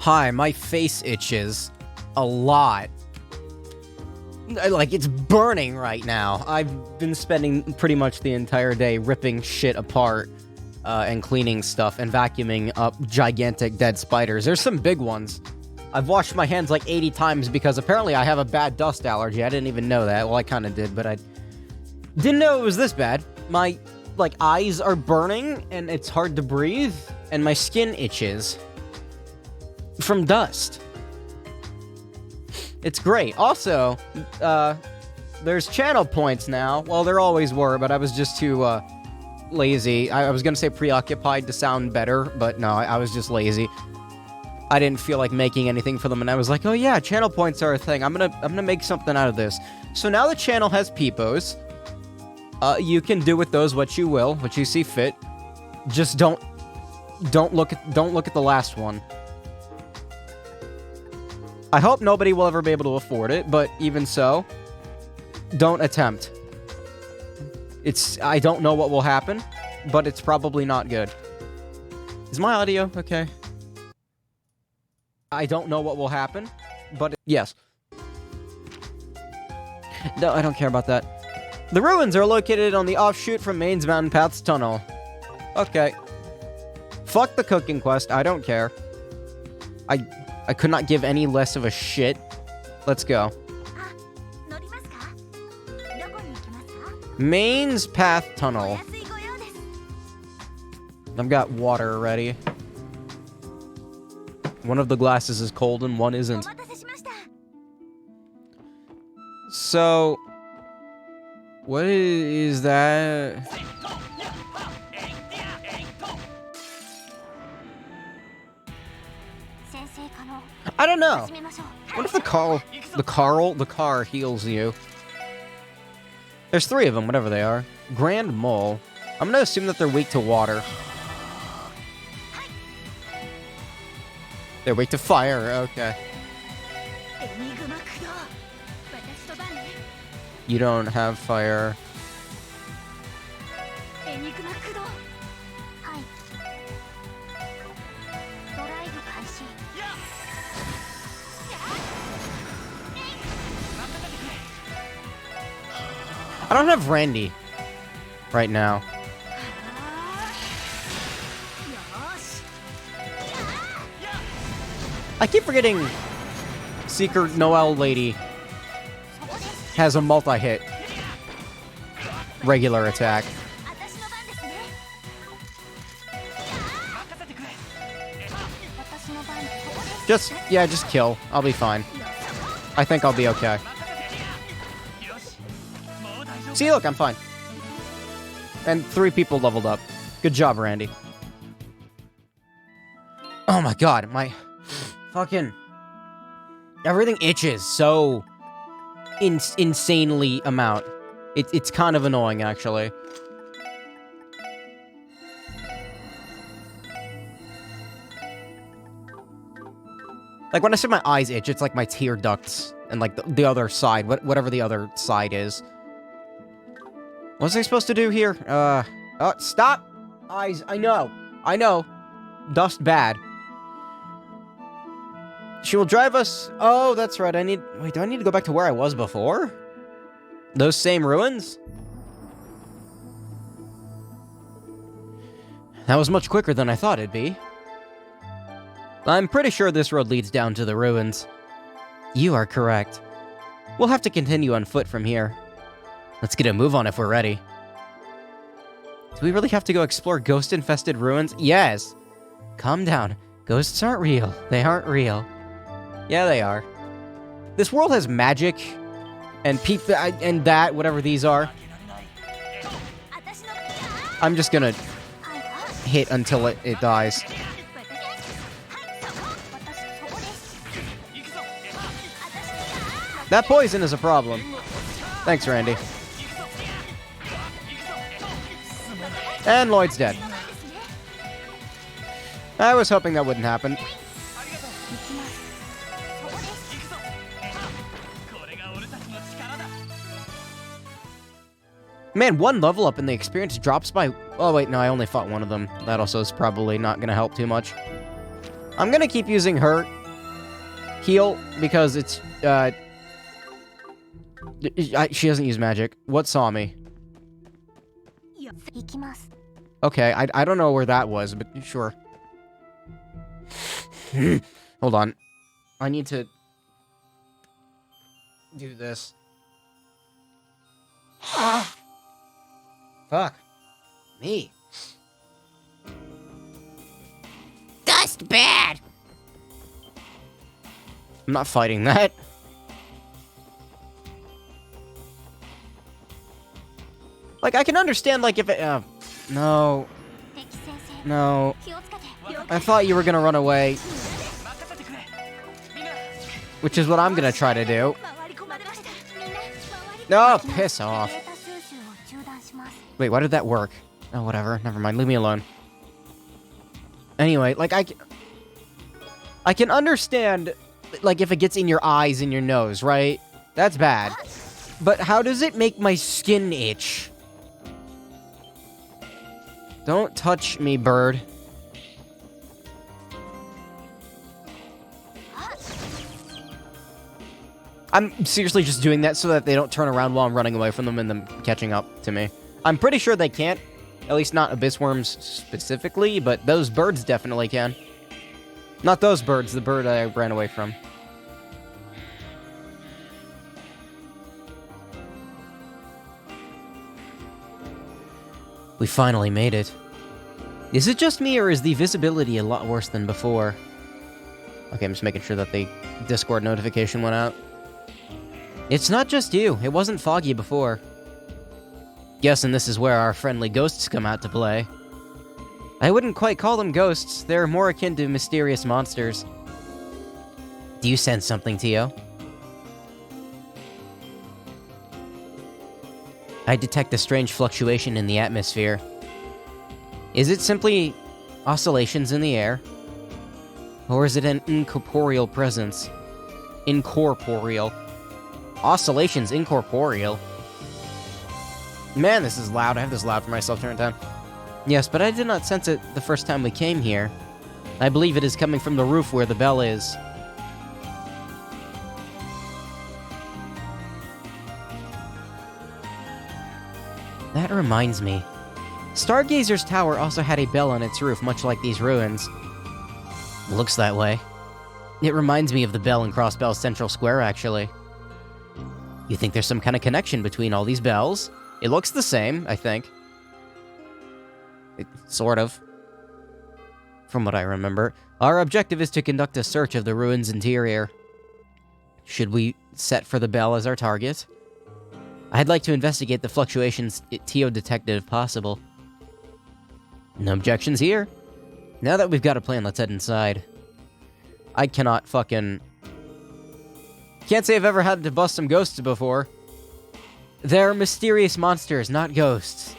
Hi, my face itches a lot. Like, it's burning right now. I've been spending pretty much the entire day ripping shit apart, and cleaning stuff and vacuuming up gigantic dead spiders. There's some big ones. I've washed my hands like 80 times because apparently I have a bad dust allergy. I didn't even know that. Well, I kind of did, but I didn't know it was this bad. My, like, eyes are burning, and it's hard to breathe, and my skin itches from dust. It's great. Also, there's channel points now. Well, there always were, but I was just too, lazy. I was gonna say preoccupied to sound better, but no, I was just lazy. I didn't feel like making anything for them, and I was like, oh yeah, channel points are a thing. I'm gonna make something out of this. So now the channel has peepos. You can do with those what you will, what you see fit. Just don't look at the last one. I hope nobody will ever be able to afford it, but even so, don't attempt. I don't know what will happen, but it's probably not good. Is my audio okay? I don't know what will happen, but yes. No, I don't care about that. The ruins are located on the offshoot from Maine's Mountain Paths Tunnel. Okay. Fuck the cooking quest, I don't care. I could not give any less of a shit. Let's go. Maine's Path Tunnel. I've got water already. One of the glasses is cold and one isn't. So, what is that? I don't know. What if the car heals you? There's 3 of them, whatever they are. Grand Mole. I'm gonna assume that they're weak to water. They're weak to fire, okay. You don't have fire. I don't have Randy right now. I keep forgetting Seeker Noelle Lady has a multi-hit regular attack. Just kill. I'll be fine. I think I'll be okay. See, look, I'm fine. And 3 people leveled up. Good job, Randy. Oh my god, my fucking... everything itches so insanely amount. It's kind of annoying, actually. Like, when I say my eyes itch, it's like my tear ducts and, like, the other side, whatever the other side is. What was I supposed to do here? Oh, stop! Eyes, I know. Dust bad. She will drive us... oh, that's right, wait, do I need to go back to where I was before? Those same ruins? That was much quicker than I thought it'd be. I'm pretty sure this road leads down to the ruins. You are correct. We'll have to continue on foot from here. Let's get a move on if we're ready. Do we really have to go explore ghost-infested ruins? Yes! Calm down. Ghosts aren't real. They aren't real. Yeah, they are. This world has magic, and that, whatever these are. I'm just gonna hit until it dies. That poison is a problem. Thanks, Randy. And Lloyd's dead. I was hoping that wouldn't happen. Man, 1 level up and the experience drops by... oh, wait, no, I only fought one of them. That also is probably not going to help too much. I'm gonna keep using her heal because it's, she doesn't use magic. What saw me? Okay, I don't know where that was, but sure. Hold on. I need to do this. Fuck. Me. Dust bad! I'm not fighting that. Like, I can understand, like, if it... no. No. I thought you were gonna run away. Which is what I'm gonna try to do. No, piss off. Wait, why did that work? Oh, whatever. Never mind. Leave me alone. Anyway, like, I can understand, like, if it gets in your eyes and your nose, right? That's bad. But how does it make my skin itch? Don't touch me, bird. I'm seriously just doing that so that they don't turn around while I'm running away from them and them catching up to me. I'm pretty sure they can't. At least not abyss worms specifically, but those birds definitely can. Not those birds, the bird I ran away from. We finally made it. Is it just me, or is the visibility a lot worse than before? Okay, I'm just making sure that the Discord notification went out. It's not just you. It wasn't foggy before. Guessing this is where our friendly ghosts come out to play. I wouldn't quite call them ghosts. They're more akin to mysterious monsters. Do you sense something, Tio? I detect a strange fluctuation in the atmosphere. Is it simply oscillations in the air? Or is it an incorporeal presence? Incorporeal. Oscillations incorporeal. Man, this is loud. I have this loud for myself. Turn it down. Yes, but I did not sense it the first time we came here. I believe it is coming from the roof where the bell is. That reminds me. Stargazer's Tower also had a bell on its roof, much like these ruins. Looks that way. It reminds me of the bell in Crossbell Central Square, actually. You think there's some kind of connection between all these bells? It looks the same, I think. Sort of. From what I remember. Our objective is to conduct a search of the ruins' interior. Should we set for the bell as our target? I'd like to investigate the fluctuations Tio detected if possible. No objections here. Now that we've got a plan, let's head inside. I cannot fucking... Can't say I've ever had to bust some ghosts before. They're mysterious monsters, not ghosts.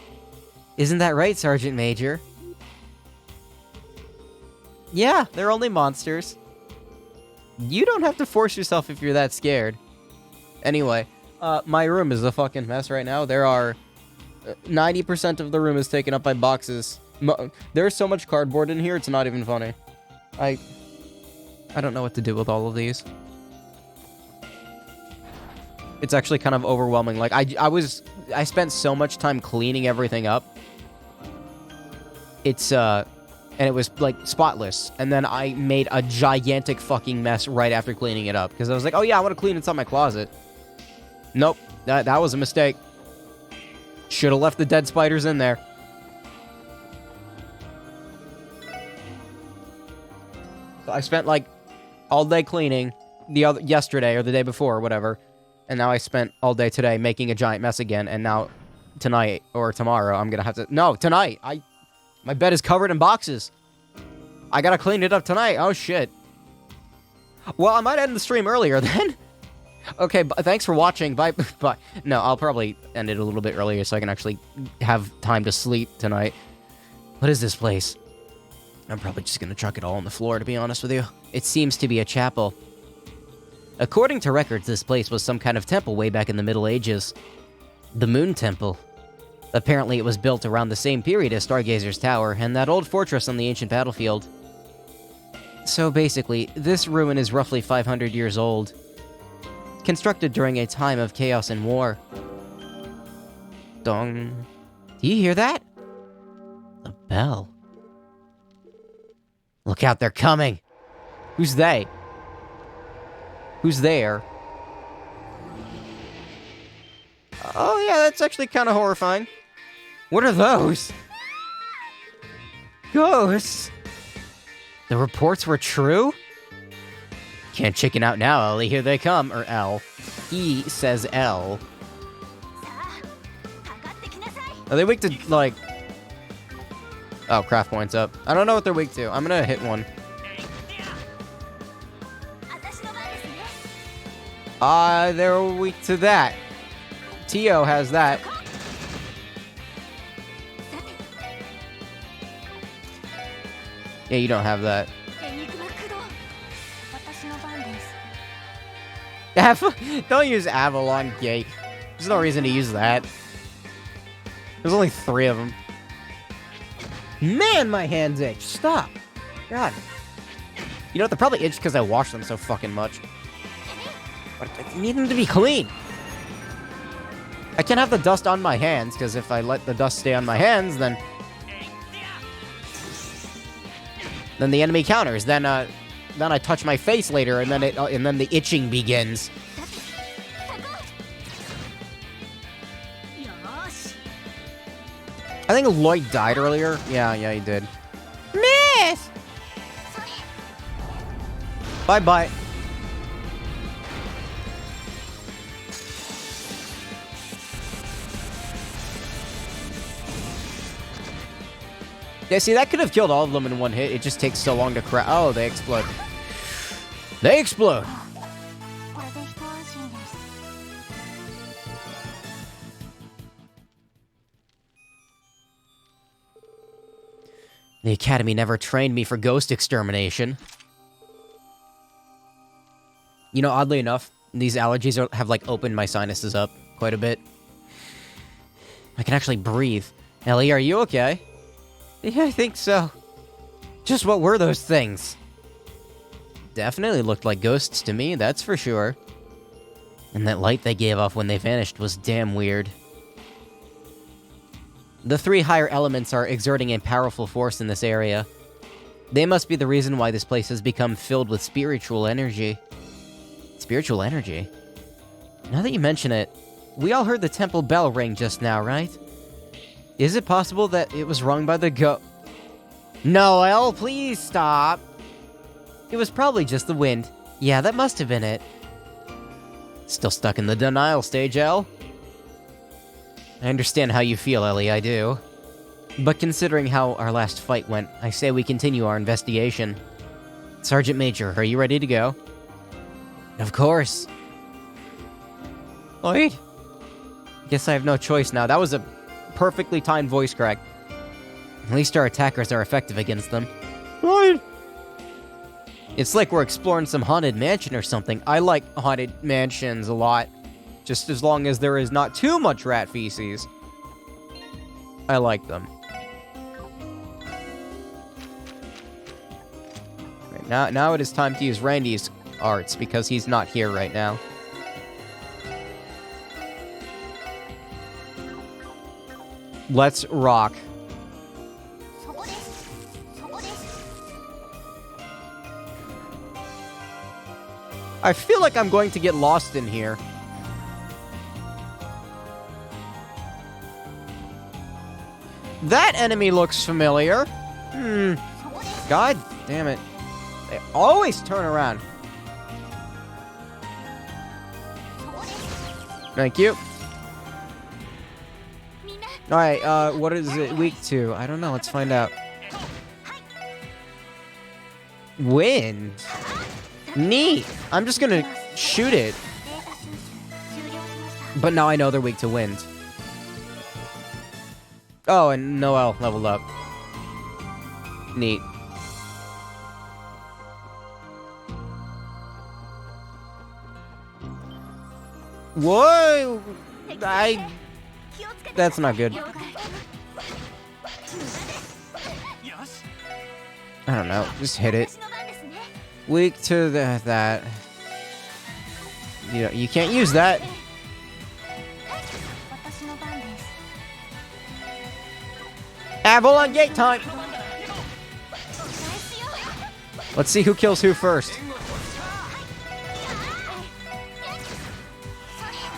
Isn't that right, Sergeant Major? Yeah, they're only monsters. You don't have to force yourself if you're that scared. Anyway, my room is a fucking mess right now. There are... 90% of the room is taken up by boxes. There's so much cardboard in here, it's not even funny. I don't know what to do with all of these. It's actually kind of overwhelming. Like, I spent so much time cleaning everything up. It's, and it was, like, spotless. And then I made a gigantic fucking mess right after cleaning it up. Because I was like, oh yeah, I want to clean inside my closet. Nope. That was a mistake. Should have left the dead spiders in there. So I spent, like, all day cleaning yesterday or the day before or whatever. And now I spent all day today making a giant mess again. And now tonight or tomorrow I'm gonna have to... No, tonight! My bed is covered in boxes. I gotta clean it up tonight. Oh, shit. Well, I might end the stream earlier then. Okay, thanks for watching. Bye. Bye. No, I'll probably end it a little bit earlier so I can actually have time to sleep tonight. What is this place? I'm probably just gonna chuck it all on the floor, to be honest with you. It seems to be a chapel. According to records, this place was some kind of temple way back in the Middle Ages. The Moon Temple. Apparently it was built around the same period as Stargazer's Tower and that old fortress on the ancient battlefield. So basically, this ruin is roughly 500 years old. Constructed during a time of chaos and war. Dong. Do you hear that? The bell. Look out, they're coming! Who's they? Who's there? Oh yeah, that's actually kind of horrifying. What are those? Ghosts? The reports were true? Can't chicken out now, Ellie. Here they come. Or L. He says L. Are they weak to, like... Oh, craft points up. I don't know what they're weak to. I'm gonna hit one. They're weak to that. Tio has that. Yeah, you don't have that. Don't use Avalon Gate. There's no reason to use that. There's only 3 of them. Man, my hands itch. Stop. God. You know what? They're probably itched because I washed them so fucking much. But I need them to be clean. I can't have the dust on my hands, because if I let the dust stay on my hands, then the enemy counters. Then I touch my face later, and then the itching begins. I think Lloyd died earlier. Yeah, he did. Miss! Bye-bye. Yeah, see, that could have killed all of them in one hit. It just takes so long to crack. Oh, they explode. They explode! The Academy never trained me for ghost extermination. You know, oddly enough, these allergies have, like, opened my sinuses up quite a bit. I can actually breathe. Ellie, are you okay? Yeah, I think so. Just what were those things? Definitely looked like ghosts to me, that's for sure. And that light they gave off when they vanished was damn weird. The 3 higher elements are exerting a powerful force in this area. They must be the reason why this place has become filled with spiritual energy. Spiritual energy? Now that you mention it, we all heard the temple bell ring just now, right? Is it possible that it was rung by the Noel, please stop! It was probably just the wind. Yeah, that must have been it. Still stuck in the denial stage, Elle? I understand how you feel, Ellie, I do. But considering how our last fight went, I say we continue our investigation. Sergeant Major, are you ready to go? Of course. Lloyd? Guess I have no choice now. That was a perfectly timed voice crack. At least our attackers are effective against them. Lloyd! It's like we're exploring some haunted mansion or something. I like haunted mansions a lot. Just as long as there is not too much rat feces. I like them. Right, now it is time to use Randy's arts, because he's not here right now. Let's rock. I feel like I'm going to get lost in here. That enemy looks familiar. God damn it. They always turn around. Thank you. Alright, what is it weak to? I don't know, let's find out. Wind? Neat! I'm just gonna shoot it. But now I know they're weak to wind. Oh, and Noel leveled up. Neat. Whoa! That's not good. I don't know, just hit it. Weak to that. You can't use that. Avalon Gate time! Let's see who kills who first.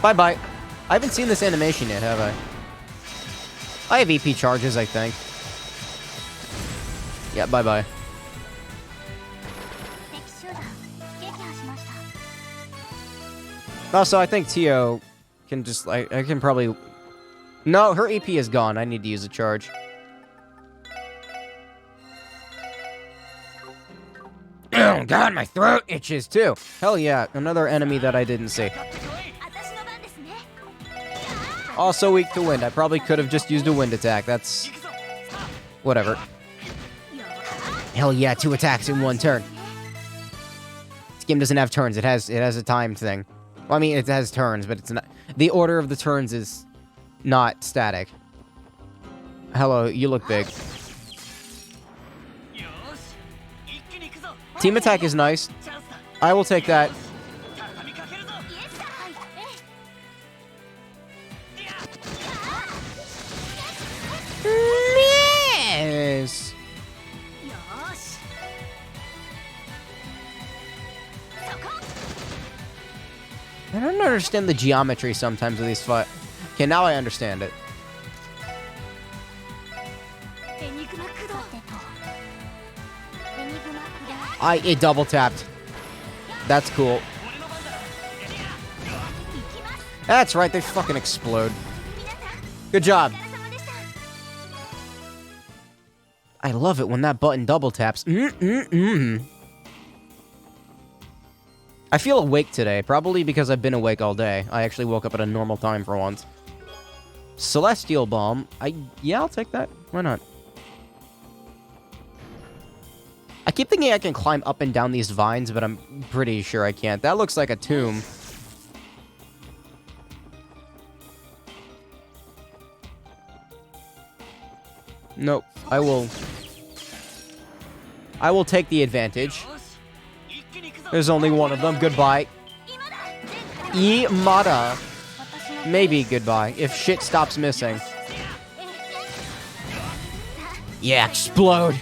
Bye-bye. I haven't seen this animation yet, have I? I have EP charges, I think. Yeah, bye-bye. Also, I think Tio can just, I can probably... No, her EP is gone. I need to use a charge. Oh, God, my throat itches, too. Hell yeah, another enemy that I didn't see. Also weak to wind. I probably could have just used a wind attack. That's... whatever. Hell yeah, 2 attacks in 1 turn. This game doesn't have turns. It has a time thing. Well, I mean, it has turns, but it's not... The order of the turns is not static. Hello, you look big. Team attack is nice. I will take that. Yes. I don't understand the geometry sometimes of these fights. Okay, now I understand it. It double tapped. That's cool. That's right, they fucking explode. Good job. I love it when that button double taps. I feel awake today, probably because I've been awake all day. I actually woke up at a normal time for once. Celestial Bomb. Yeah, I'll take that. Why not? I keep thinking I can climb up and down these vines, but I'm pretty sure I can't. That looks like a tomb. Nope. I will take the advantage. There's only one of them. Goodbye. Imada. Maybe goodbye, if shit stops missing. Yeah, explode.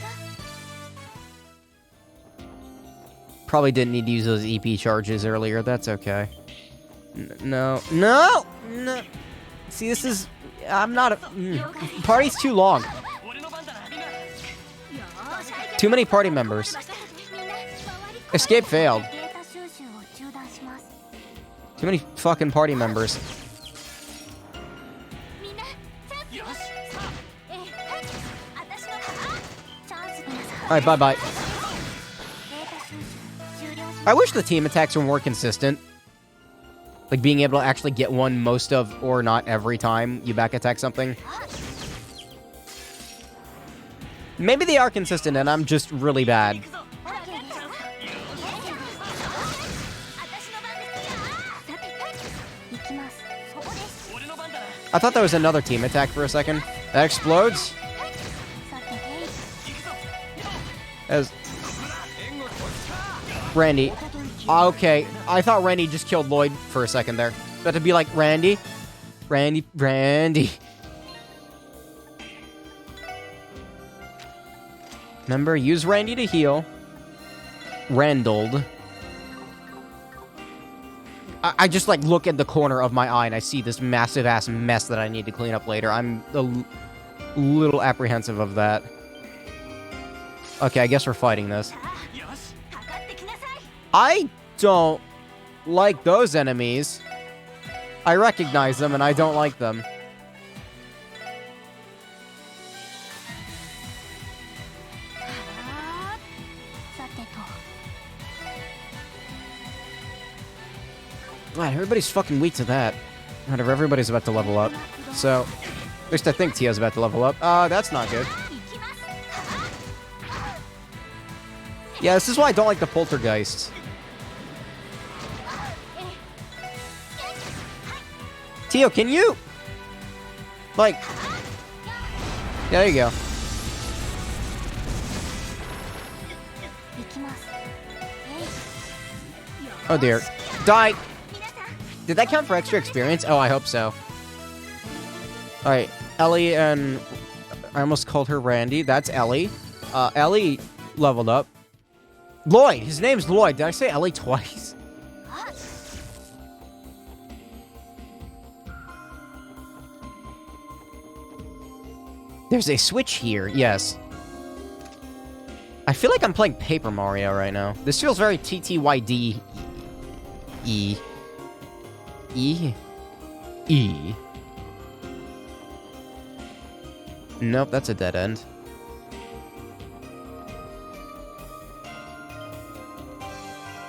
Probably didn't need to use those EP charges earlier. That's okay. No. See, this is... I'm not a... Party's too long. Too many party members. Escape failed. Too many fucking party members. Alright, bye-bye. I wish the team attacks were more consistent. Like, being able to actually get one most of, or not every time you back attack something. Maybe they are consistent and I'm just really bad. I thought that was another team attack for a second. That explodes. As Randy. Okay, I thought Randy just killed Lloyd for a second there. But to be like, Randy. Remember, use Randy to heal. Randalled. I just, like, look at the corner of my eye and I see this massive-ass mess that I need to clean up later. I'm a little apprehensive of that. Okay, I guess we're fighting this. I don't like those enemies. I recognize them and I don't like them. God, everybody's fucking weak to that. Whatever, everybody's about to level up. So, at least I think Tio's about to level up. That's not good. Yeah, this is why I don't like the poltergeists. Tio, can you? Like... There you go. Oh dear. Die! Did that count for extra experience? Oh, I hope so. Alright, Ellie and... I almost called her Randy. That's Ellie. Ellie leveled up. Lloyd! His name's Lloyd. Did I say Ellie twice? There's a switch here. Yes. I feel like I'm playing Paper Mario right now. This feels very TTYD. E. Nope, that's a dead end.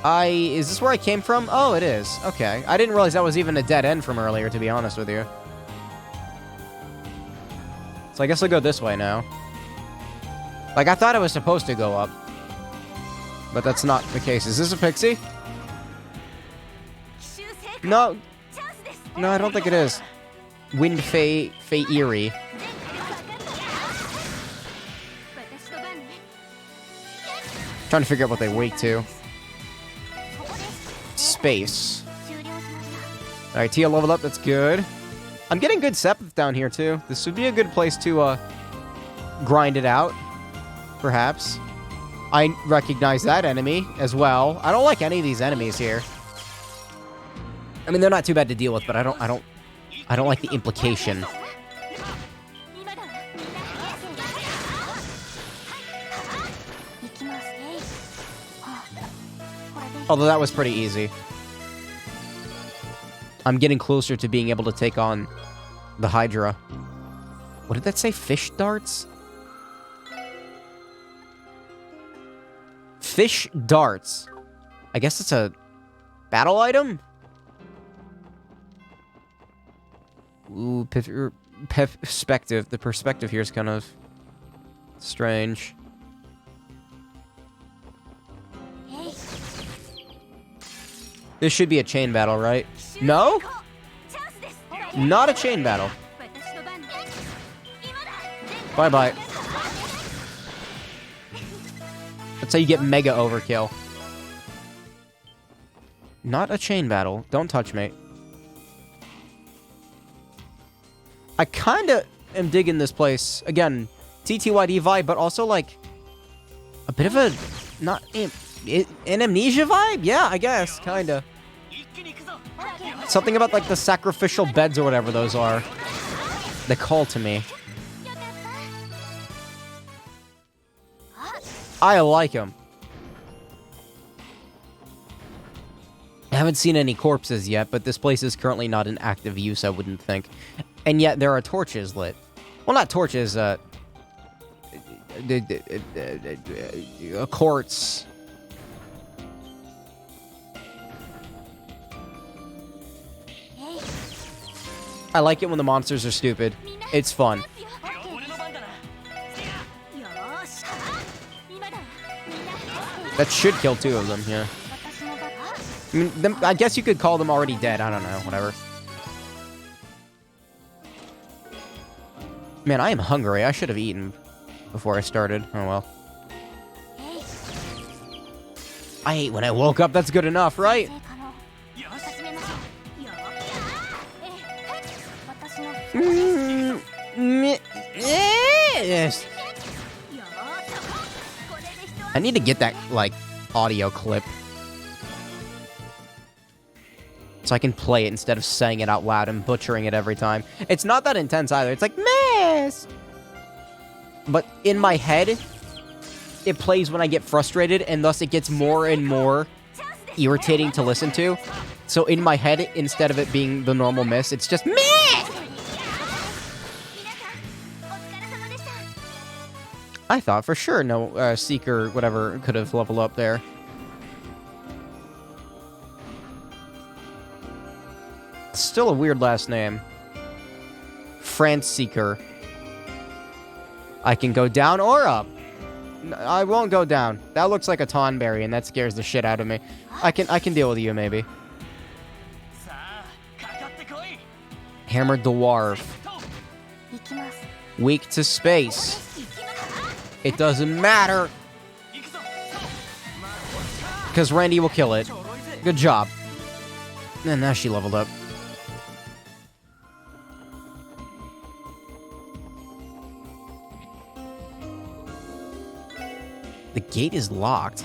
Is this where I came from? Oh, it is. Okay. I didn't realize that was even a dead end from earlier, to be honest with you. So I guess I'll go this way now. Like, I thought I was supposed to go up. But that's not the case. Is this a pixie? No. No, I don't think it is. Wind Fey Eerie. Trying to figure out what they wake to. Space. Alright, Tia leveled up. That's good. I'm getting good Sepith down here, too. This would be a good place to, grind it out. Perhaps. I recognize that enemy as well. I don't like any of these enemies here. I mean, they're not too bad to deal with, but I don't like the implication. Although that was pretty easy. I'm getting closer to being able to take on the Hydra. What did that say? Fish darts? Fish darts. I guess it's a battle item? Ooh, perspective. The perspective here is kind of strange. This should be a chain battle, right? No? Not a chain battle. Bye-bye. That's how you get mega overkill. Not a chain battle. Don't touch me. I kinda am digging this place. Again, TTYD vibe, but also like a bit of a an amnesia vibe? Yeah, I guess, kinda. Something about like the sacrificial beds or whatever those are. They call to me. I like them. I haven't seen any corpses yet, but this place is currently not in active use, I wouldn't think. And yet there are torches lit. Well, not torches, quartz. I like it when the monsters are stupid. It's fun. That should kill 2 of them, yeah. I mean, I guess you could call them already dead. I don't know, whatever. Man, I am hungry. I should have eaten before I started. Oh, well. I ate when I woke up. That's good enough, right? Yes. I need to get that, like, audio clip. So I can play it instead of saying it out loud and butchering it every time. It's not that intense either. It's like, miss! But in my head, it plays when I get frustrated, and thus it gets more and more irritating to listen to. So in my head, instead of it being the normal miss, it's just miss! I thought for sure no Seeker, whatever, could have leveled up there. Still a weird last name. France Seeker. I can go down or up. I won't go down. That looks like a Tonberry, and that scares the shit out of me. I can deal with you, maybe. Hammer Dwarf. Weak to space. It doesn't matter. Because Randy will kill it. Good job. And now she leveled up. The gate is locked.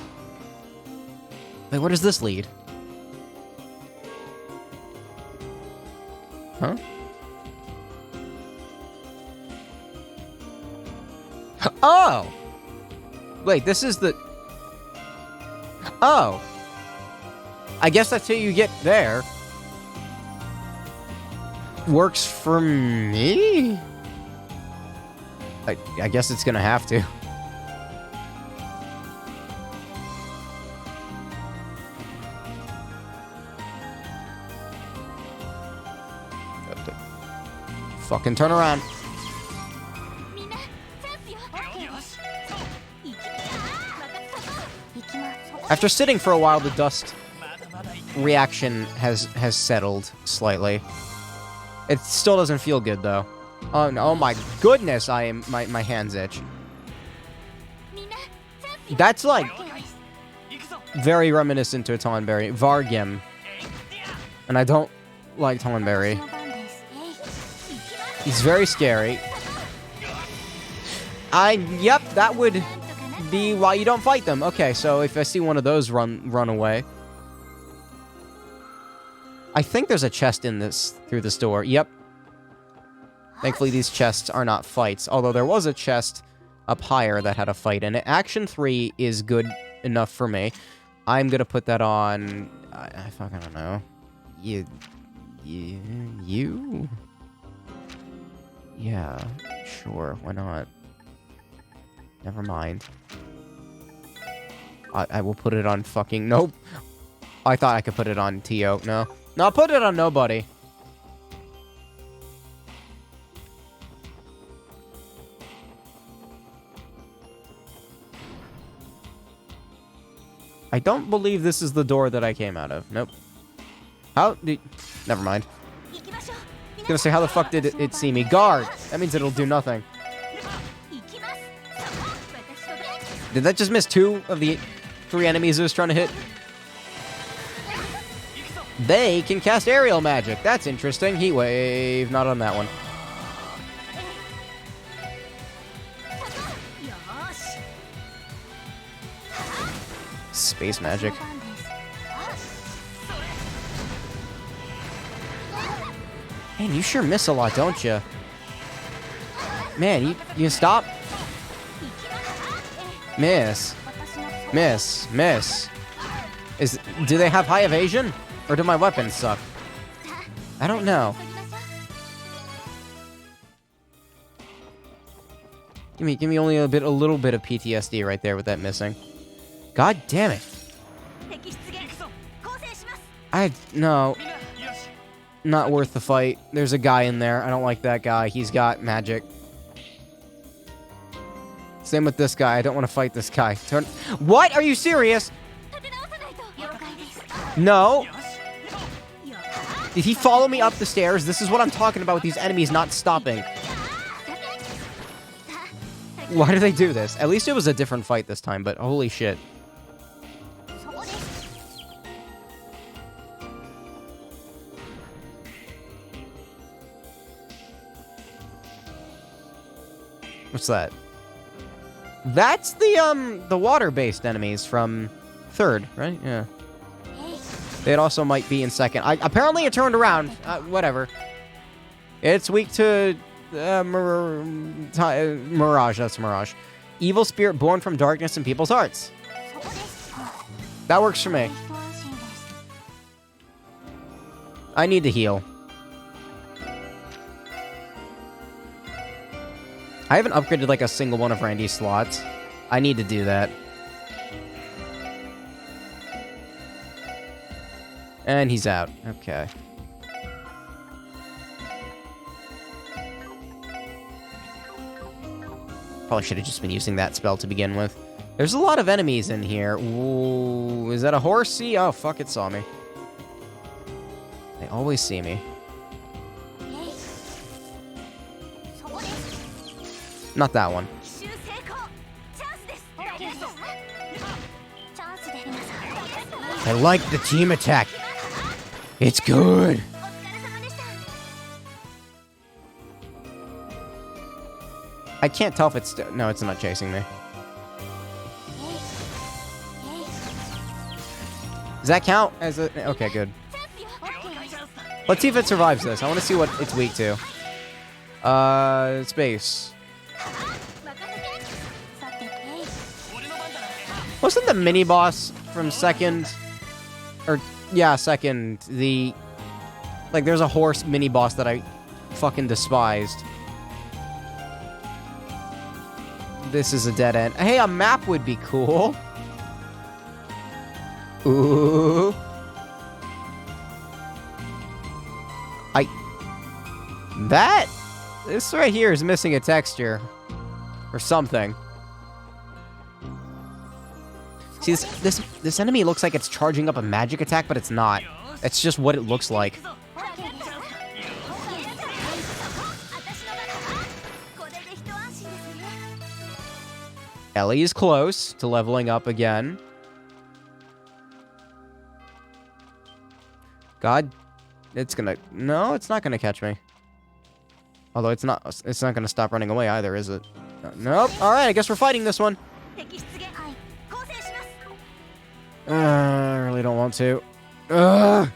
Wait, where does this lead? Huh? Oh! Wait, this is the... Oh! I guess that's how you get there. Works for me? I guess it's gonna have to. Fucking turn around. After sitting for a while, the dust reaction has settled slightly. It still doesn't feel good though. Oh, no, oh my goodness, my hands itch. That's like very reminiscent to a Tonberry. Vargim. And I don't like Tonberry. He's very scary. Yep, that would be why you don't fight them. Okay, so if I see one of those run away. I think there's a chest in through this door. Yep. Thankfully, these chests are not fights. Although there was a chest up higher that had a fight in it. Action 3 is good enough for me. I'm gonna put that on... I fucking don't know. You? Yeah, sure, why not? Never mind. I will put it on fucking... Nope. I thought I could put it on Tio. No. No, I'll put it on nobody. I don't believe this is the door that I came out of. Nope. How did... Never mind. I was gonna say, how the fuck did it see me? Guard! That means it'll do nothing. Did that just miss 2 of the 3 enemies it was trying to hit? They can cast aerial magic. That's interesting. Heat wave. Not on that one. Space magic. Man, you sure miss a lot, don't you? Man, you can stop? Miss. Miss. Miss. Do they have high evasion? Or do my weapons suck? I don't know. Give me only a little bit of PTSD right there with that missing. God damn it. No. Not worth the fight. There's a guy in there. I don't like that guy. He's got magic. Same with this guy. I don't want to fight this guy. What? Are you serious? No. Did he follow me up the stairs? This is what I'm talking about with these enemies not stopping. Why do they do this? At least it was a different fight this time, but holy shit. What's that? That's the water-based enemies from 3rd, right? Yeah. They also might be in 2nd. Apparently it turned around. Whatever. It's weak to Mirage. That's Mirage. Evil spirit born from darkness in people's hearts. That works for me. I need to heal. I haven't upgraded like a single one of Randy's slots. I need to do that. And he's out. Okay. Probably should have just been using that spell to begin with. There's a lot of enemies in here. Ooh, is that a horsey? Oh, fuck, it saw me. They always see me. Not that one. I like the team attack. It's good. I can't tell if it's... No, it's not chasing me. Does that count as a... Okay, good. Let's see if it survives this. I want to see what it's weak to. Space. Wasn't the mini-boss from second... Or, yeah, second. The... Like, there's a horse mini-boss that I fucking despised. This is a dead end. Hey, a map would be cool. Ooh. This right here is missing a texture. Or something. See, this enemy looks like it's charging up a magic attack, but it's not. It's just what it looks like. Ellie is close to leveling up again. God, it's gonna... No, it's not gonna catch me. Although it's not gonna stop running away either, is it? Nope. Alright, I guess we're fighting this one. I really don't want to. Ugh.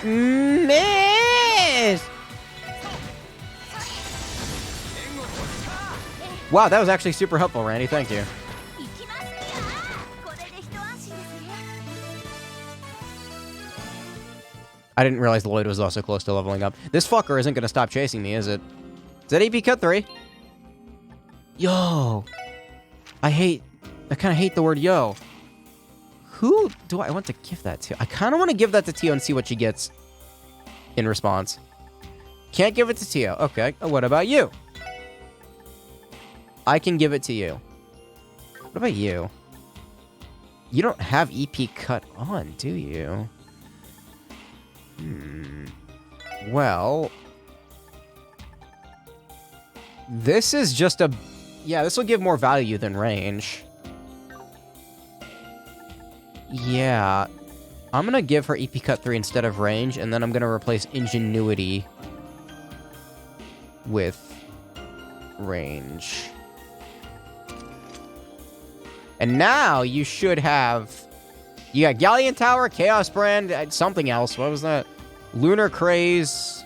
Miss! Wow, that was actually super helpful, Randy. Thank you. I didn't realize Lloyd was also close to leveling up. This fucker isn't going to stop chasing me, is it? Is that AP cut 3? Yo! I kind of hate the word yo. Who do I want to give that to? I kind of want to give that to Tio and see what she gets in response. Can't give it to Tio. Okay, what about you? I can give it to you. What about you? You don't have EP cut on, do you? Well... This is just a... Yeah, this will give more value than range. Yeah. I'm gonna give her EP cut 3 instead of range, and then I'm gonna replace ingenuity with range. And now you should have... You got Galleon Tower, Chaos Brand, something else. What was that? Lunar Craze.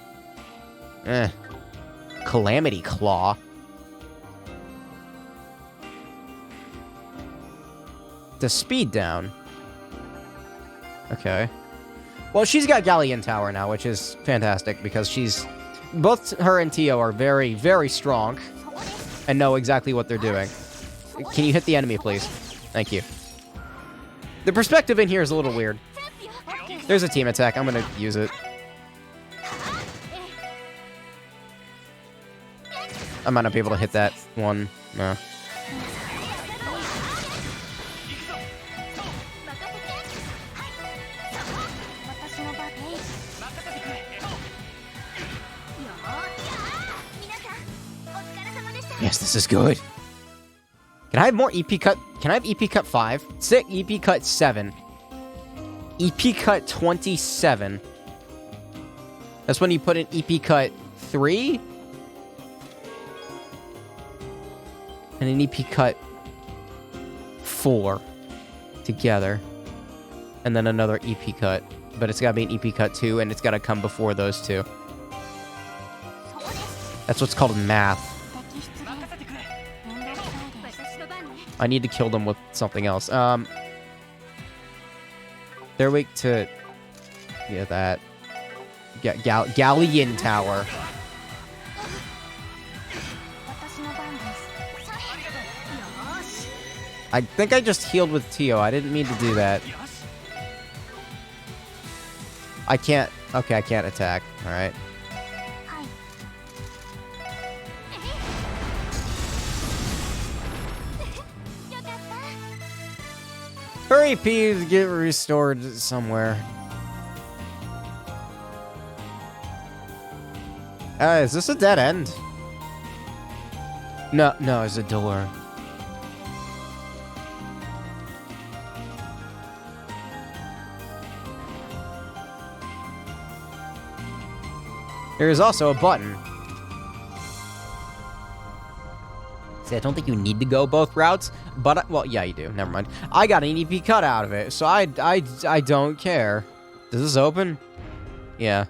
Calamity Claw. The speed down. Okay. Well, she's got Galleon Tower now, which is fantastic because she's... Both her and Tio are very, very strong and know exactly what they're doing. Can you hit the enemy, please? Thank you. The perspective in here is a little weird. There's a team attack. I'm gonna use it. I might not be able to hit that one. No. Yes, this is good. Can I have more EP cut? Can I have EP cut 5? Sick, EP cut 7. EP cut 27. That's when you put in EP cut 3? And an EP cut 4 together. And then another EP cut. But it's gotta be an EP cut 2, and it's gotta come before those two. That's what's called math. I need to kill them with something else. They're weak to... Yeah, that. Galleon Tower. I think I just healed with Tio. I didn't mean to do that. I can't... Okay, I can't attack. Alright. Her EPs get restored somewhere. Is this a dead end? No, it's a door. There is also a button. See, I don't think you need to go both routes, but well, yeah, you do. Never mind. I got an EP cut out of it, so I don't care. Does this open? Yeah.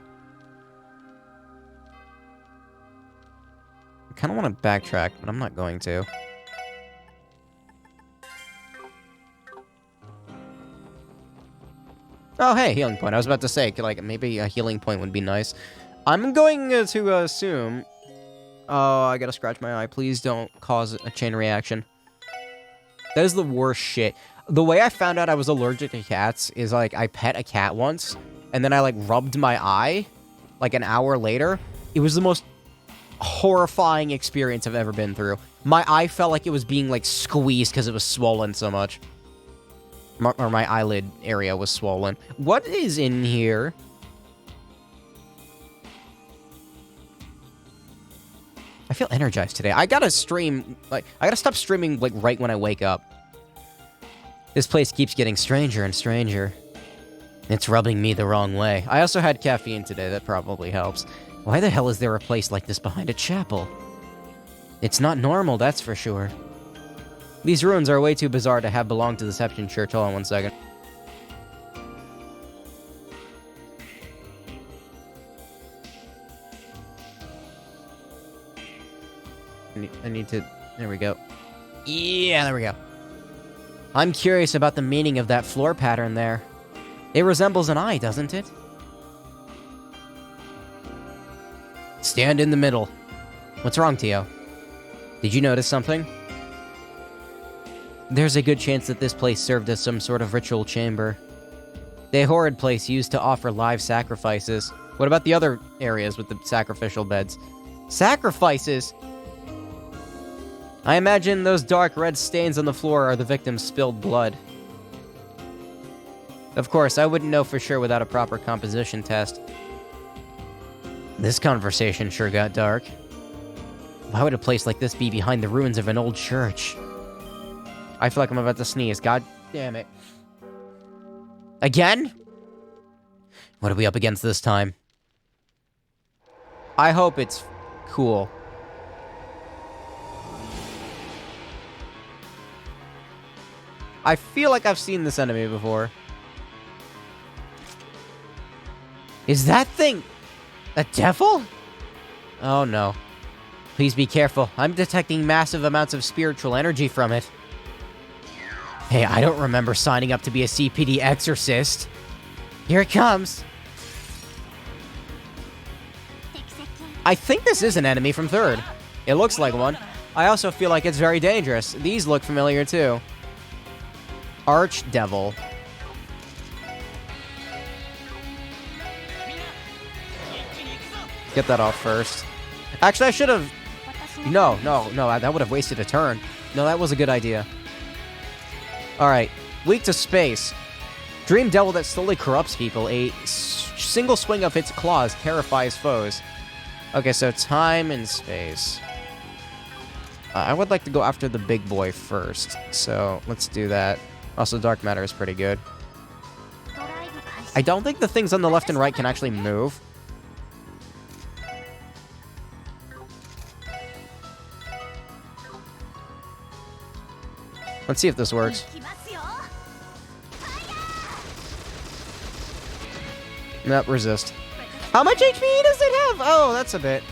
I kind of want to backtrack, but I'm not going to. Oh, hey, healing point. I was about to say, like, maybe a healing point would be nice. I'm going to assume... Oh, I gotta scratch my eye. Please don't cause a chain reaction. That is the worst shit. The way I found out I was allergic to cats is, like, I pet a cat once, and then I, like, rubbed my eye, like, an hour later. It was the most horrifying experience I've ever been through. My eye felt like it was being, like, squeezed because it was swollen so much. Or my eyelid area was swollen. What is in here? I feel energized today. I gotta stream, like, I gotta stop streaming, like, right when I wake up. This place keeps getting stranger and stranger. It's rubbing me the wrong way. I also had caffeine today, that probably helps. Why the hell is there a place like this behind a chapel? It's not normal, that's for sure. These ruins are way too bizarre to have belonged to the Deception Church. Hold on one second. I need to... There we go. Yeah, there we go. I'm curious about the meaning of that floor pattern there. It resembles an eye, doesn't it? Stand in the middle. What's wrong, Tio? Did you notice something? There's a good chance that this place served as some sort of ritual chamber. The horrid place used to offer live sacrifices. What about the other areas with the sacrificial beds? Sacrifices? I imagine those dark red stains on the floor are the victim's spilled blood. Of course, I wouldn't know for sure without a proper composition test. This conversation sure got dark. Why would a place like this be behind the ruins of an old church? I feel like I'm about to sneeze. God damn it. Again? What are we up against this time? I hope it's cool. I feel like I've seen this enemy before. Is that thing a devil? Oh no. Please be careful. I'm detecting massive amounts of spiritual energy from it. Hey, I don't remember signing up to be a CPD exorcist. Here it comes. I think this is an enemy from third. It looks like one. I also feel like it's very dangerous. These look familiar too. Archdevil. Get that off first. Actually, I should have... No, that would have wasted a turn. No, that was a good idea. Alright, weak to space. Dream Devil that slowly corrupts people. A single swing of its claws terrifies foes. Okay, so time and space. I would like to go after the big boy first, so let's do that. Also, Dark Matter is pretty good. I don't think the things on the left and right can actually move. Let's see if this works. Nope, resist. How much HP does it have? Oh, that's a bit.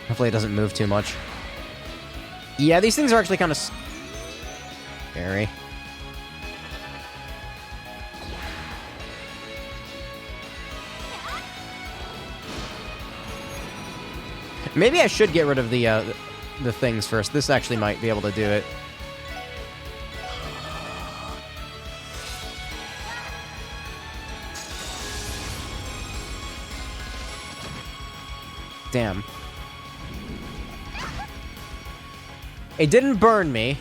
Hopefully it doesn't move too much. Yeah, these things are actually kind of scary. Maybe I should get rid of the things first. This actually might be able to do it. Damn. It didn't burn me.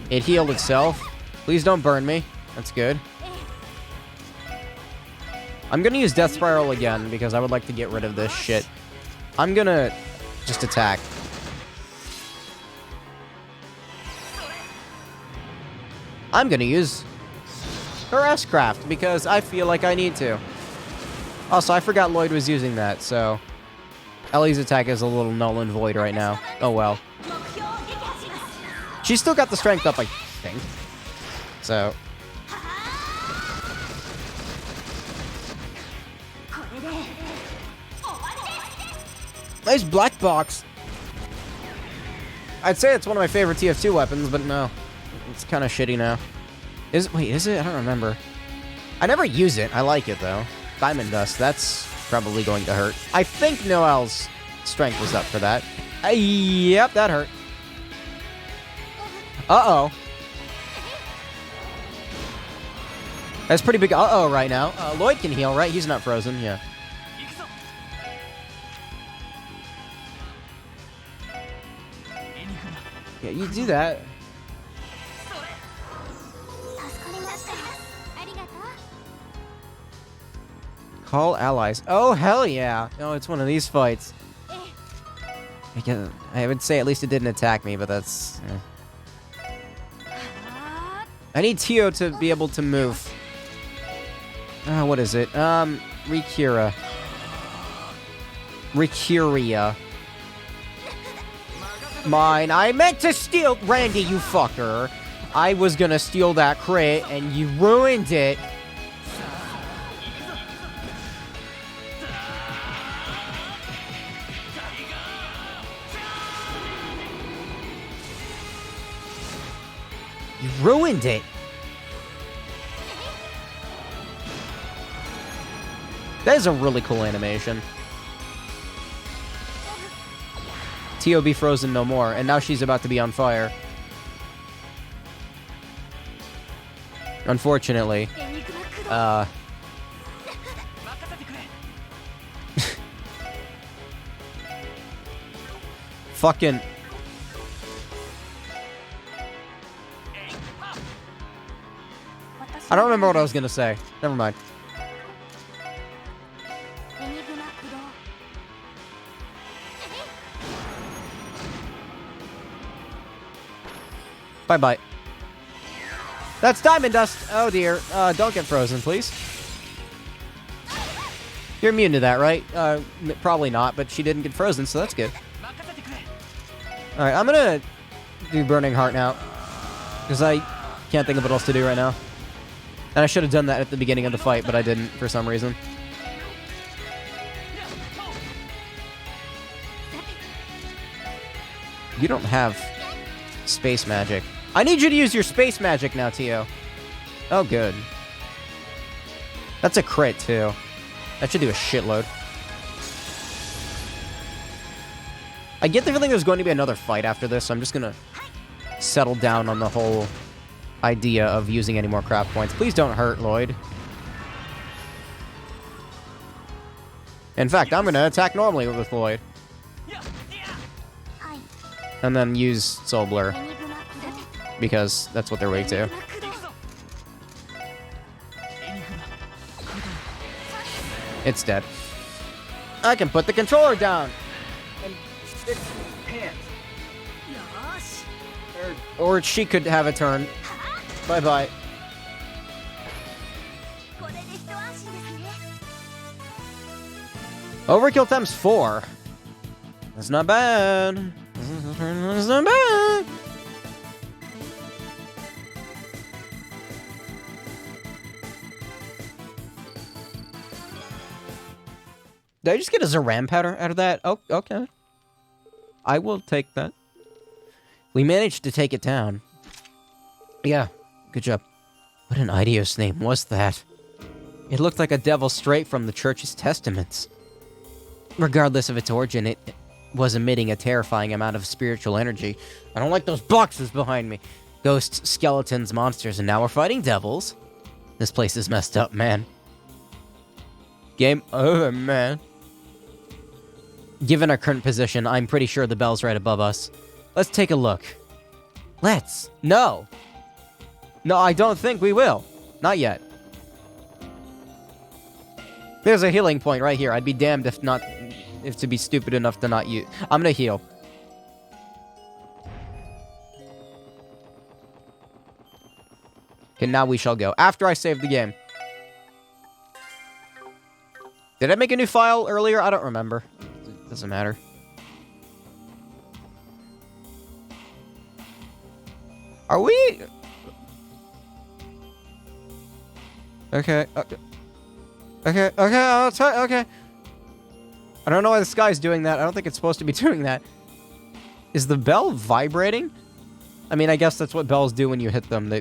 It healed itself. Please don't burn me. That's good. I'm gonna use Death Spiral again because I would like to get rid of this shit. I'm gonna just attack. I'm gonna use her S-Craft because I feel like I need to. Also, I forgot Lloyd was using that, so Ellie's attack is a little null and void right now. Oh well. She's still got the strength up, I think. So. Nice black box. I'd say it's one of my favorite TF2 weapons, but no. It's kind of shitty now. Wait, is it? I don't remember. I never use it. I like it, though. Diamond Dust, that's probably going to hurt. I think Noelle's strength was up for that. Yep, that hurt. Uh-oh. That's pretty big uh-oh right now. Lloyd can heal, right? He's not frozen, yeah. Yeah, you do that. Call allies. Oh, hell yeah. Oh, it's one of these fights. I would say at least it didn't attack me, but that's... I need Tio to be able to move. What is it? Ricuria. Ricuria. Mine. I meant to steal... Randy, you fucker. I was gonna steal that crit, and you ruined it. You ruined it. That is a really cool animation. Tio be frozen no more, and now she's about to be on fire. Unfortunately. Fucking... I don't remember what I was gonna say. Never mind. Bye-bye. That's Diamond Dust! Oh dear. Don't get frozen, please. You're immune to that, right? Probably not, but she didn't get frozen, so that's good. Alright, I'm gonna do Burning Heart now. Because I can't think of what else to do right now. And I should have done that at the beginning of the fight, but I didn't for some reason. You don't have space magic. I need you to use your space magic now, Tio. Oh, good. That's a crit, too. That should do a shitload. I get the feeling there's going to be another fight after this, so I'm just gonna settle down on the whole idea of using any more craft points. Please don't hurt Lloyd. In fact, I'm gonna attack normally with Lloyd. And then use Soul Blur. Because that's what they're weak to. It's dead. I can put the controller down! And stick hands. Or she could have a turn. Bye-bye. Overkill times 4. That's not bad. That's not bad. Did I just get a Zaram powder out of that? Oh, okay. I will take that. We managed to take it down. Yeah, good job. What an idiot's name was that? It looked like a devil straight from the church's testaments. Regardless of its origin, it was emitting a terrifying amount of spiritual energy. I don't like those boxes behind me. Ghosts, skeletons, monsters, and now we're fighting devils. This place is messed up, man. Game over, man. Given our current position, I'm pretty sure the bell's right above us. Let's take a look. Let's. No. No, I don't think we will. Not yet. There's a healing point right here. I'd be damned if to be stupid enough to not use. I'm gonna heal. Okay, now we shall go. After I save the game. Did I make a new file earlier? I don't remember. It doesn't matter. Are we... Okay. Okay. Okay. I don't know why this guy's doing that. I don't think it's supposed to be doing that. Is the bell vibrating? I mean, I guess that's what bells do when you hit them.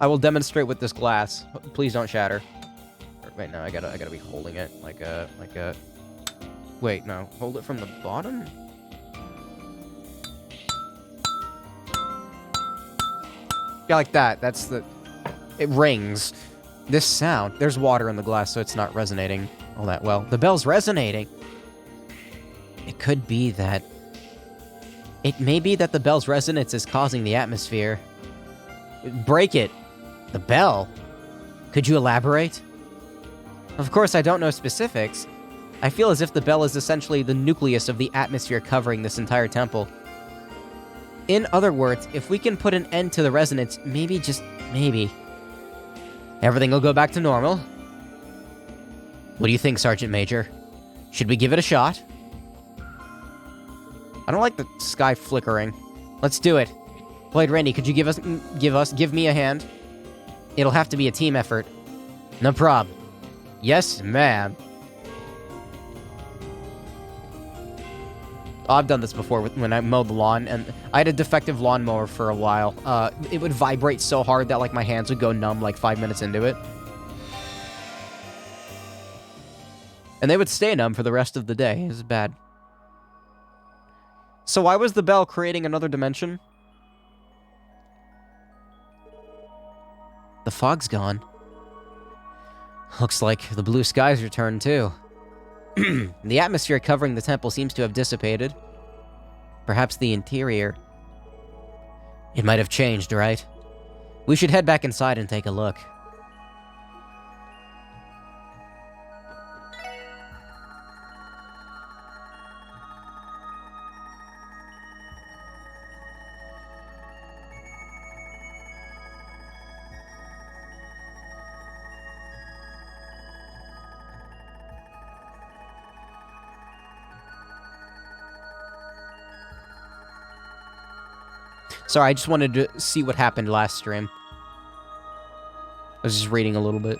I will demonstrate with this glass. Please don't shatter. Wait, no, I gotta be holding it like a... Wait, no. Hold it from the bottom? Yeah, like that. That's the... It rings. This sound... There's water in the glass, so it's not resonating all that well. The bell's resonating. It could be that... It may be that the bell's resonance is causing the atmosphere. Break it. The bell? Could you elaborate? Of course, I don't know specifics. I feel as if the bell is essentially the nucleus of the atmosphere covering this entire temple. In other words, if we can put an end to the resonance, maybe, just maybe, everything will go back to normal. What do you think, Sergeant Major? Should we give it a shot? I don't like the sky flickering. Let's do it. Blade Randy, could you give me a hand? It'll have to be a team effort. No prob. Yes, ma'am. Oh, I've done this before when I mowed the lawn, and I had a defective lawnmower for a while. It would vibrate so hard that, like, my hands would go numb, like, 5 minutes into it. And they would stay numb for the rest of the day. It was bad. So why was the bell creating another dimension? The fog's gone. Looks like the blue skies returned, too. The atmosphere covering the temple seems to have dissipated. Perhaps the interior. It might have changed, right? We should head back inside and take a look. Sorry, I just wanted to see what happened last stream. I was just reading a little bit.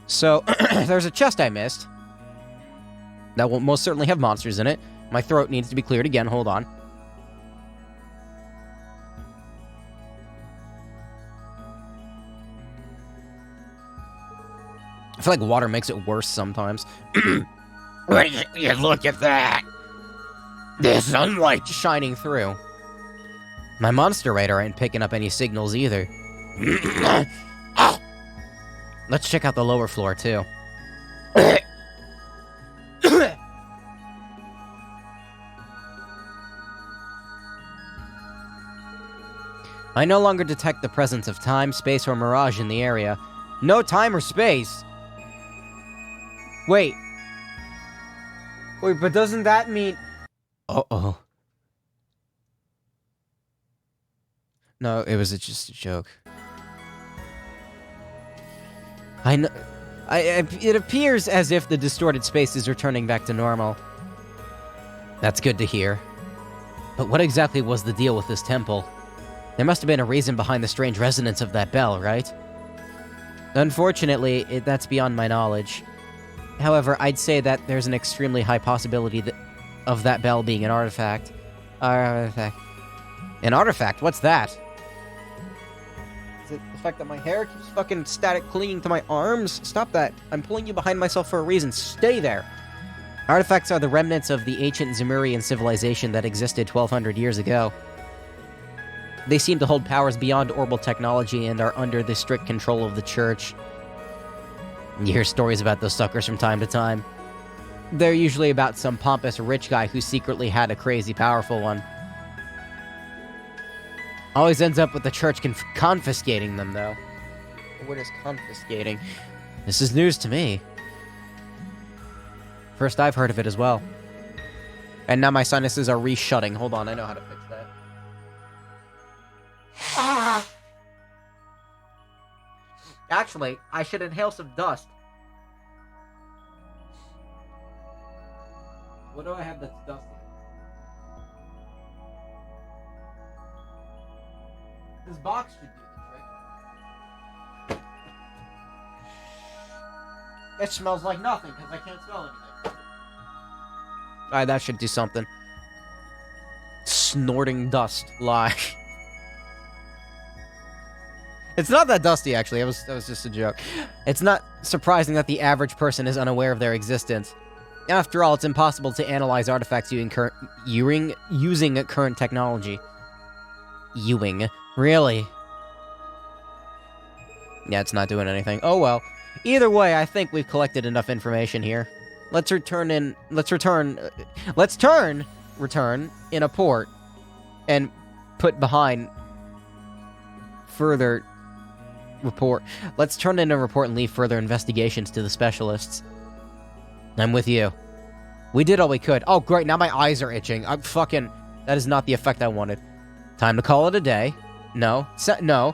So, there's a chest I missed. That will most certainly have monsters in it. My throat needs to be cleared again, hold on. I feel like water makes it worse sometimes. Look at that! The sunlight shining through. My monster radar ain't picking up any signals either. Let's check out the lower floor, too. I no longer detect the presence of time, space, or mirage in the area. No time or space! Wait, but doesn't that mean... Uh-oh. No, it was just a joke. I know... It appears as if the distorted space is returning back to normal. That's good to hear. But what exactly was the deal with this temple? There must have been a reason behind the strange resonance of that bell, right? Unfortunately, that's beyond my knowledge. However, I'd say that there's an extremely high possibility of that bell being an artifact. An artifact? What's that? Is it the fact that my hair keeps fucking static clinging to my arms? Stop that. I'm pulling you behind myself for a reason. Stay there. Artifacts are the remnants of the ancient Zemurian civilization that existed 1,200 years ago. They seem to hold powers beyond orbital technology and are under the strict control of the Church. You hear stories about those suckers from time to time. They're usually about some pompous rich guy who secretly had a crazy powerful one. Always ends up with the church confiscating them, though. What is confiscating? This is news to me. First I've heard of it as well. And now my sinuses are re-shutting. Hold on, I know how to fix that. Actually, I should inhale some dust. What do I have that's dusty? This box should do the trick. It smells like nothing because I can't smell anything. Alright, that should do something. Snorting dust. Lie. It's not that dusty, actually. That was just a joke. It's not surprising that the average person is unaware of their existence. After all, it's impossible to analyze artifacts using current technology. Ewing. Really? Yeah, it's not doing anything. Oh well. Either way, I think we've collected enough information here. Let's return in a port and put behind further report. Let's turn in a report and leave further investigations to the specialists. I'm with you. We did all we could. Oh, great. Now my eyes are itching. That is not the effect I wanted. Time to call it a day. No. No.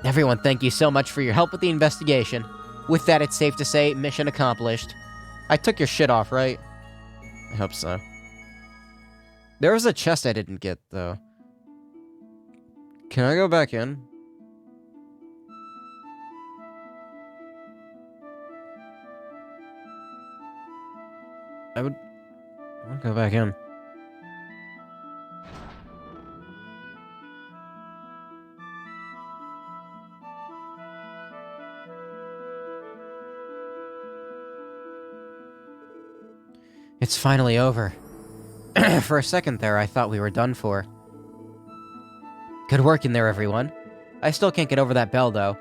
Everyone, thank you so much for your help with the investigation. With that, it's safe to say, mission accomplished. I took your shit off, right? I hope so. There was a chest I didn't get, though. Can I go back in? I want to go back in. It's finally over. For a second there, I thought we were done for. Good work in there, everyone. I still can't get over that bell, though.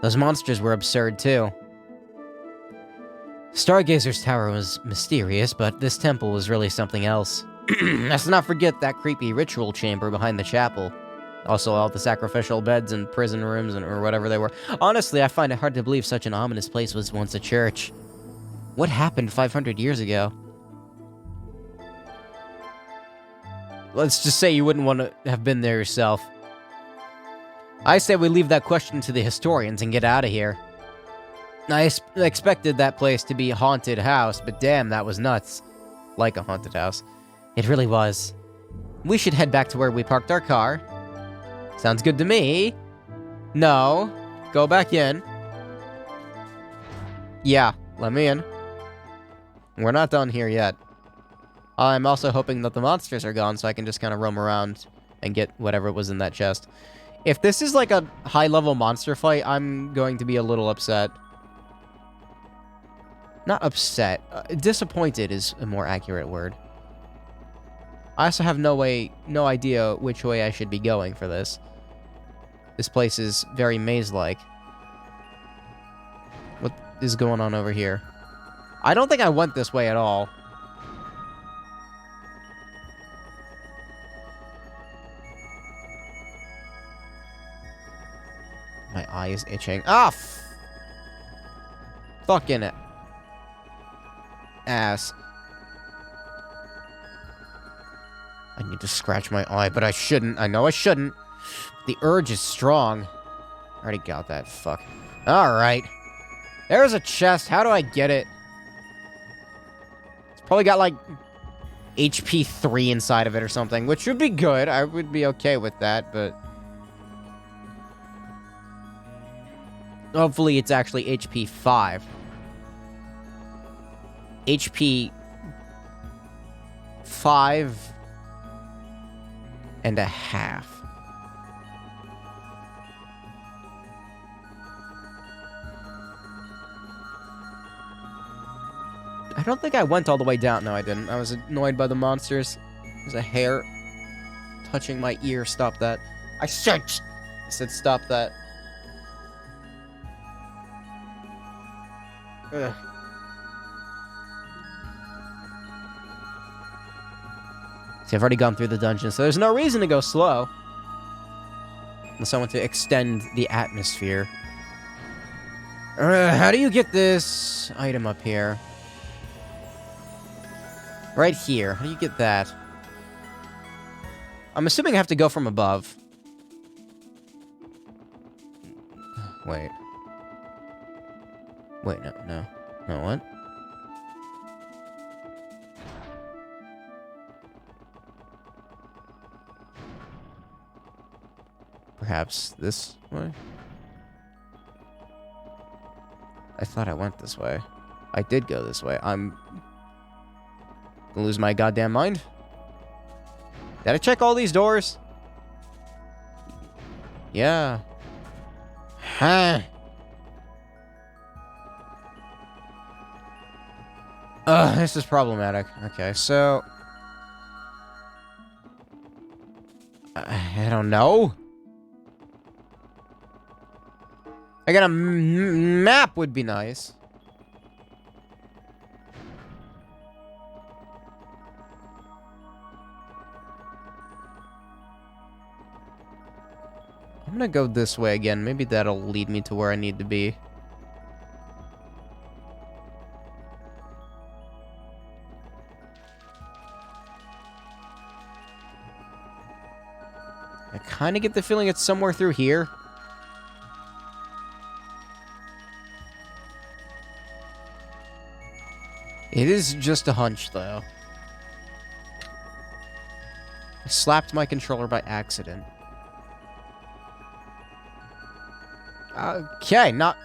Those monsters were absurd, too. Stargazer's tower was mysterious, but this temple was really something else. Let's not forget that creepy ritual chamber behind the chapel. Also, all the sacrificial beds and prison rooms or whatever they were. Honestly, I find it hard to believe such an ominous place was once a church. What happened 500 years ago? Let's just say you wouldn't want to have been there yourself. I say we leave that question to the historians and get out of here. I expected that place to be a haunted house, but damn, that was nuts. Like a haunted house. It really was. We should head back to where we parked our car. Sounds good to me. No. Go back in. Yeah, let me in. We're not done here yet. I'm also hoping that the monsters are gone so I can just kind of roam around and get whatever was in that chest. If this is like a high-level monster fight, I'm going to be a little upset. Not upset. Disappointed is a more accurate word. I also have no idea which way I should be going for this. This place is very maze-like. What is going on over here? I don't think I went this way at all. My eye is itching. Ah! Fucking it. Ass. I need to scratch my eye, but I shouldn't. I know I shouldn't. The urge is strong. I already got that. Fuck. Alright. There's a chest. How do I get it? It's probably got, like, HP 3 inside of it or something, which would be good. I would be okay with that, but... hopefully it's actually HP 5. HP 5 and a half. I don't think I went all the way down. No, I didn't. I was annoyed by the monsters. There's a hair touching my ear. Stop that. I said stop that. Ugh. See, I've already gone through the dungeon, so there's no reason to go slow. Unless I want to extend the atmosphere. How do you get this item up here? Right here. How do you get that? I'm assuming I have to go from above. Wait. Wait, no. No, what? Perhaps this way? I thought I went this way. I did go this way. I'm gonna lose my goddamn mind. Did I check all these doors? Yeah. Huh. This is problematic. Okay, so... I don't know. I got a map would be nice. I'm gonna go this way again. Maybe that'll lead me to where I need to be. I kind of get the feeling it's somewhere through here. It is just a hunch, though. I slapped my controller by accident. Okay, not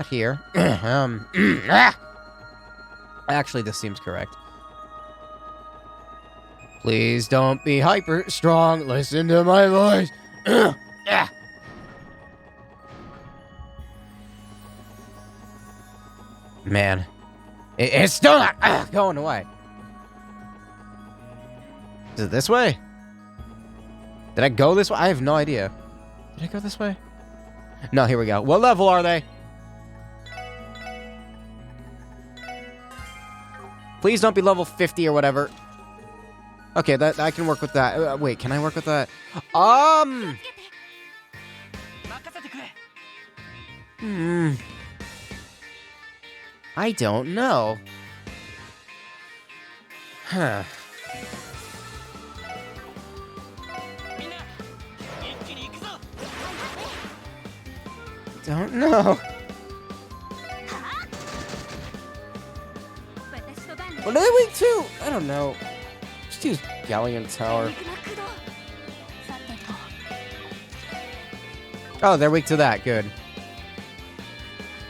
here. Actually, this seems correct. Please don't be hyper strong. Listen to my voice. Man, it's still not going away. Is it this way? Did I go this way? I have no idea. Did I go this way? No, here we go. What level are they? Please don't be level 50 or whatever. Okay, that I can work with that. Wait, can I work with that? I don't know. Huh. Don't know. What are they weak to? I don't know. Just use Galleon Tower. Oh, they're weak to that. Good.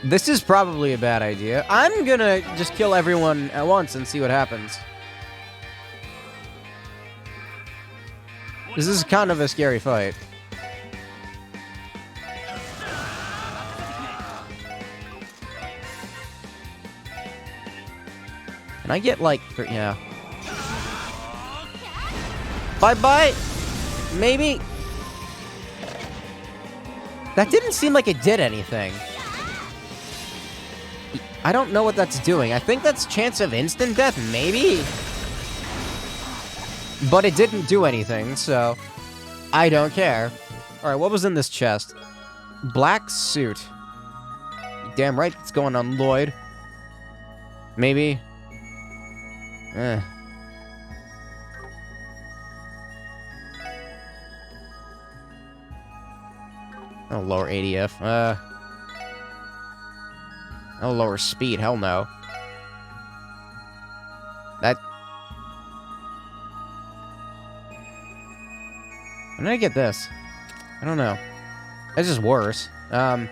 This is probably a bad idea. I'm gonna just kill everyone at once and see what happens. This is kind of a scary fight. Can I get, like, yeah. Bye-bye! Maybe? That didn't seem like it did anything. I don't know what that's doing. I think that's chance of instant death, maybe? But it didn't do anything, so... I don't care. Alright, what was in this chest? Black suit. Damn right it's going on Lloyd. Maybe? Oh, lower ADF. Oh, lower speed. Hell no. That... When did I get this? I don't know. That's just worse. I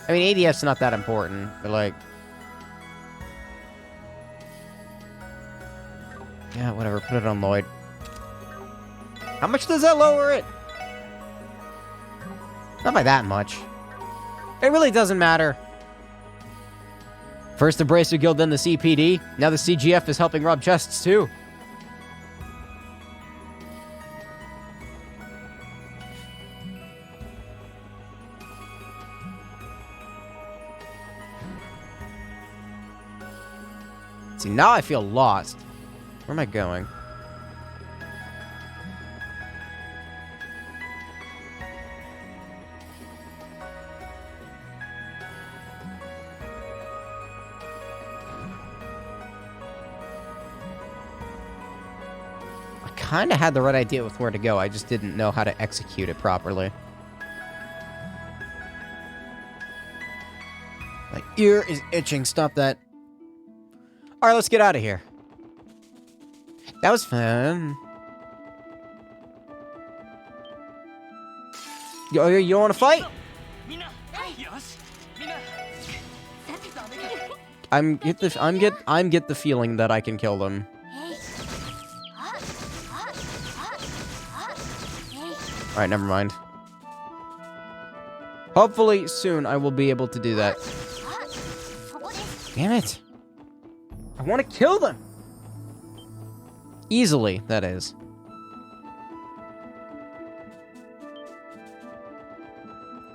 mean, ADF's not that important, but like... Yeah, whatever. Put it on Lloyd. How much does that lower it? Not by that much. It really doesn't matter. First the Bracer Guild, then the CPD. Now the CGF is helping rob chests, too. See, now I feel lost. Where am I going? I kind of had the right idea with where to go. I just didn't know how to execute it properly. My ear is itching. Stop that. All right, let's get out of here. That was fun. You don't want to fight? I'm get the feeling that I can kill them. All right, never mind. Hopefully soon I will be able to do that. Damn it. I want to kill them. Easily, that is.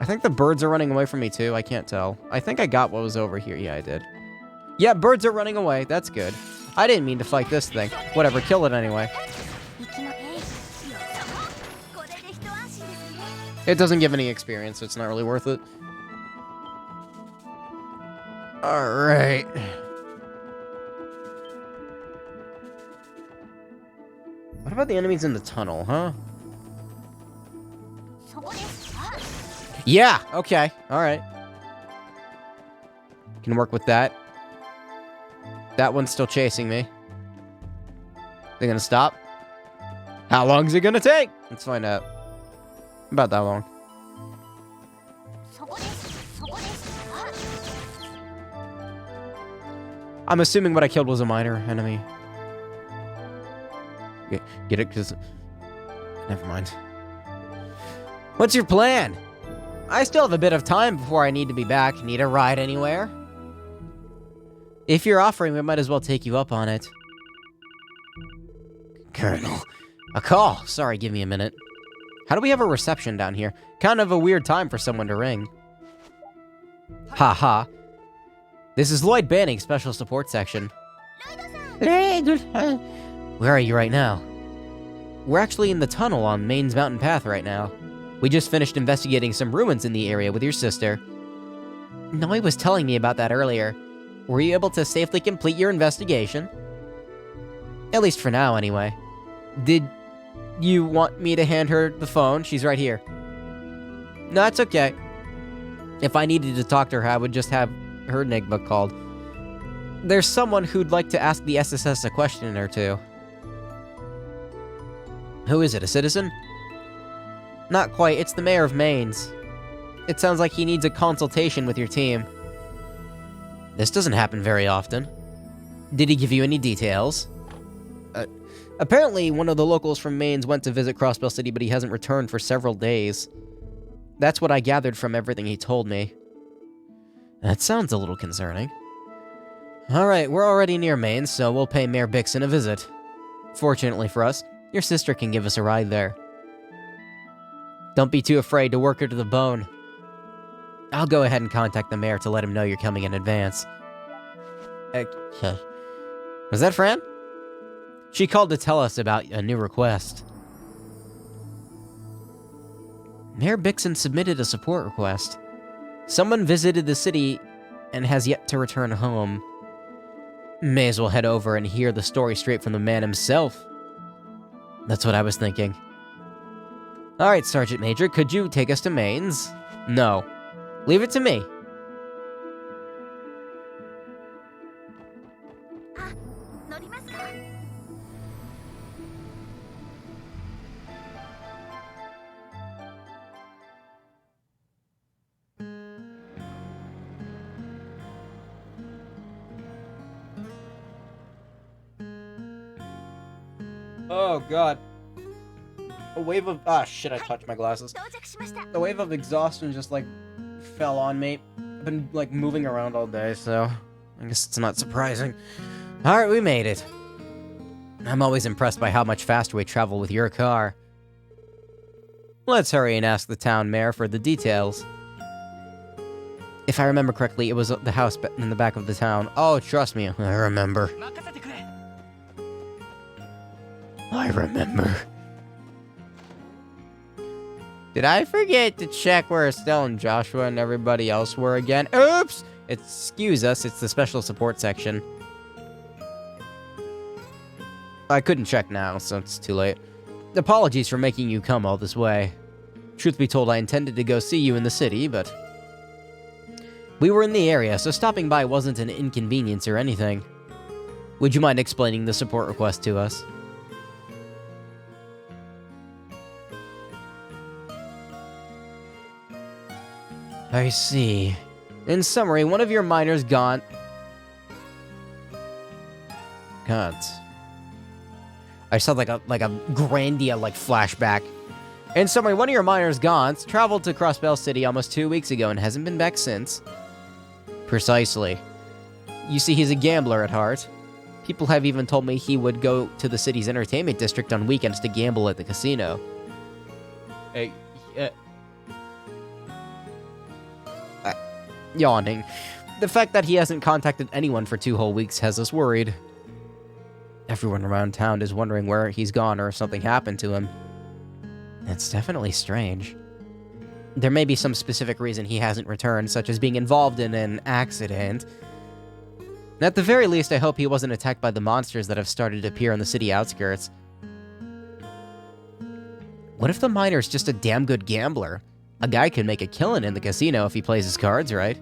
I think the birds are running away from me too. I can't tell. I think I got what was over here. Yeah, I did. Yeah, birds are running away. That's good. I didn't mean to fight this thing. Whatever, kill it anyway. It doesn't give any experience, so it's not really worth it. Alright. What about the enemies in the tunnel, huh? Yeah, okay. Alright. Can work with that. That one's still chasing me. They gonna stop? How long is it gonna take? Let's find out. About that long. I'm assuming what I killed was a minor enemy. Get it? Because... Never mind. What's your plan? I still have a bit of time before I need to be back. Need a ride anywhere? If you're offering, we might as well take you up on it. Colonel. A call. Sorry, give me a minute. How do we have a reception down here? Kind of a weird time for someone to ring. Haha. This is Lloyd Banning, Special Support Section. Where are you right now? We're actually in the tunnel on Maine's Mountain Path right now. We just finished investigating some ruins in the area with your sister. Noi was telling me about that earlier. Were you able to safely complete your investigation? At least for now, anyway. Did you want me to hand her the phone? She's right here. No, that's okay. If I needed to talk to her, I would just have her Enigma called. There's someone who'd like to ask the SSS a question or two. Who is it, a citizen? Not quite, it's the mayor of Mainz. It sounds like he needs a consultation with your team. This doesn't happen very often. Did he give you any details? Apparently, one of the locals from Mainz went to visit Crossbell City, but he hasn't returned for several days. That's what I gathered from everything he told me. That sounds a little concerning. Alright, we're already near Mainz, so we'll pay Mayor Bixen a visit. Fortunately for us, your sister can give us a ride there. Don't be too afraid to work her to the bone. I'll go ahead and contact the mayor to let him know you're coming in advance. Was that Fran? She called to tell us about a new request. Mayor Bixen submitted a support request. Someone visited the city and has yet to return home. May as well head over and hear the story straight from the man himself. That's what I was thinking. Alright, Sergeant Major, could you take us to Mainz? No. Leave it to me. Oh god. A wave of... Ah, shit, I touched my glasses. The wave of exhaustion just, like, fell on me. I've been, like, moving around all day, so... I guess it's not surprising. Alright, we made it. I'm always impressed by how much faster we travel with your car. Let's hurry and ask the town mayor for the details. If I remember correctly, it was the house in the back of the town. Oh, trust me, I remember. I remember. Did I forget to check where Estelle and Joshua and everybody else were again? Oops! Excuse us, it's the special support section. I couldn't check now, so it's too late. Apologies for making you come all this way. Truth be told, I intended to go see you in the city, but we were in the area, so stopping by wasn't an inconvenience or anything. Would you mind explaining the support request to us? I see. In summary, one of your miners God. I sound like a Grandia flashback. In summary, one of your miners, Gauntz, traveled to Crossbell City almost 2 weeks ago and hasn't been back since. Precisely. You see, he's a gambler at heart. People have even told me he would go to the city's entertainment district on weekends to gamble at the casino. Yawning. The fact that he hasn't contacted anyone for 2 whole weeks has us worried. Everyone around town is wondering where he's gone or if something happened to him. It's definitely strange. There may be some specific reason he hasn't returned, such as being involved in an accident. At the very least, I hope he wasn't attacked by the monsters that have started to appear on the city outskirts. What if the miner's just a damn good gambler? A guy could make a killing in the casino if he plays his cards right.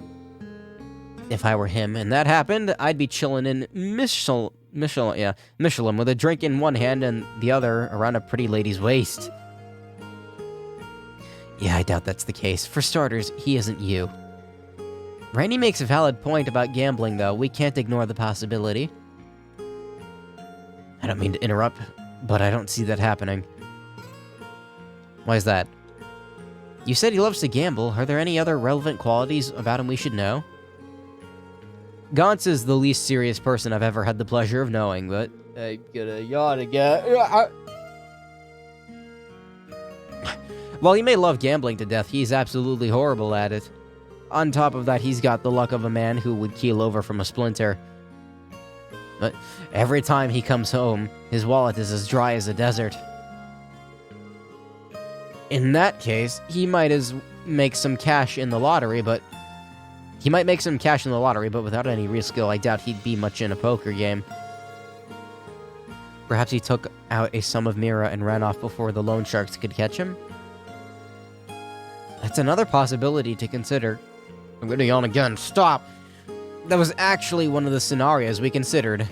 If I were him and that happened, I'd be chilling in Michelin with a drink in one hand and the other around a pretty lady's waist. Yeah, I doubt that's the case. For starters, he isn't you. Randy makes a valid point about gambling, though. We can't ignore the possibility. I don't mean to interrupt, but I don't see that happening. Why is that? You said he loves to gamble. Are there any other relevant qualities about him we should know? Gauntz is the least serious person I've ever had the pleasure of knowing, but I'm gonna yawn again. While he may love gambling to death, he's absolutely horrible at it. On top of that, he's got the luck of a man who would keel over from a splinter. But every time he comes home, his wallet is as dry as a desert. In that case, he might make some cash in the lottery, but without any real skill, I doubt he'd be much in a poker game. Perhaps he took out a sum of Mira and ran off before the loan sharks could catch him? That's another possibility to consider. I'm gonna yawn again. Stop! That was actually one of the scenarios we considered.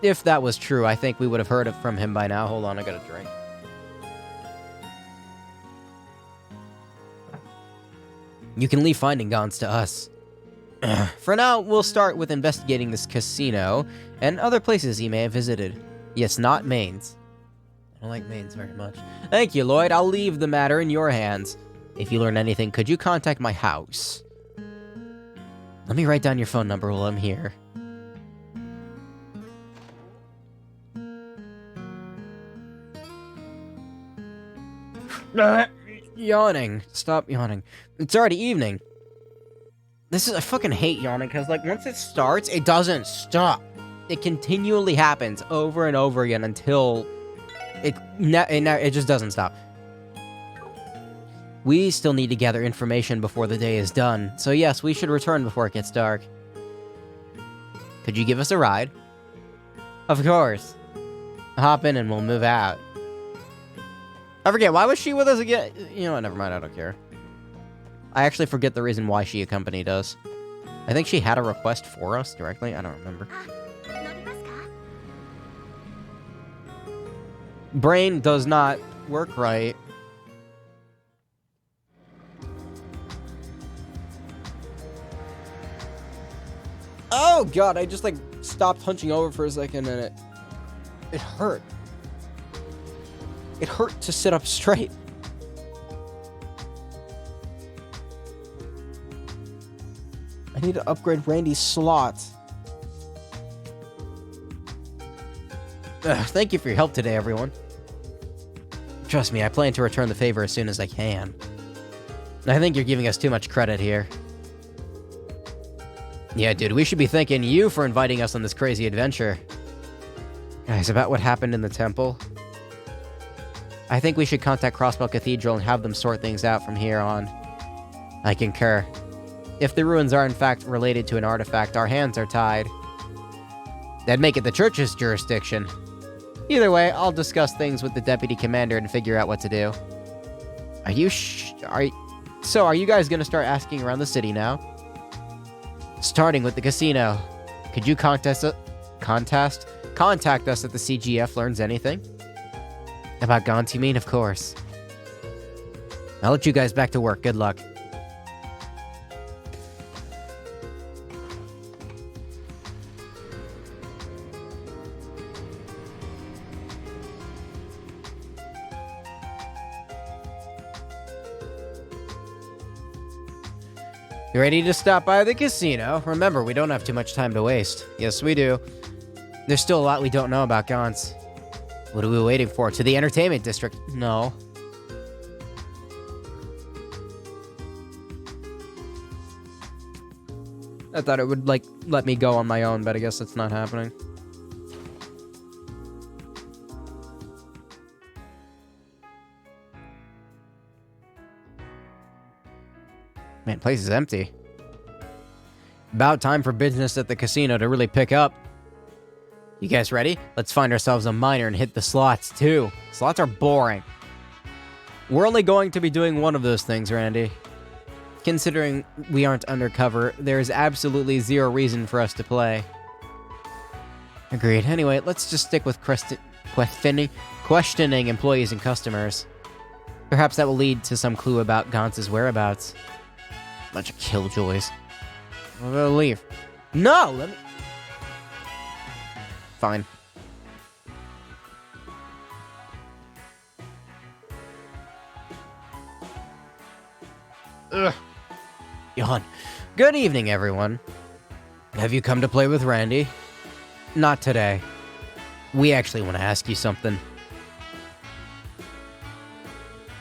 If that was true, I think we would have heard it from him by now. Hold on, I got a drink. You can leave finding Gauntz to us. For now, we'll start with investigating this casino and other places he may have visited. Yes, not Maine's. I don't like Maine's very much. Thank you, Lloyd. I'll leave the matter in your hands. If you learn anything, could you contact my house? Let me write down your phone number while I'm here. Yawning. Stop yawning. It's already evening. I fucking hate yawning, because, once it starts, it doesn't stop. It continually happens over and over again until it just doesn't stop. We still need to gather information before the day is done, so yes, we should return before it gets dark. Could you give us a ride? Of course. Hop in and we'll move out. I forget, why was she with us again? You know what, never mind, I don't care. I actually forget the reason why she accompanied us. I think she had a request for us directly, I don't remember. Brain does not work right. Oh god, I just stopped hunching over for a second and it hurt. It hurt to sit up straight. I need to upgrade Randy's slot. Thank you for your help today, everyone. Trust me, I plan to return the favor as soon as I can. I think you're giving us too much credit here. Yeah, dude, we should be thanking you for inviting us on this crazy adventure. Guys, about what happened in the temple? I think we should contact Crossbell Cathedral and have them sort things out from here on. I concur. If the ruins are in fact related to an artifact, our hands are tied. That'd make it the church's jurisdiction. Either way, I'll discuss things with the deputy commander and figure out what to do. Are you guys gonna start asking around the city now? Starting with the casino. Could you contact us at the CGF learns anything? About Gaunt, you mean? Of course. I'll let you guys back to work. Good luck. You ready to stop by the casino? Remember, we don't have too much time to waste. Yes, we do. There's still a lot we don't know about Gaunt's. What are we waiting for? To the entertainment district? No. I thought it would, let me go on my own, but I guess it's not happening. Man, place is empty. About time for business at the casino to really pick up. You guys ready? Let's find ourselves a miner and hit the slots, too. Slots are boring. We're only going to be doing one of those things, Randy. Considering we aren't undercover, there is absolutely zero reason for us to play. Agreed. Anyway, let's just stick with questioning employees and customers. Perhaps that will lead to some clue about Gaunt's whereabouts. Bunch of killjoys. I'm gonna leave. No! Let me... Fine. Ugh. Yawn. Good evening, everyone. Have you come to play with Randy? Not today. We actually want to ask you something.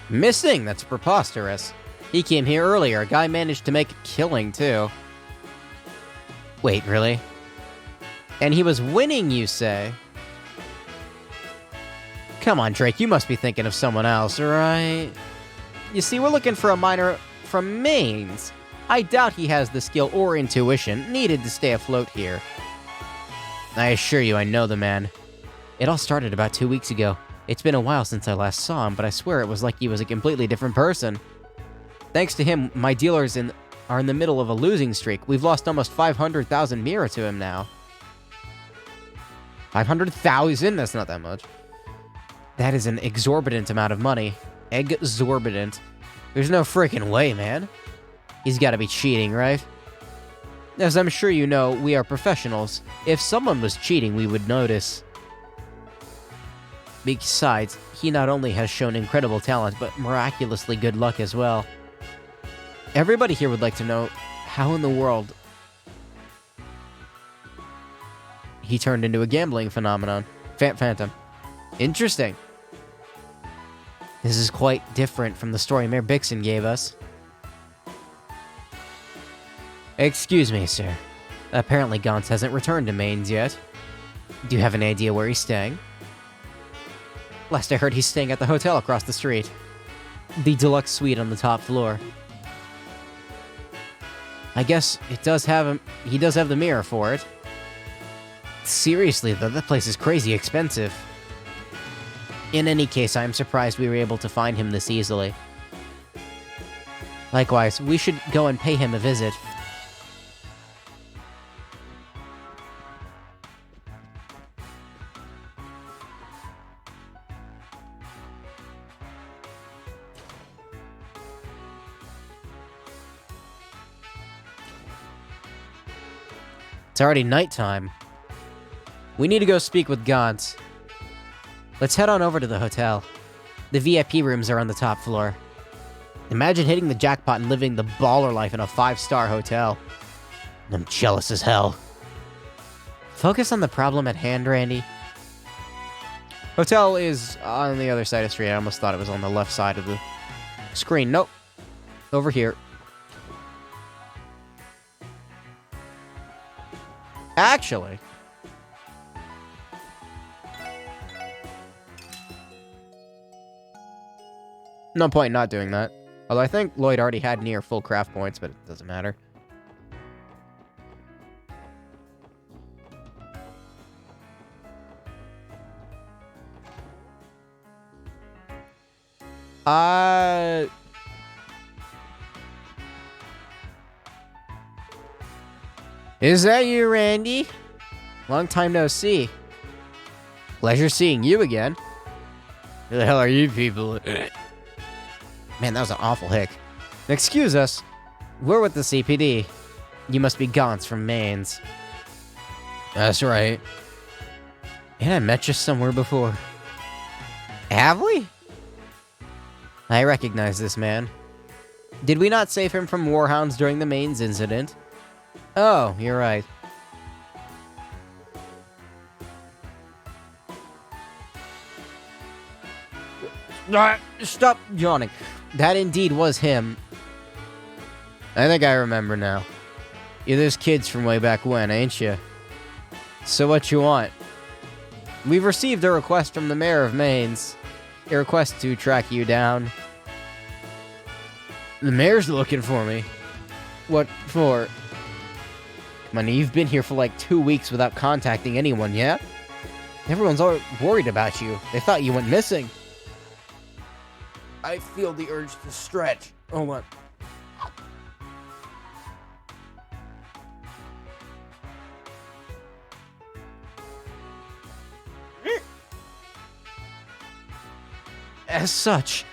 Missing? That's preposterous. He came here earlier. A guy managed to make a killing, too. Wait, really? And he was winning, you say? Come on, Drake, you must be thinking of someone else, right? You see, we're looking for a miner from Mainz. I doubt he has the skill or intuition needed to stay afloat here. I assure you, I know the man. It all started about 2 weeks ago. It's been a while since I last saw him, but I swear it was like he was a completely different person. Thanks to him, my dealers are in the middle of a losing streak. We've lost almost 500,000 Mira to him now. 500,000? That's not that much. That is an exorbitant amount of money. Exorbitant. There's no freaking way, man. He's gotta be cheating, right? As I'm sure you know, we are professionals. If someone was cheating, we would notice. Besides, he not only has shown incredible talent, but miraculously good luck as well. Everybody here would like to know how in the world he turned into a gambling phenomenon. Phantom. Interesting. This is quite different from the story Mayor Bixen gave us. Excuse me, sir. Apparently Gaunt hasn't returned to Mainz yet. Do you have an idea where he's staying? Last I heard, he's staying at the hotel across the street. The deluxe suite on the top floor. I guess it does have him. He does have the mirror for it. Seriously, though, that place is crazy expensive. In any case, I am surprised we were able to find him this easily. Likewise, we should go and pay him a visit. It's already nighttime. We need to go speak with Gaunt. Let's head on over to the hotel. The VIP rooms are on the top floor. Imagine hitting the jackpot and living the baller life in a 5-star hotel. I'm jealous as hell. Focus on the problem at hand, Randy. Hotel is on the other side of the street. I almost thought it was on the left side of the screen. Nope. Over here. Actually. No point in not doing that. Although I think Lloyd already had near full craft points, but it doesn't matter. Is that you, Randy? Long time no see. Pleasure seeing you again. Who the hell are you people? Man, that was an awful hick. Excuse us. We're with the CPD. You must be Gaunt's from Mainz. That's right. And I met you somewhere before. Have we? I recognize this man. Did we not save him from warhounds during the Mainz incident? Oh, you're right. Stop yawning. That indeed was him. I think I remember now. You're those kids from way back when, ain't you? So what you want? We've received a request from the mayor of Mainz. A request to track you down. The mayor's looking for me. What for? Come on, you've been here for like 2 weeks without contacting anyone, yeah? Everyone's all worried about you. They thought you went missing. I feel the urge to stretch. Hold on. As such,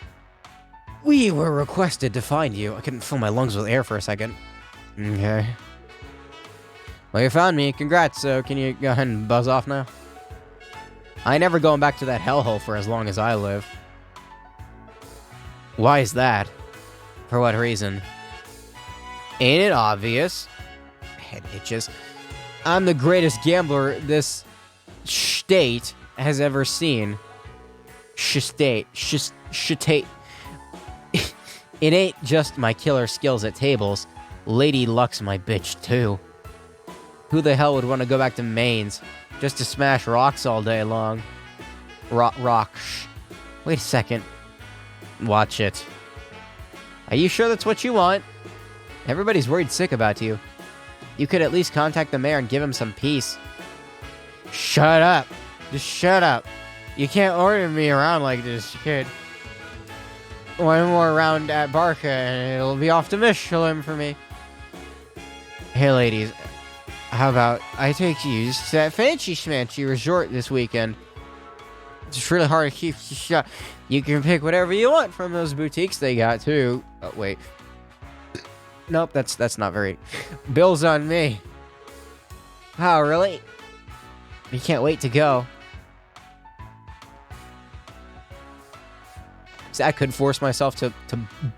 we were requested to find you. I couldn't fill my lungs with air for a second. Okay. Well, you found me. Congrats. So, can you go ahead and buzz off now? I ain't never going back to that hellhole for as long as I live. Why is that? For what reason? Ain't it obvious? Head itches. I'm the greatest gambler this state has ever seen. State. It ain't just my killer skills at tables. Lady Luck's my bitch, too. Who the hell would want to go back to Mainz just to smash rocks all day long? Rocks. Wait a second. Watch it. Are you sure that's what you want? Everybody's worried sick about you. You could at least contact the mayor and give him some peace. Shut up. Just shut up. You can't order me around like this, kid. One more round at Barca and it'll be off to Michelin for me. Hey ladies, how about I take you to that fancy schmancy resort this weekend? It's really hard to keep shut. You can pick whatever you want from those boutiques they got too. Oh wait. Nope, that's not very. Bill's on me. Oh really? You can't wait to go. See, I could force myself to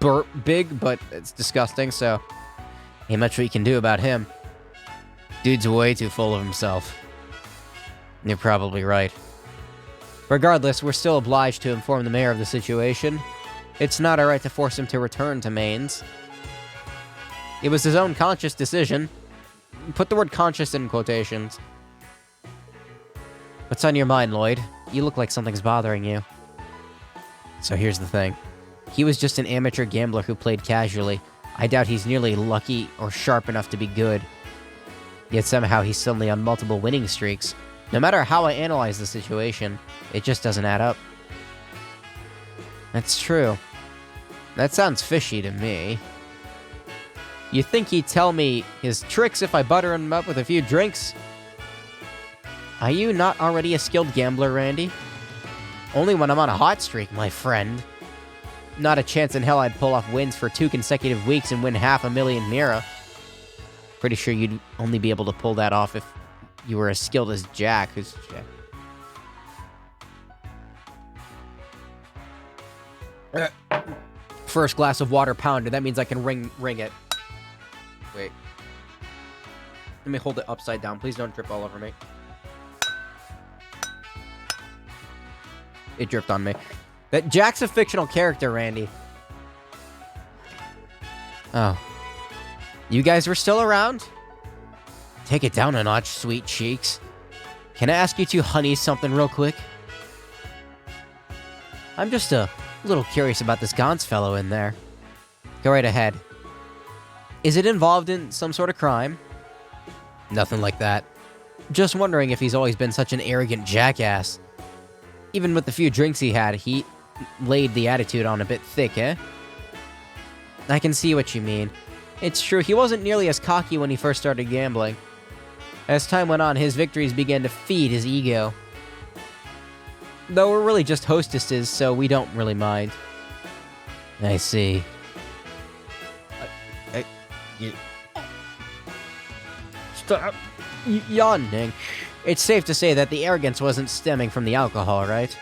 burp big, but it's disgusting, so ain't much we can do about him. Dude's way too full of himself. You're probably right. Regardless, we're still obliged to inform the mayor of the situation. It's not our right to force him to return to Mainz. It was his own conscious decision. Put the word conscious in quotations. What's on your mind, Lloyd? You look like something's bothering you. So here's the thing. He was just an amateur gambler who played casually. I doubt he's nearly lucky or sharp enough to be good. Yet somehow he's suddenly on multiple winning streaks. No matter how I analyze the situation, it just doesn't add up. That's true. That sounds fishy to me. You think he'd tell me his tricks if I butter him up with a few drinks? Are you not already a skilled gambler, Randy? Only when I'm on a hot streak, my friend. Not a chance in hell I'd pull off wins for 2 consecutive weeks and win $500,000 Mira. Pretty sure you'd only be able to pull that off if you were as skilled as Jack, who's Jack. First glass of water pounded. That means I can ring it. Wait. Let me hold it upside down. Please don't drip all over me. It dripped on me. That Jack's a fictional character, Randy. Oh. You guys were still around? Take it down a notch, sweet cheeks. Can I ask you to honey something real quick? I'm just a little curious about this Gaunt's fellow in there. Go right ahead. Is it involved in some sort of crime? Nothing like that. Just wondering if he's always been such an arrogant jackass. Even with the few drinks he had, he laid the attitude on a bit thick, eh? I can see what you mean. It's true, he wasn't nearly as cocky when he first started gambling. As time went on, his victories began to feed his ego. Though we're really just hostesses, so we don't really mind. I see. Stop yawning. It's safe to say that the arrogance wasn't stemming from the alcohol, right?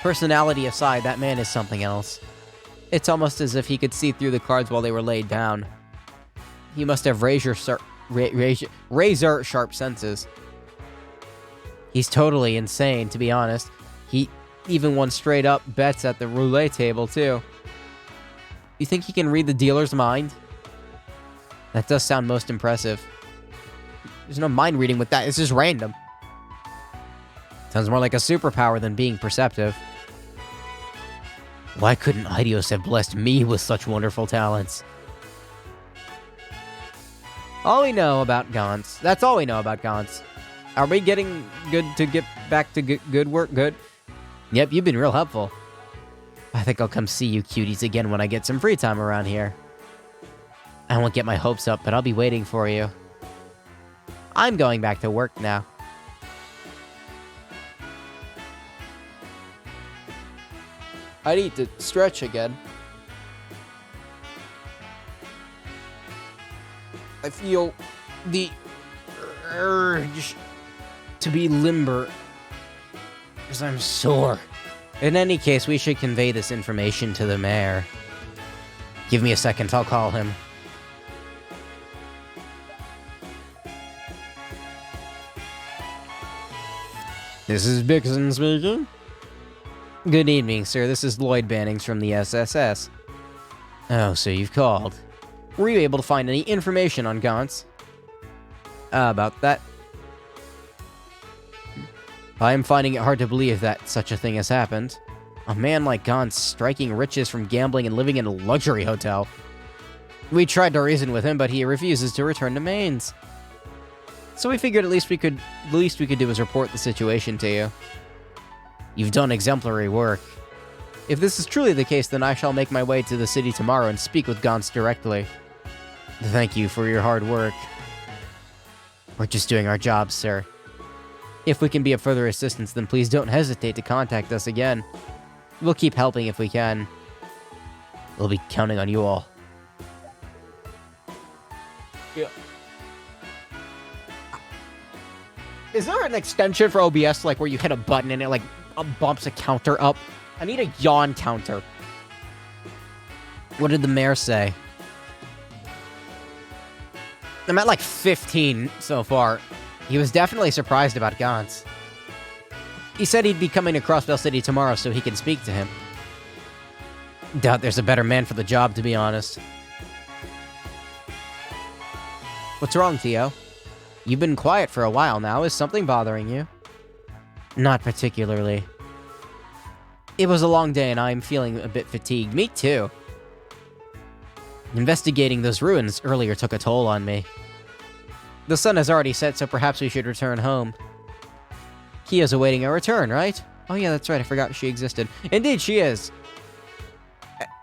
Personality aside, that man is something else. It's almost as if he could see through the cards while they were laid down. He must have razor-sharp senses. He's totally insane, to be honest. He even won straight-up bets at the roulette table, too. You think he can read the dealer's mind? That does sound most impressive. There's no mind reading with that, it's just random. Sounds more like a superpower than being perceptive. Why couldn't Aidios have blessed me with such wonderful talents? All we know about Gaunt's. That's all we know about Gaunt's. Are we getting good to get back to good work? Good? Yep, you've been real helpful. I think I'll come see you cuties again when I get some free time around here. I won't get my hopes up, but I'll be waiting for you. I'm going back to work now. I need to stretch again. I feel the urge to be limber, because I'm sore. In any case, we should convey this information to the mayor. Give me a second, I'll call him. This is Bixen speaking. Good evening, sir. This is Lloyd Bannings from the SSS. Oh, so you've called. Were you able to find any information on Gaunt's? About that? I am finding it hard to believe that such a thing has happened. A man like Gaunt's striking riches from gambling and living in a luxury hotel. We tried to reason with him, but he refuses to return to Mainz. So we figured the least we could do is report the situation to you. You've done exemplary work. If this is truly the case, then I shall make my way to the city tomorrow and speak with Gaunt's directly. Thank you for your hard work. We're just doing our jobs, sir. If we can be of further assistance, then please don't hesitate to contact us again. We'll keep helping if we can. We'll be counting on you all. Yeah. Is there an extension for OBS, like, where you hit a button and it, like, bumps a counter up? I need a yawn counter. What did the mayor say? I'm at, like, 15 so far. He was definitely surprised about Gaunt's. He said he'd be coming to Crossbell City tomorrow so he can speak to him. Doubt there's a better man for the job, to be honest. What's wrong, Theo? You've been quiet for a while now. Is something bothering you? Not particularly. It was a long day and I'm feeling a bit fatigued. Me too. Investigating those ruins earlier took a toll on me. The sun has already set, so perhaps we should return home. Kia's awaiting our return, right? Oh yeah, that's right, I forgot she existed. Indeed, she is.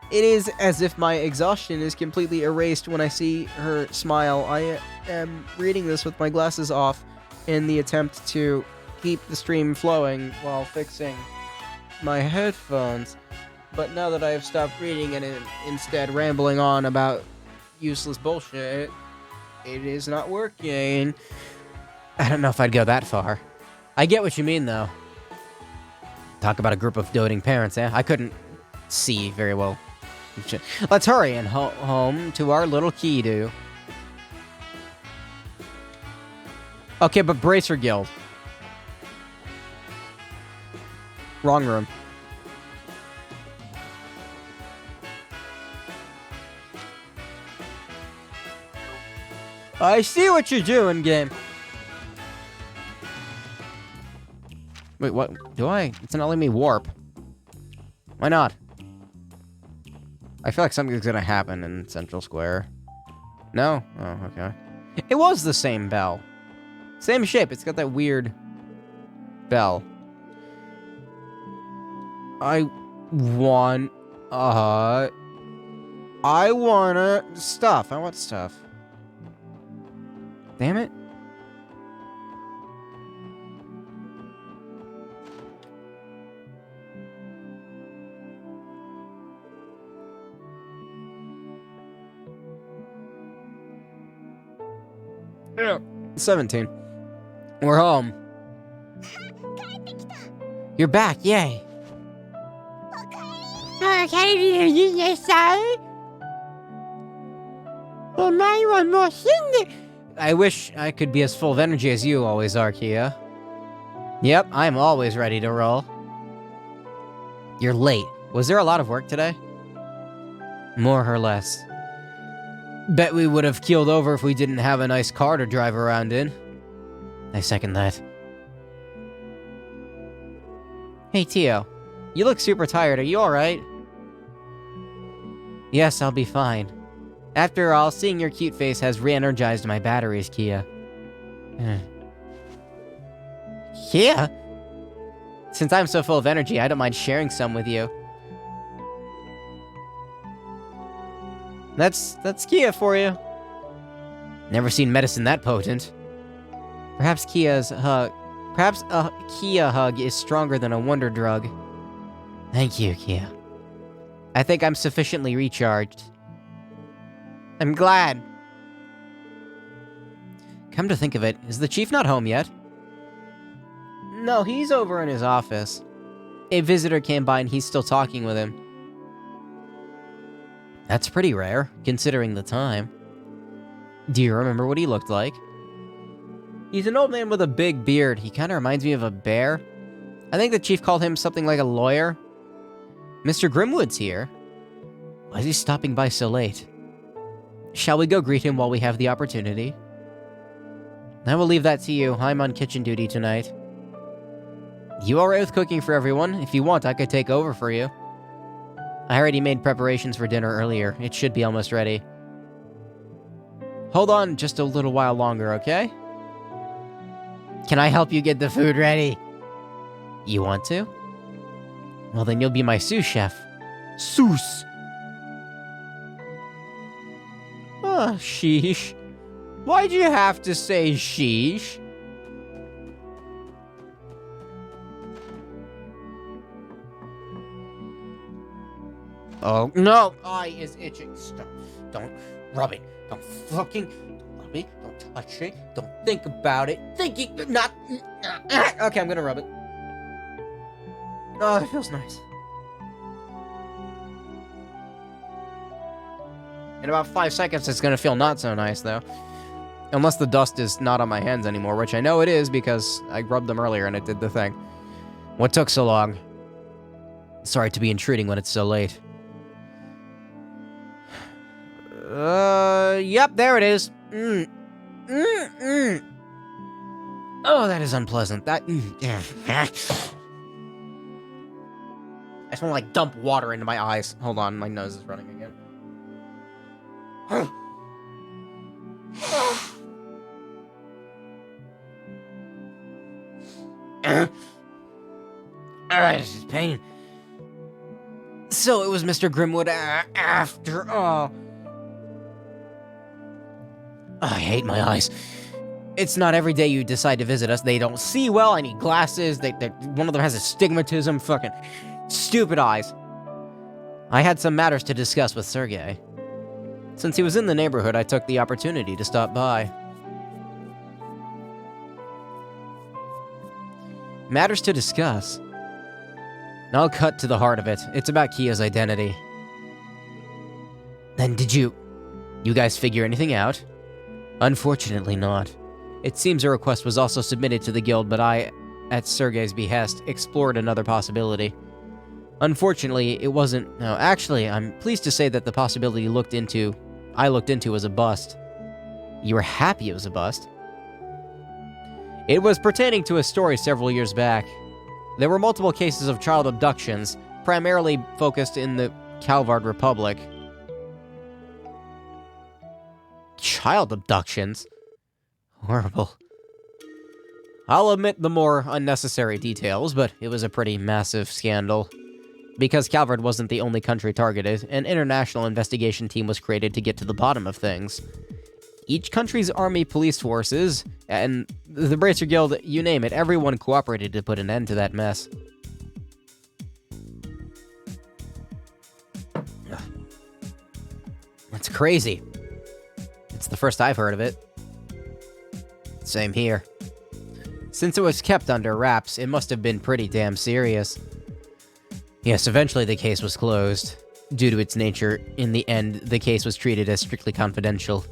It is as if my exhaustion is completely erased when I see her smile. I am reading this with my glasses off in the attempt to keep the stream flowing while fixing my headphones. But now that I have stopped reading and am instead rambling on about useless bullshit, it is not working. I don't know if I'd go that far. I get what you mean, though. Talk about a group of doting parents, eh? I couldn't see very well. Let's hurry and home to our little Kidu. Okay, but Bracer Guild. Wrong room. I see what you're doing, game. Wait, what? Do I? It's not letting me warp. Why not? I feel like something's gonna happen in Central Square. No? Oh, okay. It was the same bell. Same shape. It's got that weird bell. I want stuff. I want stuff. Damn it. Yeah. 17. We're home. You're back, yay. I wish I could be as full of energy as you always are, Kia. Yep, I'm always ready to roll. You're late. Was there a lot of work today? More or less. Bet we would have keeled over if we didn't have a nice car to drive around in. I second that. Hey, Tio. You look super tired. Are you alright? Yes, I'll be fine. After all, seeing your cute face has re-energized my batteries, Kia. Kia? Since I'm so full of energy, I don't mind sharing some with you. That's Kia for you. Never seen medicine that potent. Perhaps a Kia hug is stronger than a wonder drug. Thank you, Kia. I think I'm sufficiently recharged. I'm glad. Come to think of it, is the chief not home yet? No, he's over in his office. A visitor came by and he's still talking with him. That's pretty rare, considering the time. Do you remember what he looked like? He's an old man with a big beard. He kind of reminds me of a bear. I think the chief called him something like a lawyer. Mr. Grimwood's here. Why is he stopping by so late? Shall we go greet him while we have the opportunity? I will leave that to you. I'm on kitchen duty tonight. You alright with cooking for everyone? If you want, I could take over for you. I already made preparations for dinner earlier. It should be almost ready. Hold on just a little while longer, okay? Can I help you get the food ready? You want to? Well, then you'll be my sous chef. Sous! Ah, sheesh. Why'd you have to say sheesh? Oh, no! Eye is itching. Stop. Don't rub it. Don't fucking rub it. Don't touch it. Don't think about it. Thinking, not... Okay, I'm gonna rub it. Oh, it feels nice. In about 5 seconds, it's gonna feel not so nice, though. Unless the dust is not on my hands anymore, which I know it is because I rubbed them earlier and it did the thing. What took so long? Sorry to be intruding when it's so late. Yep, there it is. Oh, that is unpleasant. That, I just want to, like, dump water into my eyes. Hold on, my nose is running again. This is pain. So it was Mr. Grimwood after all. I hate my eyes. It's not every day you decide to visit us. They don't see well. I need glasses. One of them has astigmatism. Fucking stupid eyes. I had some matters to discuss with Sergei. Since he was in the neighborhood, I took the opportunity to stop by. Matters to discuss. I'll cut to the heart of it. It's about Kia's identity. Then did you guys figure anything out? Unfortunately not. It seems a request was also submitted to the guild, but I, at Sergei's behest, explored another possibility. Unfortunately, it wasn't... No, actually, I'm pleased to say that the possibility I looked into was a bust. You were happy it was a bust? It was pertaining to a story several years back. There were multiple cases of child abductions, primarily focused in the Calvard Republic. Child abductions? Horrible. I'll omit the more unnecessary details, but it was a pretty massive scandal. Because Calvard wasn't the only country targeted, an international investigation team was created to get to the bottom of things. Each country's army police forces, and the Bracer Guild, you name it, everyone cooperated to put an end to that mess. That's crazy. It's the first I've heard of it. Same here. Since it was kept under wraps, it must have been pretty damn serious. Yes, eventually the case was closed. Due to its nature, in the end, the case was treated as strictly confidential.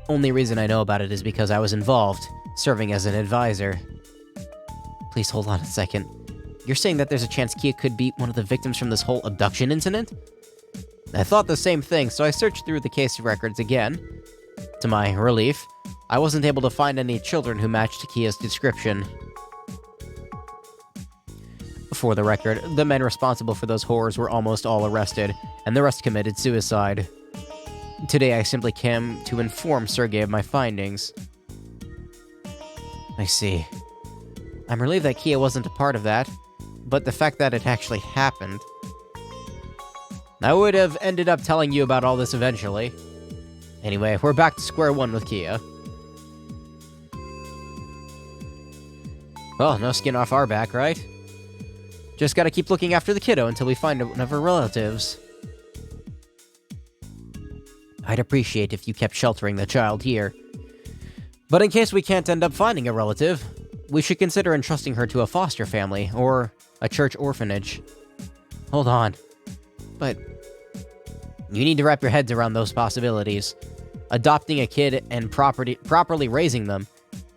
Only reason I know about it is because I was involved, serving as an advisor. Please hold on a second. You're saying that there's a chance Kia could be one of the victims from this whole abduction incident? I thought the same thing, so I searched through the case records again. To my relief, I wasn't able to find any children who matched Kia's description. For the record, the men responsible for those horrors were almost all arrested, and the rest committed suicide. Today I simply came to inform Sergei of my findings. I see. I'm relieved that Kia wasn't a part of that, but the fact that it actually happened... I would have ended up telling you about all this eventually. Anyway, we're back to square one with Kia. Well, no skin off our back, right? Just gotta keep looking after the kiddo until we find one of her relatives. I'd appreciate if you kept sheltering the child here. But in case we can't end up finding a relative, we should consider entrusting her to a foster family, or a church orphanage. Hold on. But... you need to wrap your heads around those possibilities. Adopting a kid and properly raising them,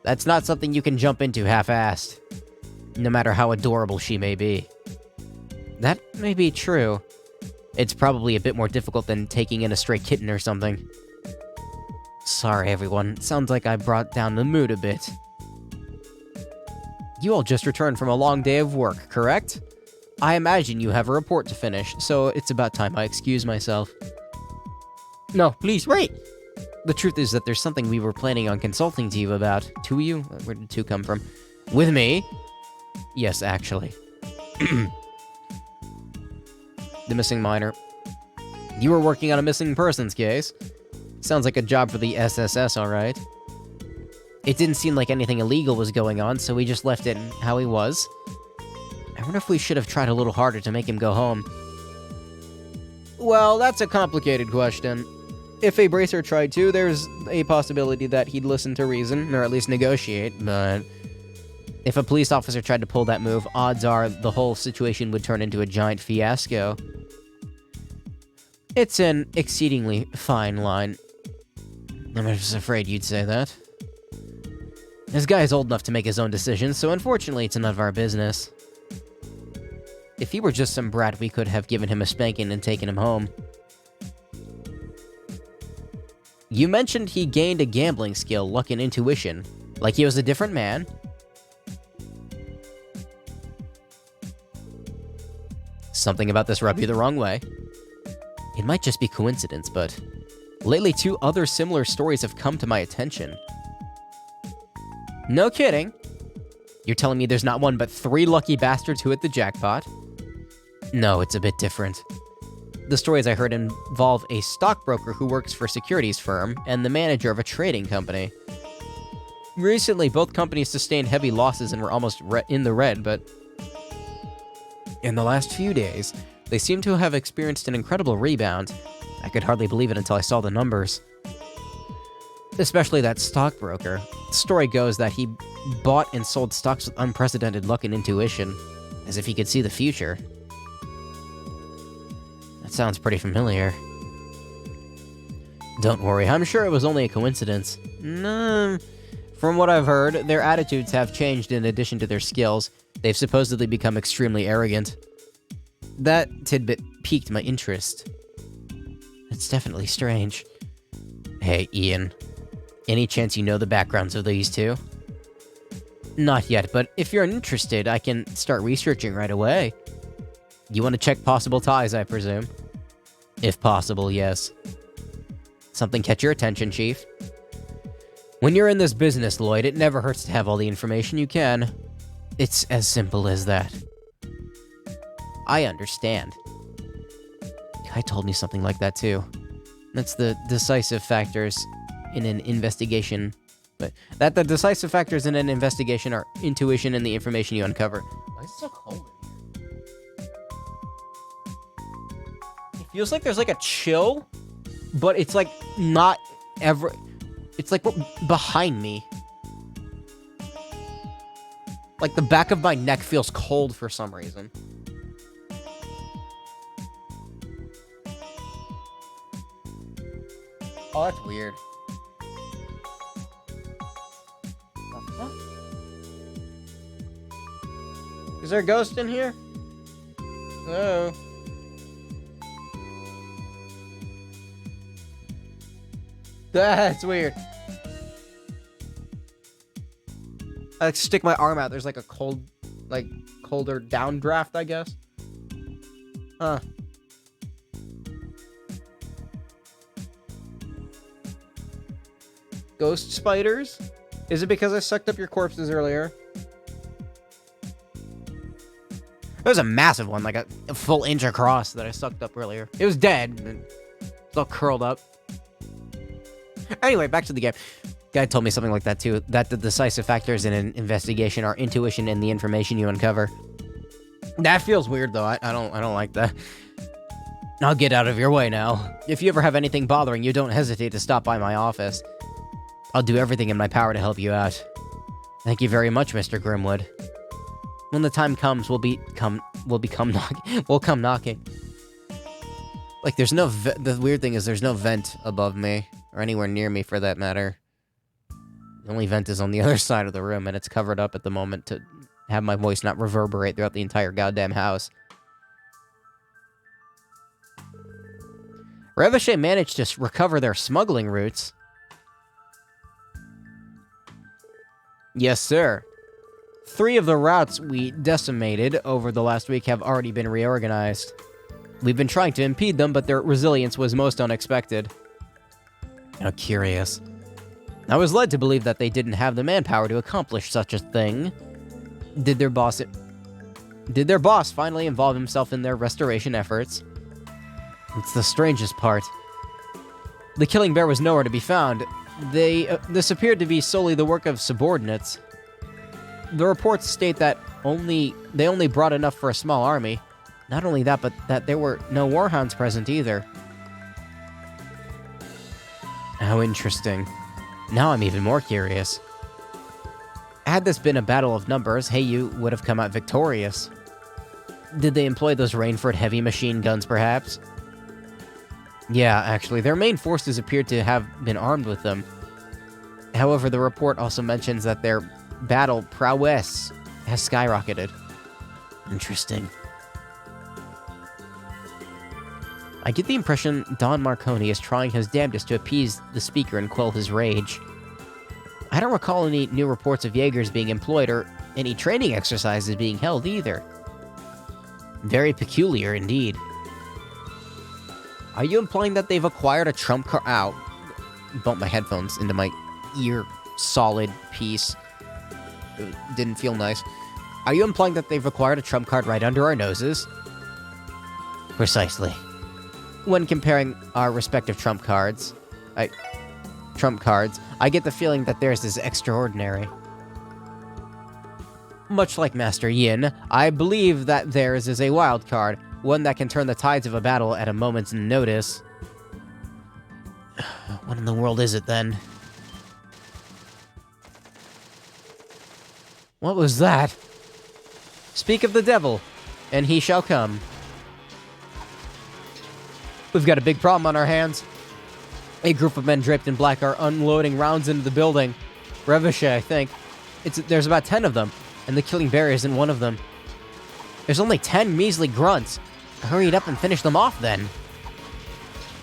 that's not something you can jump into half-assed. No matter how adorable she may be. That may be true. It's probably a bit more difficult than taking in a stray kitten or something. Sorry, everyone. Sounds like I brought down the mood a bit. You all just returned from a long day of work, correct? I imagine you have a report to finish, so it's about time I excuse myself. No, please, wait! The truth is that there's something we were planning on consulting to you about. To you? Where did "to" come from? With me? Yes, actually. The missing minor. You were working on a missing persons case. Sounds like a job for the SSS, alright. It didn't seem like anything illegal was going on, so we just left it how he was. I wonder if we should have tried a little harder to make him go home. Well, that's a complicated question. If a bracer tried to, there's a possibility that he'd listen to reason, or at least negotiate, but... if a police officer tried to pull that move, odds are the whole situation would turn into a giant fiasco. It's an exceedingly fine line. I'm just afraid you'd say that. This guy is old enough to make his own decisions, so unfortunately it's none of our business. If he were just some brat, we could have given him a spanking and taken him home. You mentioned he gained a gambling skill, luck, and intuition. Like he was a different man? Something about this rubbed you the wrong way. It might just be coincidence, but... lately 2 other similar stories have come to my attention. No kidding! You're telling me there's not one but 3 lucky bastards who hit the jackpot? No, it's a bit different. The stories I heard involve a stockbroker who works for a securities firm and the manager of a trading company. Recently, both companies sustained heavy losses and were almost in the red, but... in the last few days, they seem to have experienced an incredible rebound. I could hardly believe it until I saw the numbers. Especially that stockbroker. The story goes that he bought and sold stocks with unprecedented luck and intuition, as if he could see the future. That sounds pretty familiar. Don't worry, I'm sure it was only a coincidence. No, from what I've heard, their attitudes have changed in addition to their skills. They've supposedly become extremely arrogant. That tidbit piqued my interest. It's definitely strange. Hey, Ian. Any chance you know the backgrounds of these two? Not yet, but if you're interested, I can start researching right away. You want to check possible ties, I presume? If possible, yes. Something catch your attention, Chief? When you're in this business, Lloyd, it never hurts to have all the information you can. It's as simple as that. I understand. Kai told me something like that, too. That's the decisive factors in an investigation. But that the decisive factors in an investigation are intuition and the information you uncover. Why is it so cold in here? It feels like there's like a chill, but it's like not ever... It's like behind me. Like the back of my neck feels cold for some reason. Oh, that's weird. Huh? Is there a ghost in here? Hello? That's weird. I like stick my arm out. There's like a cold, like colder downdraft, I guess. Huh. Ghost spiders? Is it because I sucked up your corpses earlier? There's a massive one, like a full inch across that I sucked up earlier. It was dead, and it's all curled up. Anyway, back to the game. Guy told me something like that too, that the decisive factors in an investigation are intuition and the information you uncover. That feels weird though. I don't like that. I'll get out of your way now. If you ever have anything bothering you, don't hesitate to stop by my office. I'll do everything in my power to help you out. Thank you very much, Mr. Grimwood. When the time comes, we'll come knocking. Like, there's no the weird thing is there's no vent above me, or anywhere near me for that matter. The only vent is on the other side of the room, and it's covered up at the moment to have my voice not reverberate throughout the entire goddamn house. Revachol managed to recover their smuggling routes. Yes, sir. 3 of the routes we decimated over the last week have already been reorganized. We've been trying to impede them, but their resilience was most unexpected. How curious. I was led to believe that they didn't have the manpower to accomplish such a thing. Did their boss finally involve himself in their restoration efforts? It's the strangest part. The killing bear was nowhere to be found. This appeared to be solely the work of subordinates. The reports state that they only brought enough for a small army. Not only that, but that there were no warhounds present either. How interesting. Now I'm even more curious. Had this been a battle of numbers, Heyu would have come out victorious. Did they employ those Rainford heavy machine guns, perhaps? Yeah, actually, their main forces appeared to have been armed with them. However, the report also mentions that their battle prowess has skyrocketed. Interesting. I get the impression Don Marconi is trying his damnedest to appease the speaker and quell his rage. I don't recall any new reports of Jaegers being employed or any training exercises being held either. Very peculiar indeed. Are you implying that they've acquired a trump card? Ow. Bumped my headphones into my ear solid piece. It didn't feel nice. Are you implying that they've acquired a trump card right under our noses? Precisely. When comparing our respective trump cards, I get the feeling that theirs is extraordinary. Much like Master Yin, I believe that theirs is a wild card, one that can turn the tides of a battle at a moment's notice. What in the world is it, then? What was that? Speak of the devil, and he shall come. We've got a big problem on our hands. A group of men draped in black are unloading rounds into the building. Revachol, I think. There's about 10 of them, and the killing bear isn't one of them. There's only 10 measly grunts. Hurry it up and finish them off, then.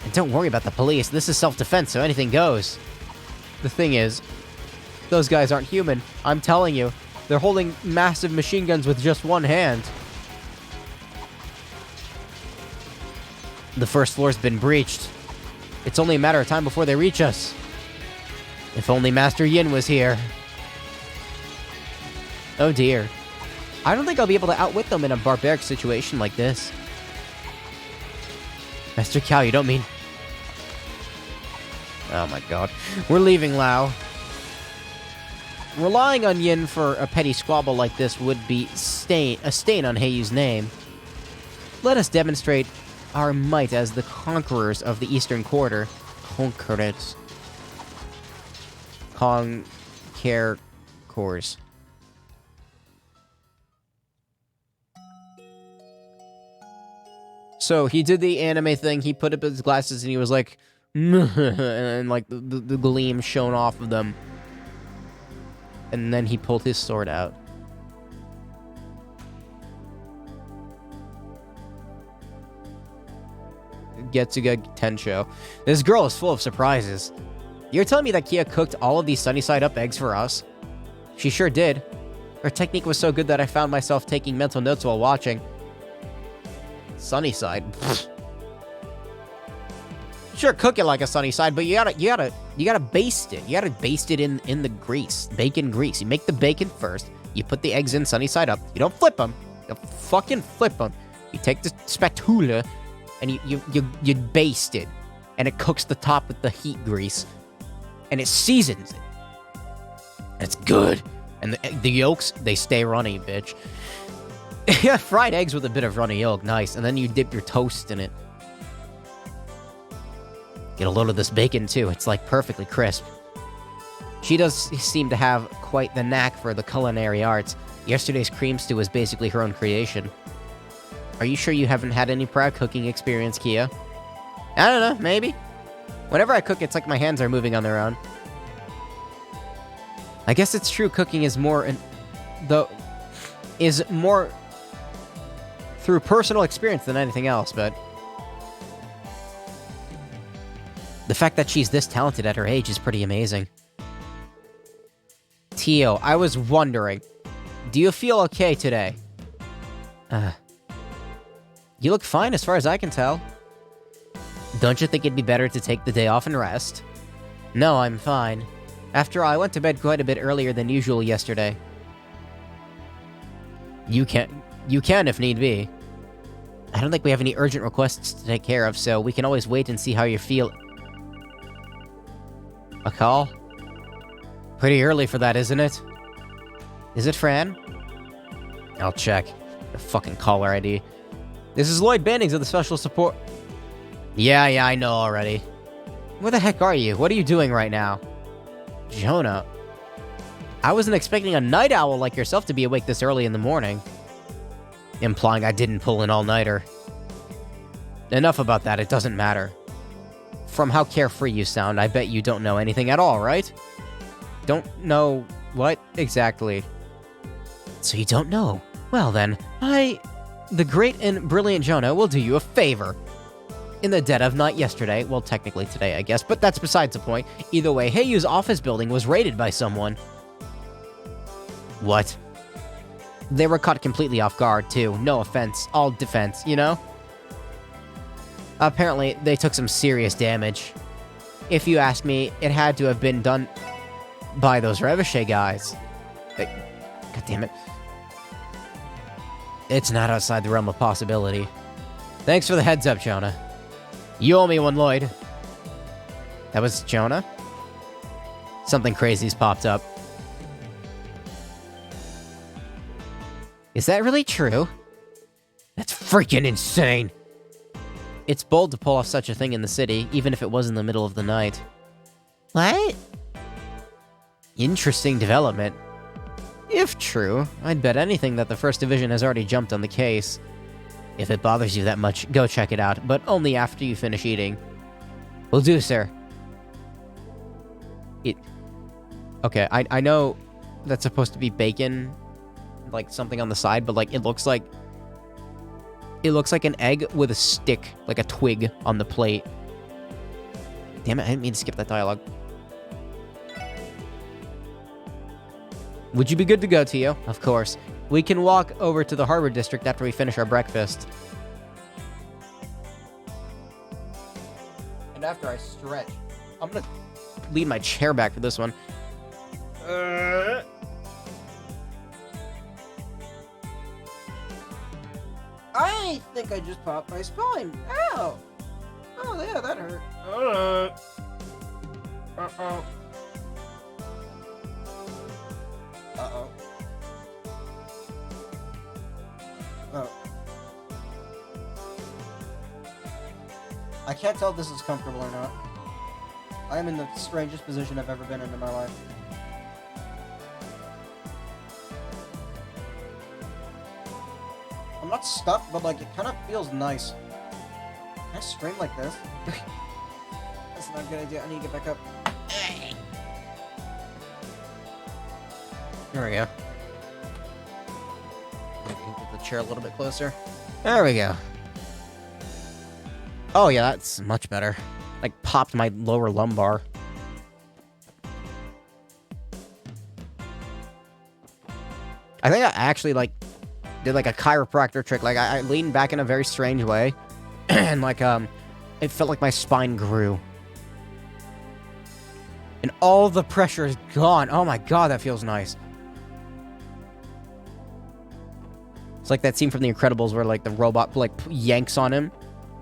And don't worry about the police. This is self-defense, so anything goes. The thing is, those guys aren't human. I'm telling you. They're holding massive machine guns with just one hand. The first floor's been breached. It's only a matter of time before they reach us. If only Master Yin was here. Oh dear. I don't think I'll be able to outwit them in a barbaric situation like this. Master Cao, you don't mean... Oh my god. We're leaving Lao. Relying on Yin for a petty squabble like this would be a stain on Heiyu's name. Let us demonstrate our might as the conquerors of the Eastern Quarter. Conquerors. Conquerors. So he did the anime thing, he put up his glasses and he was like, and like the gleam shone off of them. And then he pulled his sword out. Getsuga Tensho. This girl is full of surprises. You're telling me that Kia cooked all of these sunny-side-up eggs for us? She sure did. Her technique was so good that I found myself taking mental notes while watching. Sunny side. Sure, cook it like a sunny side, but you gotta baste it. You gotta baste it in the grease, bacon grease. You make the bacon first. You put the eggs in sunny side up. You don't flip them. You fucking flip them. You take the spatula and you baste it, and it cooks the top with the heat grease, and it seasons it. And it's good. And the yolks, they stay runny, bitch. Yeah, fried eggs with a bit of runny yolk, nice. And then you dip your toast in it. Get a load of this bacon, too. It's, like, perfectly crisp. She does seem to have quite the knack for the culinary arts. Yesterday's cream stew was basically her own creation. Are you sure you haven't had any prior cooking experience, Kia? I don't know, maybe. Whenever I cook, it's like my hands are moving on their own. I guess it's true cooking is more... is more... through personal experience than anything else, but... the fact that she's this talented at her age is pretty amazing. Tio, I was wondering, do you feel okay today? You look fine as far as I can tell. Don't you think it'd be better to take the day off and rest? No, I'm fine. After all, I went to bed quite a bit earlier than usual yesterday. You can if need be. I don't think we have any urgent requests to take care of, so we can always wait and see how you feel. A call? Pretty early for that, isn't it? Is it Fran? I'll check. The fucking caller ID. This is Lloyd Bannings of the Special Support... Yeah, I know already. Where the heck are you? What are you doing right now? Jonah. I wasn't expecting a night owl like yourself to be awake this early in the morning. Implying I didn't pull an all-nighter. Enough about that, it doesn't matter. From how carefree you sound, I bet you don't know anything at all, right? Don't know what exactly? So you don't know? Well then, the great and brilliant Jonah, will do you a favor. In the dead of night yesterday, well technically today I guess, but that's besides the point. Either way, Heiyu's office building was raided by someone. What? They were caught completely off guard too, no offense, all defense, you know? Apparently, they took some serious damage. If you ask me, it had to have been done by those Revochet guys. God damn it. It's not outside the realm of possibility. Thanks for the heads up, Jonah. You owe me one, Lloyd. That was Jonah? Something crazy's popped up. Is that really true? That's freaking insane! It's bold to pull off such a thing in the city, even if it was in the middle of the night. What? Interesting development. If true, I'd bet anything that the 1st Division has already jumped on the case. If it bothers you that much, go check it out, but only after you finish eating. Will do, sir. Okay, I know that's supposed to be bacon, like something on the side, but like it looks like an egg with a stick, like a twig, on the plate. Damn it, I didn't mean to skip that dialogue. Would you be good to go, Tio? Of course. We can walk over to the harbor district after we finish our breakfast. And after I stretch, I'm gonna lean my chair back for this one. I think I just popped my spine. Ow! Oh, yeah, that hurt. Uh-oh. Uh-oh. Oh. I can't tell if this is comfortable or not. I am in the strangest position I've ever been in my life. I'm not stuck, but like it kind of feels nice. Can I strain like this? That's not a good idea. I need to get back up. There we go. Maybe get the chair a little bit closer. There we go. Oh yeah, that's much better. Like popped my lower lumbar. I think I actually like did like a chiropractor trick. Like I leaned back in a very strange way, and like it felt like my spine grew, and all the pressure is gone. Oh my god, that feels nice. It's like that scene from The Incredibles where like the robot like yanks on him,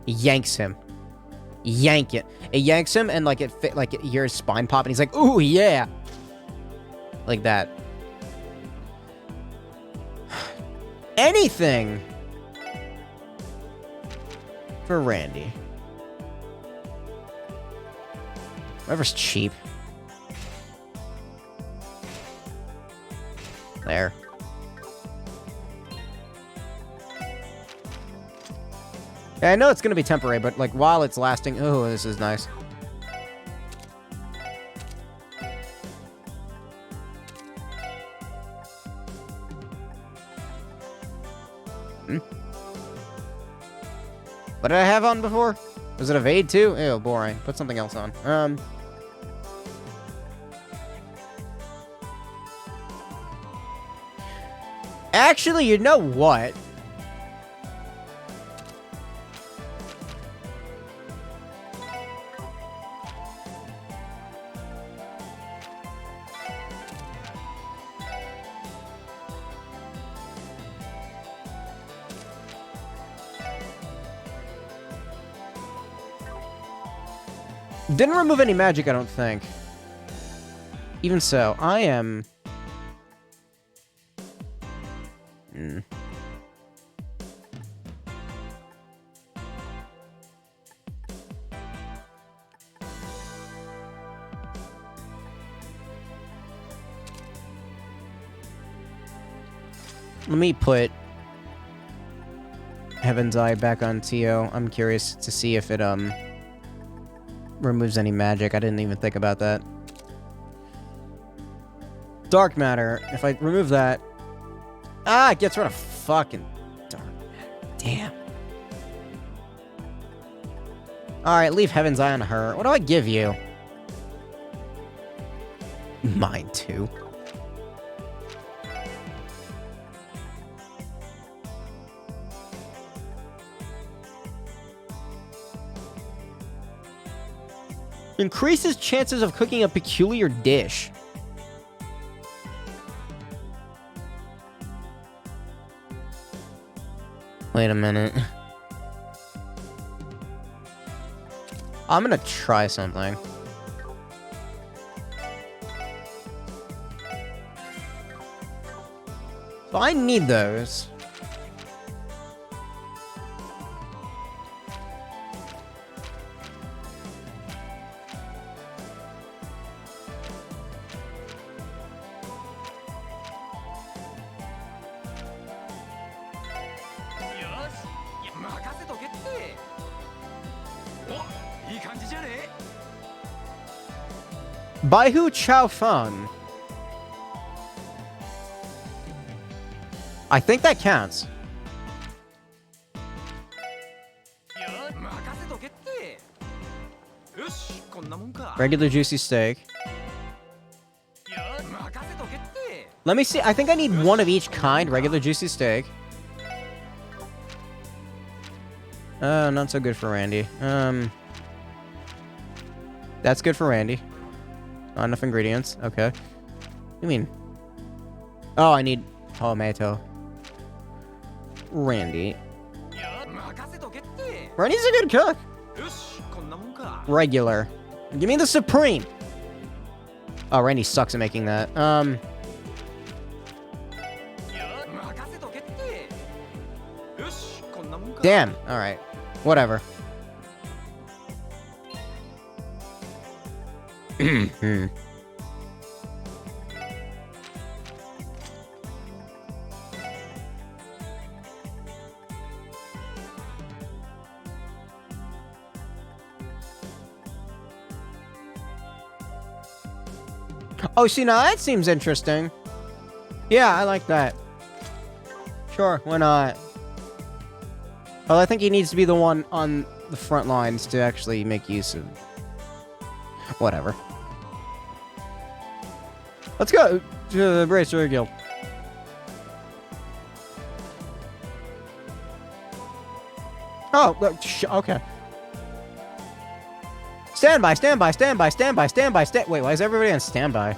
yanks him, yank it. It yanks him, and like it fit, like you hear his spine pop, and he's like, "Ooh yeah," like that. Anything for Randy. Whatever's cheap. There. Yeah, I know it's gonna be temporary, but like while it's lasting, oh, this is nice. What did I have on before? Was it Evade too? Ew, boring. Put something else on. Actually, you know what? Didn't remove any magic, I don't think. Even so, I am... Let me put Heaven's Eye back on Tio. I'm curious to see if it, removes any magic. I didn't even think about that. Dark Matter. If I remove that... Ah, it gets rid of fucking Dark Matter. Damn. Alright, leave Heaven's Eye on her. What do I give you? Mine too. Increases chances of cooking a peculiar dish. Wait a minute. I'm gonna try something. So I need those. Baihu Chao Fun. I think that counts. Regular juicy steak. Let me see. I think I need one of each kind. Regular juicy steak. Not so good for Randy. That's good for Randy. Not enough ingredients. Okay. What do you mean? Oh, I need tomato. Randy. Randy's a good cook. Regular. Give me the supreme. Oh, Randy sucks at making that. Damn. All right. Whatever. Oh, see, now that seems interesting. Yeah, I like that. Sure, why not? Well, I think he needs to be the one on the front lines to actually make use of... Whatever. Let's go to the Bracer Guild. Oh, okay. Stand by, stand by, stand by, stand by, stand by, Wait, why is everybody on standby?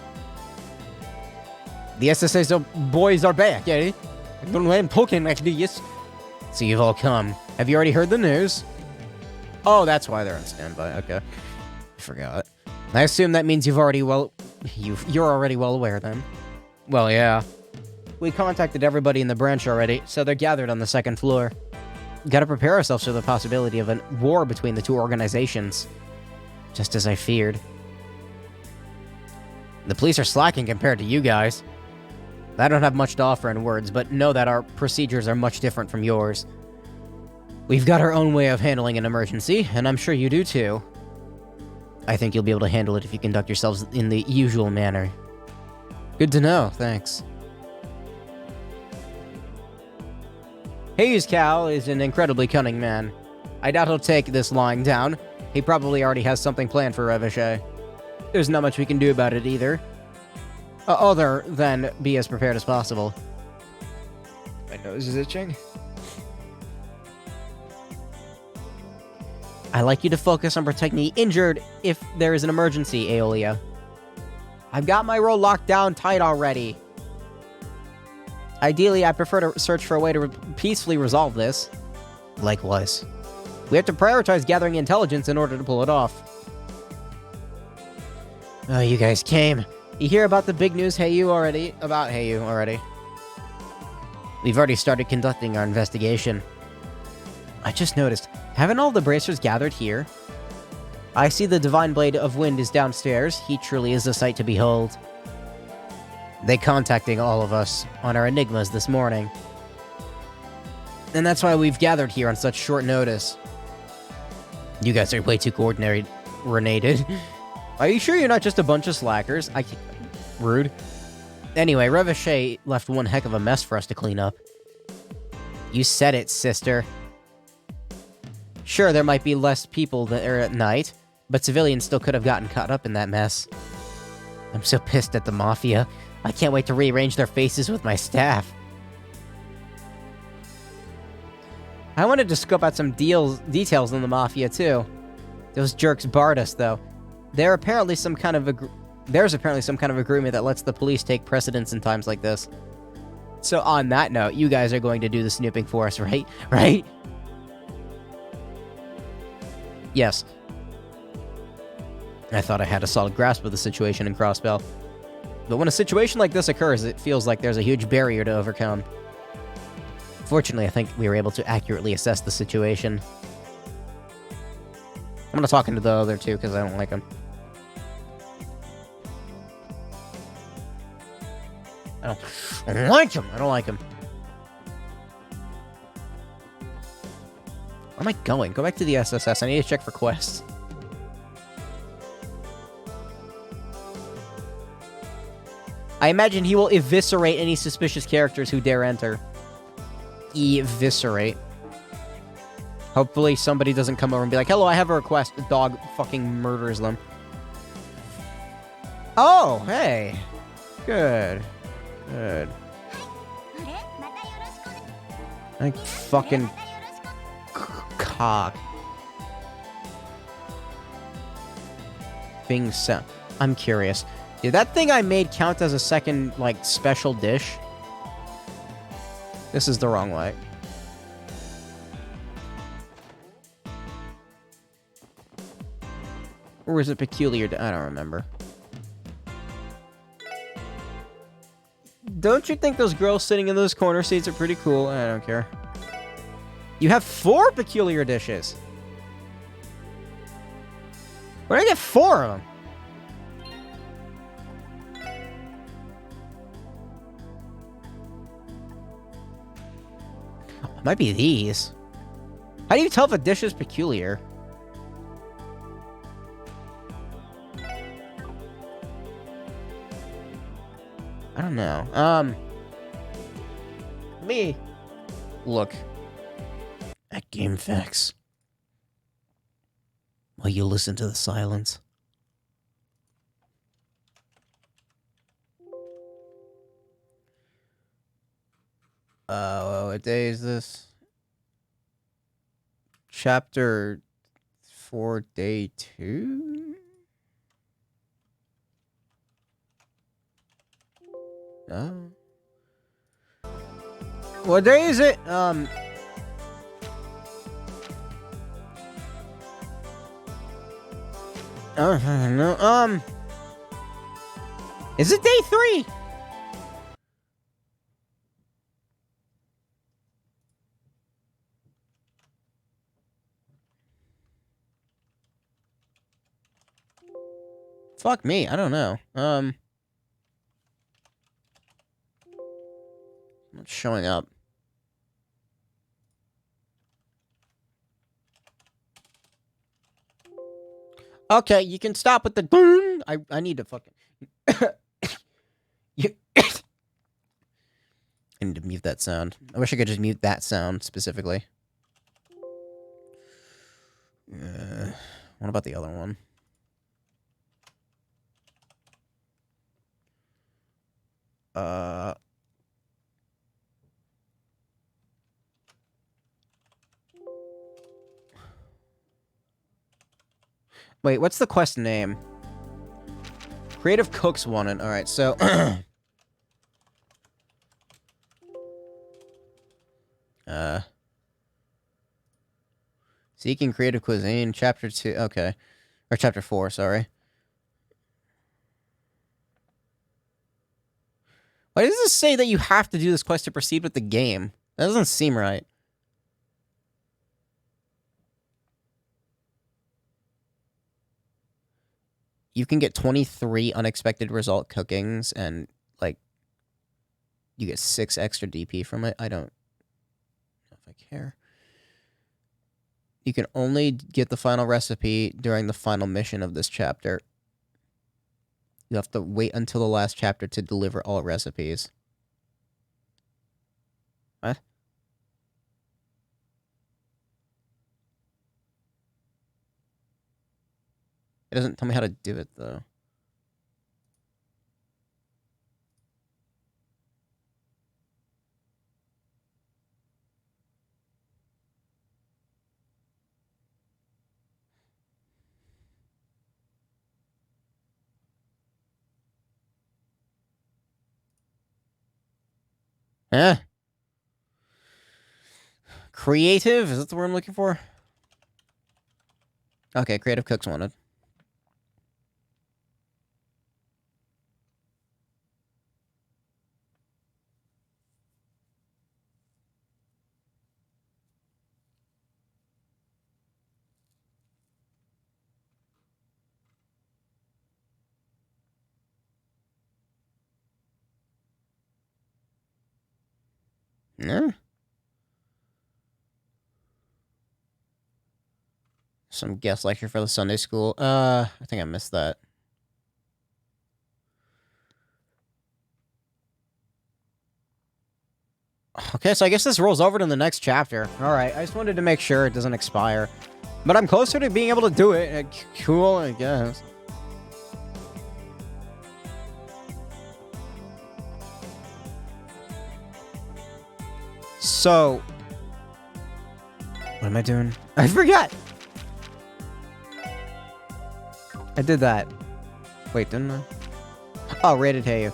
The SSA boys are back, eh? Don't let him talking like this. So you've all come. Have you already heard the news? Oh, that's why they're on standby. Okay. I forgot. I assume that means you're already well aware then. Well, yeah. We contacted everybody in the branch already, so they're gathered on the second floor. Gotta prepare ourselves for the possibility of a war between the two organizations. Just as I feared. The police are slacking compared to you guys. I don't have much to offer in words, but know that our procedures are much different from yours. We've got our own way of handling an emergency, and I'm sure you do too. I think you'll be able to handle it if you conduct yourselves in the usual manner. Good to know, thanks. Hayes Cal is an incredibly cunning man. I doubt he'll take this lying down. He probably already has something planned for Revichet. There's not much we can do about it either. Other than be as prepared as possible. My nose is itching. I'd like you to focus on protecting the injured if there is an emergency, Aeolia. I've got my role locked down tight already. Ideally, I prefer to search for a way to peacefully resolve this. Likewise. We have to prioritize gathering intelligence in order to pull it off. Oh, you guys came. You hear about the big news Heyu already? About Heyu already. We've already started conducting our investigation. I just noticed, haven't all the bracers gathered here? I see the Divine Blade of Wind is downstairs. He truly is a sight to behold. They contacting all of us on our enigmas this morning. And that's why we've gathered here on such short notice. You guys are way too coordinated. Are you sure you're not just a bunch of slackers? Rude. Anyway, Revichet left one heck of a mess for us to clean up. You said it, sister. Sure, there might be less people there at night, but civilians still could have gotten caught up in that mess. I'm so pissed at the Mafia. I can't wait to rearrange their faces with my staff. I wanted to scope out some details on the Mafia, too. Those jerks barred us, though. There's apparently some kind of agreement that lets the police take precedence in times like this. So on that note, you guys are going to do the snooping for us, right? Right? Yes. I thought I had a solid grasp of the situation in Crossbell. But when a situation like this occurs, it feels like there's a huge barrier to overcome. Fortunately, I think we were able to accurately assess the situation. I'm gonna talk into the other two, because I don't like them. I don't like him. I don't like him. Where am I going? Go back to the SSS. I need to check for quests. I imagine he will eviscerate any suspicious characters who dare enter. Eviscerate. Hopefully somebody doesn't come over and be like, hello, I have a request. The dog fucking murders them. Oh, hey. Good. Good. Like fucking cock. Thing sound. I'm curious. Did that thing I made count as a second, like, special dish? This is the wrong way. Or is it peculiar? I don't remember. Don't you think those girls sitting in those corner seats are pretty cool? I don't care. You have 4 peculiar dishes. Where did I get 4 of them? It might be these. How do you tell if a dish is peculiar? I don't know. Me. Look. At GameFAQs. While you listen to the silence. What day is this? Chapter 4, day 2? Oh. What day is it? No. Is it day 3? Fuck me, I don't know. Not showing up. Okay, you can stop with the boom. I need to fucking I need to mute that sound. I wish I could just mute that sound specifically. What about the other one? Wait, what's the quest name? Creative Cooks wanted. Alright, so... Seeking Creative Cuisine, Chapter 2... Okay. Or Chapter 4, sorry. Why does this say that you have to do this quest to proceed with the game? That doesn't seem right. You can get 23 unexpected result cookings, and, like, you get 6 extra DP from it. I don't know if I care. You can only get the final recipe during the final mission of this chapter. You have to wait until the last chapter to deliver all recipes. What? It doesn't tell me how to do it, though. Eh? Creative? Is that the word I'm looking for? Okay, Creative Cooks wanted. No. Some guest lecture for the Sunday school. I think I missed that. Okay, so I guess this rolls over to the next chapter. Alright, I just wanted to make sure it doesn't expire. But I'm closer to being able to do it. Cool, I guess. So... What am I doing? I forgot! I did that. Wait, didn't I? Oh, rated Heyu.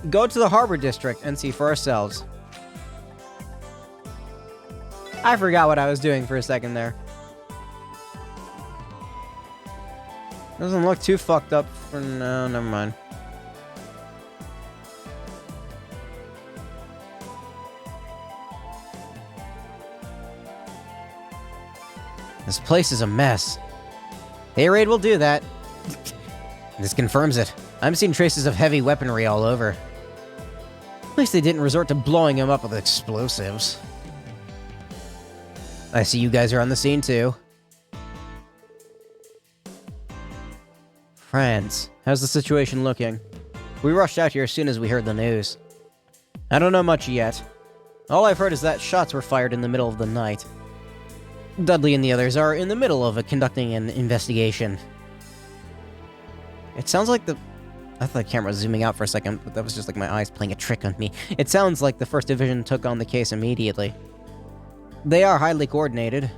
Go to the Harbor District and see for ourselves. I forgot what I was doing for a second there. Doesn't look too fucked up for now. Never mind. This place is a mess. Hey, Raid will do that. This confirms it. I'm seeing traces of heavy weaponry all over. At least they didn't resort to blowing him up with explosives. I see you guys are on the scene too. Friends, how's the situation looking? We rushed out here as soon as we heard the news. I don't know much yet. All I've heard is that shots were fired in the middle of the night. Dudley and the others are in the middle of conducting an investigation. It sounds like the... I thought the camera was zooming out for a second, but that was just like my eyes playing a trick on me. It sounds like the 1st Division took on the case immediately. They are highly coordinated.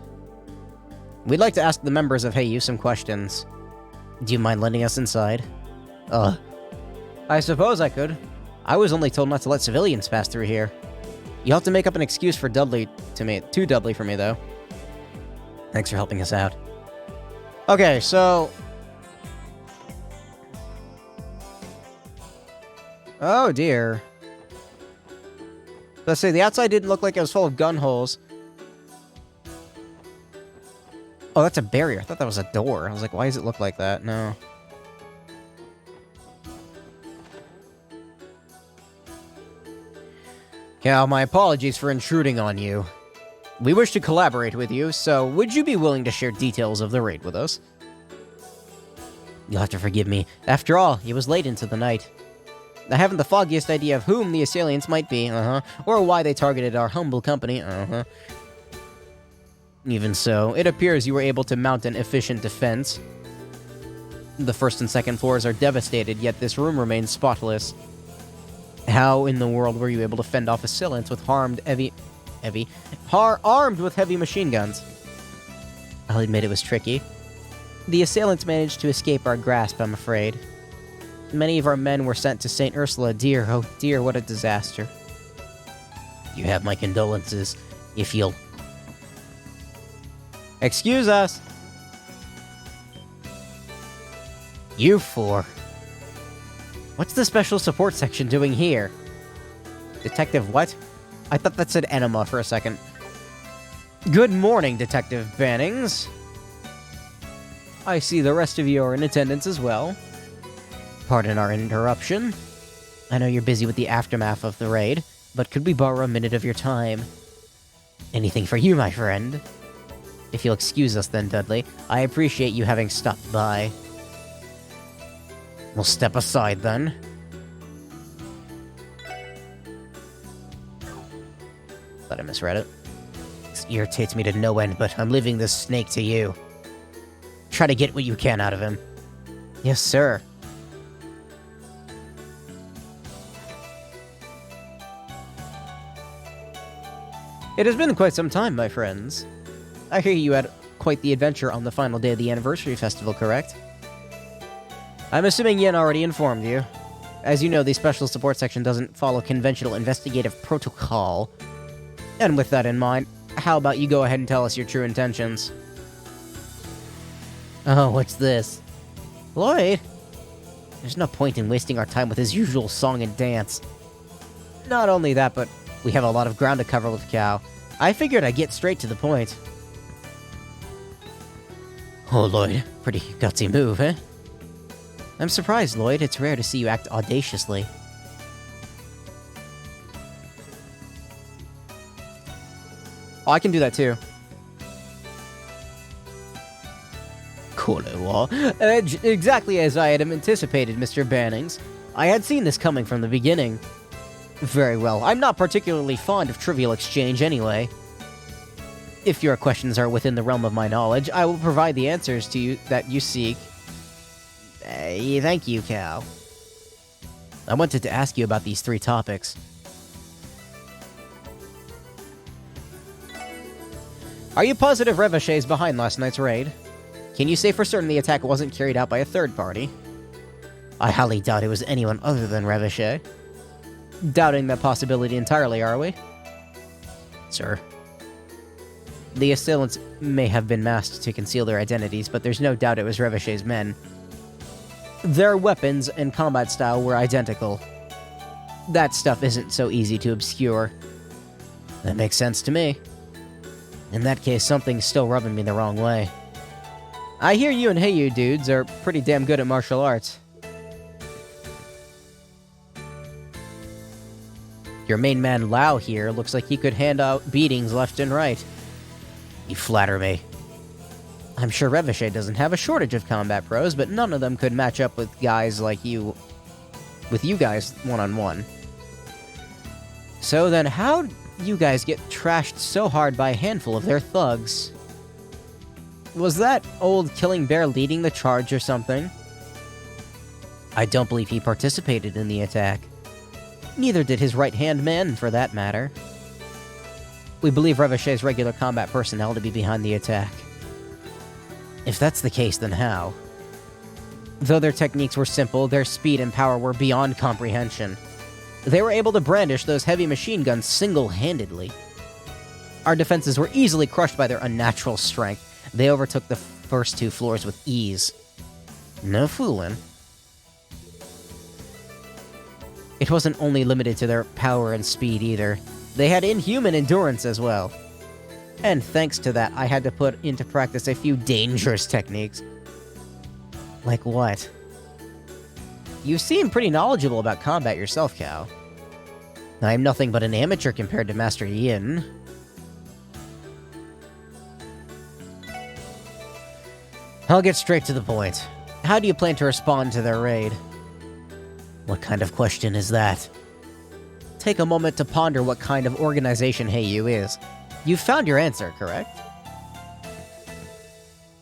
We'd like to ask the members of Heyu some questions. Do you mind letting us inside? I suppose I could. I was only told not to let civilians pass through here. You'll have to make up an excuse for Dudley to Dudley for me, though. Thanks for helping us out. Okay, so... Oh, dear. Let's see, the outside didn't look like it was full of gun holes. Oh, that's a barrier. I thought that was a door. I was like, why does it look like that? No. Cal, my apologies for intruding on you. We wish to collaborate with you, so would you be willing to share details of the raid with us? You'll have to forgive me. After all, it was late into the night. I haven't the foggiest idea of whom the assailants might be, or why they targeted our humble company, Even so, it appears you were able to mount an efficient defense. The 1st and 2nd floors are devastated, yet this room remains spotless. How in the world were you able to fend off assailants with armed with heavy machine guns? I'll admit it was tricky. The assailants managed to escape our grasp, I'm afraid. Many of our men were sent to St. Ursula. Dear, oh dear, what a disaster. You have my condolences, if you'll... Excuse us! You four. What's the special support section doing here? Detective what? I thought that said enema for a second. Good morning, Detective Bannings. I see the rest of you are in attendance as well. Pardon our interruption. I know you're busy with the aftermath of the raid, but could we borrow a minute of your time? Anything for you, my friend. If you'll excuse us then, Dudley, I appreciate you having stopped by. We'll step aside then. Thought I misread it. This irritates me to no end, but I'm leaving this snake to you. Try to get what you can out of him. Yes, sir. It has been quite some time, my friends. I hear you had quite the adventure on the final day of the anniversary festival, correct? I'm assuming Yen already informed you. As you know, the special support section doesn't follow conventional investigative protocol. And with that in mind, how about you go ahead and tell us your true intentions? Oh, what's this? Lloyd? There's no point in wasting our time with his usual song and dance. Not only that, but we have a lot of ground to cover with Cal. I figured I'd get straight to the point. Oh, Lloyd. Pretty gutsy move, eh? I'm surprised, Lloyd. It's rare to see you act audaciously. Oh, I can do that too. Exactly as I had anticipated, Mr. Bannings. I had seen this coming from the beginning. Very well. I'm not particularly fond of trivial exchange anyway. If your questions are within the realm of my knowledge, I will provide the answers to you that you seek. Thank you, Cal. I wanted to ask you about these 3 topics. Are you positive Revachol is behind last night's raid? Can you say for certain the attack wasn't carried out by a third party? I highly doubt it was anyone other than Revachol. Doubting that possibility entirely, are we? Sir. The assailants may have been masked to conceal their identities, but there's no doubt it was Revachol's men. Their weapons and combat style were identical. That stuff isn't so easy to obscure. That makes sense to me. In that case, something's still rubbing me the wrong way. I hear you and Heyu dudes are pretty damn good at martial arts. Your main man Lao here looks like he could hand out beatings left and right. You flatter me. I'm sure Revachol doesn't have a shortage of combat pros, but none of them could match up with guys like you... with you guys one-on-one. So then how'd you guys get trashed so hard by a handful of their thugs? Was that old Killing Bear leading the charge or something? I don't believe he participated in the attack. Neither did his right-hand man, for that matter. We believe Revachol's regular combat personnel to be behind the attack. If that's the case, then how? Though their techniques were simple, their speed and power were beyond comprehension. They were able to brandish those heavy machine guns single-handedly. Our defenses were easily crushed by their unnatural strength. They overtook the first 2 floors with ease. No fooling. It wasn't only limited to their power and speed either. They had inhuman endurance as well. And thanks to that, I had to put into practice a few dangerous techniques. Like what? You seem pretty knowledgeable about combat yourself, Cal. I'm nothing but an amateur compared to Master Yin. I'll get straight to the point. How do you plan to respond to their raid? What kind of question is that? Take a moment to ponder what kind of organization Heyu is. You've found your answer, correct?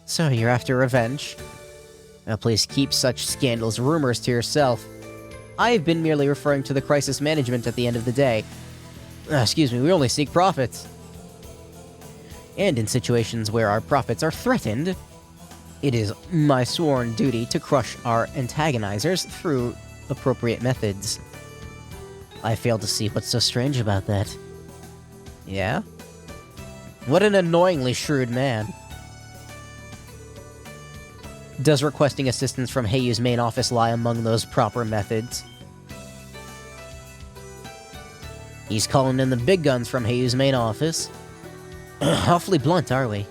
So you're after revenge? Now please keep such scandalous rumors to yourself. I've been merely referring to the crisis management at the end of the day. Excuse me, we only seek profits. And in situations where our profits are threatened, it is my sworn duty to crush our antagonizers through appropriate methods. I fail to see what's so strange about that. Yeah? What an annoyingly shrewd man. Does requesting assistance from Heiyu's main office lie among those proper methods? He's calling in the big guns from Heiyu's main office. Awfully blunt, are we?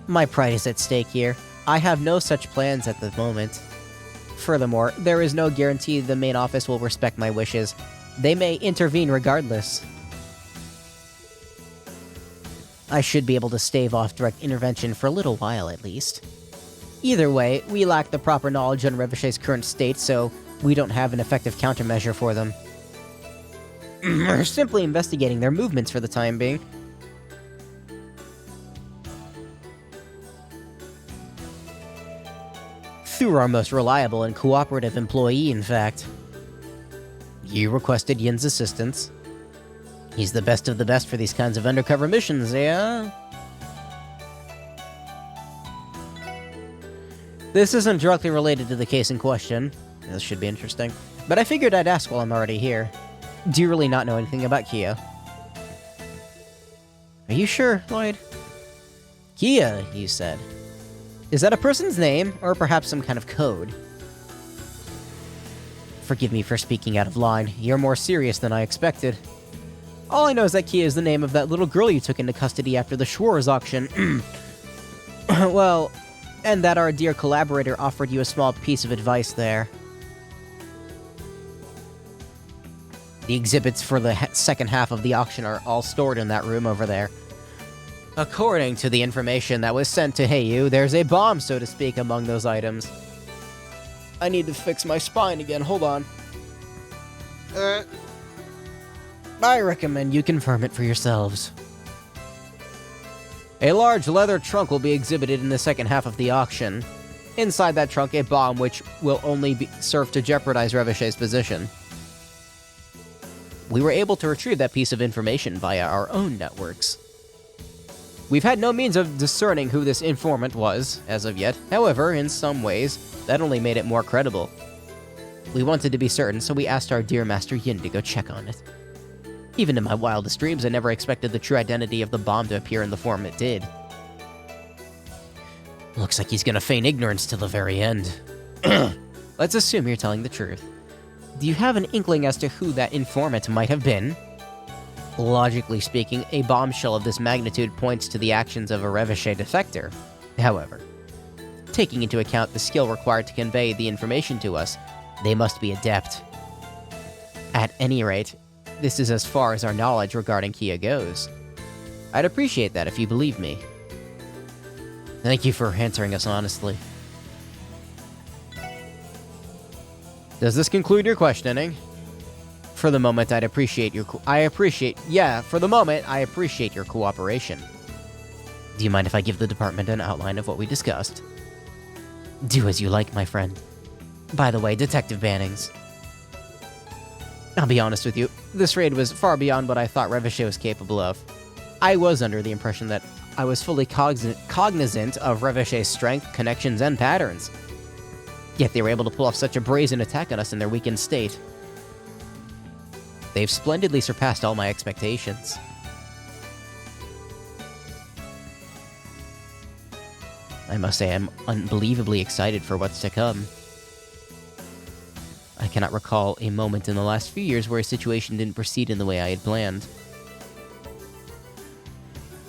My pride is at stake here. I have no such plans at the moment. Furthermore, there is no guarantee the main office will respect my wishes. They may intervene regardless. I should be able to stave off direct intervention for a little while at least. Either way, we lack the proper knowledge on Revachol's current state, so we don't have an effective countermeasure for them. We're simply investigating their movements for the time being. Through our most reliable and cooperative employee, in fact. You requested Yin's assistance. He's the best of the best for these kinds of undercover missions, yeah? This isn't directly related to the case in question. This should be interesting. But I figured I'd ask while I'm already here. Do you really not know anything about Kia? Are you sure, Lloyd? Kia, you said. Is that a person's name, or perhaps some kind of code? Forgive me for speaking out of line. You're more serious than I expected. All I know is that Kia is the name of that little girl you took into custody after the Schwarz auction. Well, and that our dear collaborator offered you a small piece of advice there. The exhibits for the second half of the auction are all stored in that room over there. According to the information that was sent to Heyu, there's a bomb, so to speak, among those items. I need to fix my spine again, hold on. I recommend you confirm it for yourselves. A large leather trunk will be exhibited in the second half of the auction. Inside that trunk, a bomb which will only serve to jeopardize Revachol's position. We were able to retrieve that piece of information via our own networks. We've had no means of discerning who this informant was, as of yet. However, in some ways, that only made it more credible. We wanted to be certain, so we asked our dear Master Yin to go check on it. Even in my wildest dreams, I never expected the true identity of the bomb to appear in the form it did. Looks like he's gonna feign ignorance till the very end. Let's assume you're telling the truth. Do you have an inkling as to who that informant might have been? Logically speaking, a bombshell of this magnitude points to the actions of a Revachol defector. However, taking into account the skill required to convey the information to us, they must be adept. At any rate, this is as far as our knowledge regarding Kia goes. I'd appreciate that if you believe me. Thank you for answering us honestly. Does this conclude your questioning? For the moment, I appreciate your cooperation. Do you mind if I give the department an outline of what we discussed? Do as you like, my friend. By the way, Detective Bannings. I'll be honest with you, this raid was far beyond what I thought Revachol was capable of. I was under the impression that I was fully cognizant of Revachol's strength, connections, and patterns. Yet they were able to pull off such a brazen attack on us in their weakened state. They've splendidly surpassed all my expectations. I must say I'm unbelievably excited for what's to come. I cannot recall a moment in the last few years where a situation didn't proceed in the way I had planned.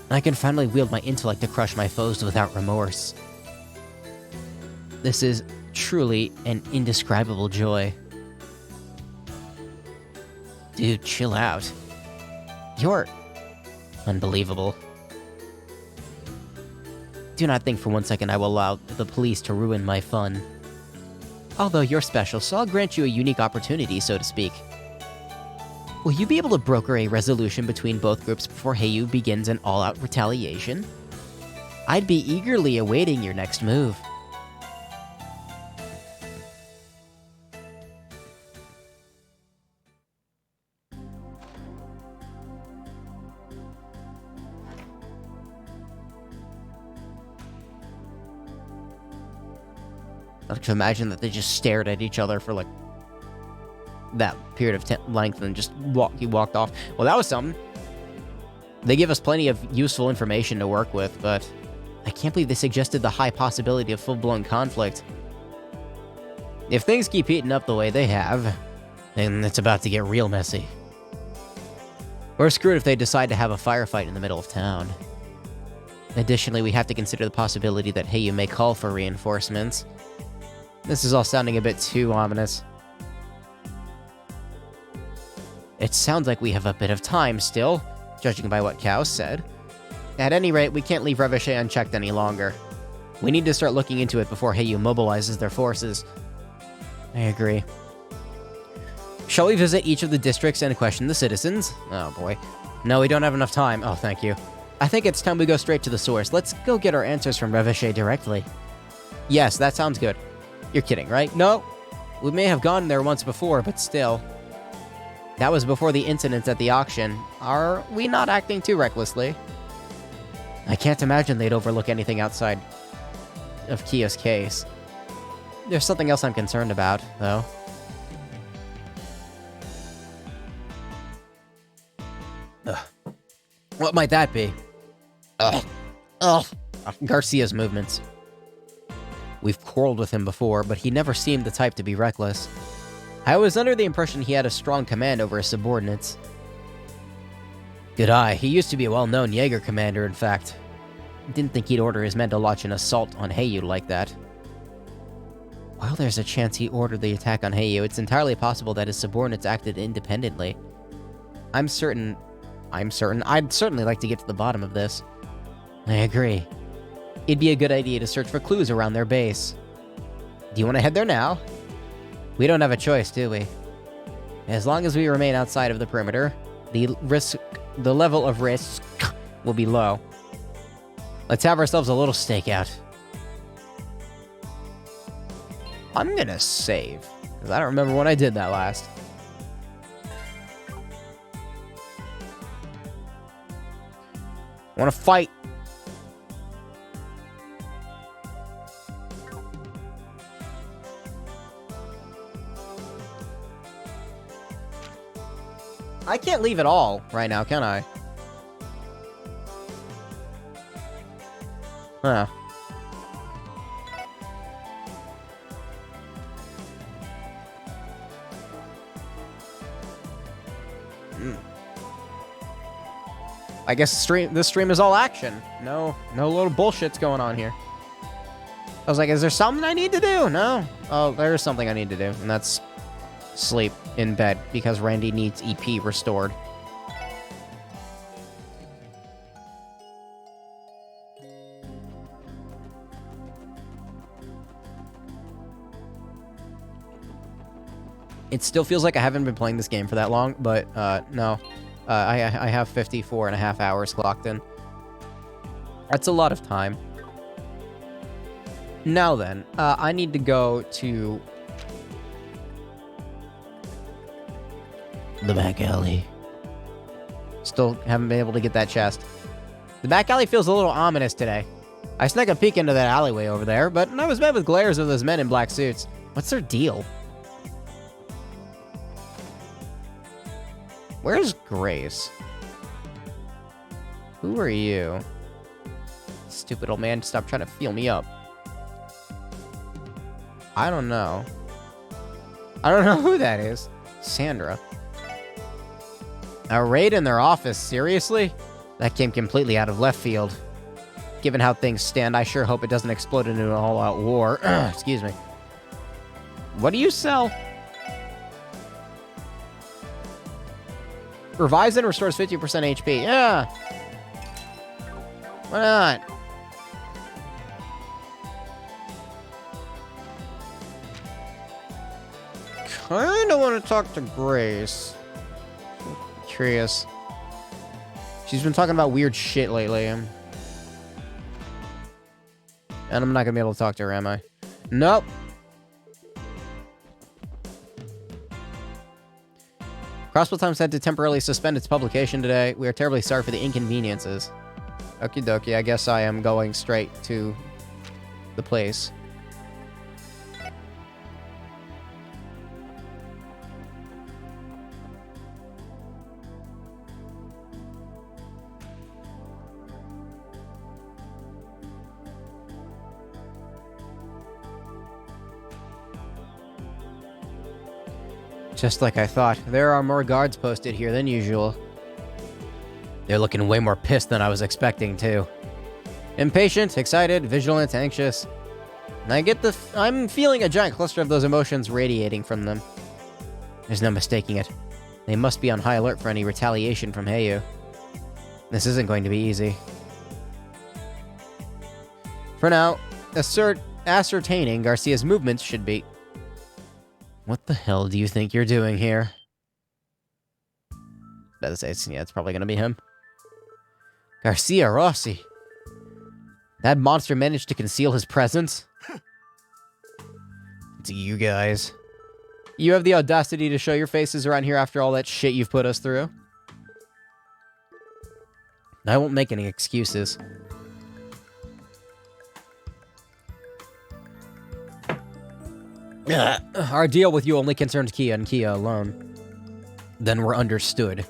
I can finally wield my intellect to crush my foes without remorse. This is truly an indescribable joy. Dude, chill out. You're unbelievable. Do not think for one second I will allow the police to ruin my fun. Although you're special, so I'll grant you a unique opportunity, so to speak. Will you be able to broker a resolution between both groups before Heyu begins an all-out retaliation? I'd be eagerly awaiting your next move. I like to imagine that they just stared at each other for like that period of length and just walked off. Well, that was something. They give us plenty of useful information to work with, but I can't believe they suggested the high possibility of full-blown conflict. If things keep heating up the way they have, then it's about to get real messy. We're screwed if they decide to have a firefight in the middle of town. Additionally, we have to consider the possibility that Heyu may call for reinforcements. This is all sounding a bit too ominous. It sounds like we have a bit of time still, judging by what Kao said. At any rate, we can't leave Revachol unchecked any longer. We need to start looking into it before Heyu mobilizes their forces. I agree. Shall we visit each of the districts and question the citizens? Oh boy. No, we don't have enough time. Oh, thank you. I think it's time we go straight to the source. Let's go get our answers from Revachol directly. Yes, that sounds good. You're kidding, right? No. We may have gone there once before, but still. That was before the incidents at the auction. Are we not acting too recklessly? I can't imagine they'd overlook anything outside of Kia's case. There's something else I'm concerned about, though. Ugh. What might that be? Ugh. Ugh. Garcia's movements. We've quarreled with him before, but he never seemed the type to be reckless. I was under the impression he had a strong command over his subordinates. Good eye, he used to be a well-known Jaeger commander, in fact. Didn't think he'd order his men to launch an assault on Heyu like that. While there's a chance he ordered the attack on Heyu, it's entirely possible that his subordinates acted independently. I'd certainly like to get to the bottom of this. I agree. It'd be a good idea to search for clues around their base. Do you want to head there now? We don't have a choice, do we? As long as we remain outside of the perimeter, the level of risk will be low. Let's have ourselves a little stakeout. I'm gonna save, because I don't remember when I did that last. Wanna fight? I can't leave at all right now, can I? Huh. I guess this stream is all action. No little bullshit's going on here. I was like, is there something I need to do? No. Oh, there's something I need to do, and that's sleep in bed because Randy needs EP restored. It still feels like I haven't been playing this game for that long, but no. I have 54 and a half hours clocked in. That's a lot of time. Now then, I need to go to the back alley. Still haven't been able to get that chest. The back alley feels a little ominous today. I snuck a peek into that alleyway over there, but I was met with glares of those men in black suits. What's their deal? Where's Grace? Who are you? Stupid old man, stop trying to feel me up. I don't know. I don't know who that is. Sandra. A raid in their office, seriously? That came completely out of left field. Given how things stand, I sure hope it doesn't explode into an all-out war. Excuse me. What do you sell? Revives and restores 50% HP. Yeah. Why not? Kinda want to talk to Grace. Curious. She's been talking about weird shit lately. And I'm not gonna be able to talk to her, am I? Nope. Crossbow Times had to temporarily suspend its publication today. We are terribly sorry for the inconveniences. Okie dokie, I guess I am going straight to the place. Just like I thought, there are more guards posted here than usual. They're looking way more pissed than I was expecting, too. Impatient, excited, vigilant, anxious. And I'm feeling a giant cluster of those emotions radiating from them. There's no mistaking it. They must be on high alert for any retaliation from Heyu. This isn't going to be easy. For now, ascertaining Garcia's movements should be... What the hell do you think you're doing here? It's probably gonna be him. Garcia Rossi. That monster managed to conceal his presence? It's you guys. You have the audacity to show your faces around here after all that shit you've put us through? I won't make any excuses. Our deal with you only concerned Kia and Kia alone. Then we're understood.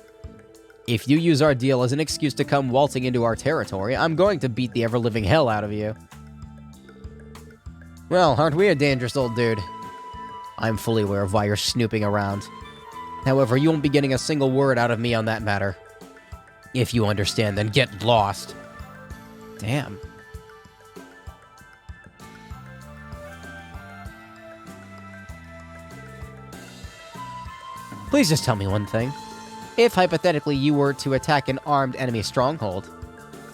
If you use our deal as an excuse to come waltzing into our territory, I'm going to beat the ever-living hell out of you. Well, aren't we a dangerous old dude? I'm fully aware of why you're snooping around. However, you won't be getting a single word out of me on that matter. If you understand, then get lost. Damn. Please just tell me one thing. If, hypothetically, you were to attack an armed enemy stronghold,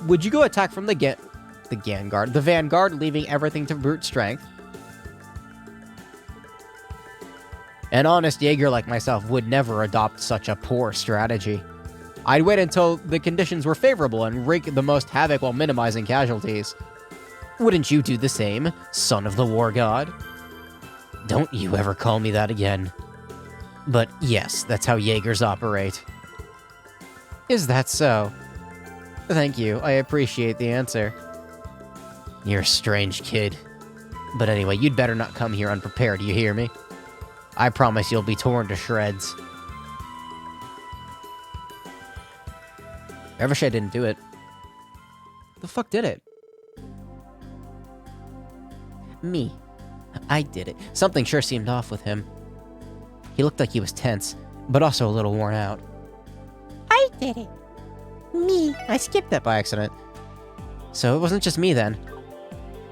would you go attack from the Vanguard, leaving everything to brute strength? An honest Jaeger like myself would never adopt such a poor strategy. I'd wait until the conditions were favorable and wreak the most havoc while minimizing casualties. Wouldn't you do the same, son of the war god? Don't you ever call me that again. But yes, that's how Jaegers operate. Is that so? Thank you, I appreciate the answer. You're a strange kid. But anyway, you'd better not come here unprepared, you hear me? I promise you'll be torn to shreds. Revachey didn't do it. The fuck did it? Me. I did it. Something sure seemed off with him. He looked like he was tense, but also a little worn out. I did it. Me. I skipped that by accident. So it wasn't just me then.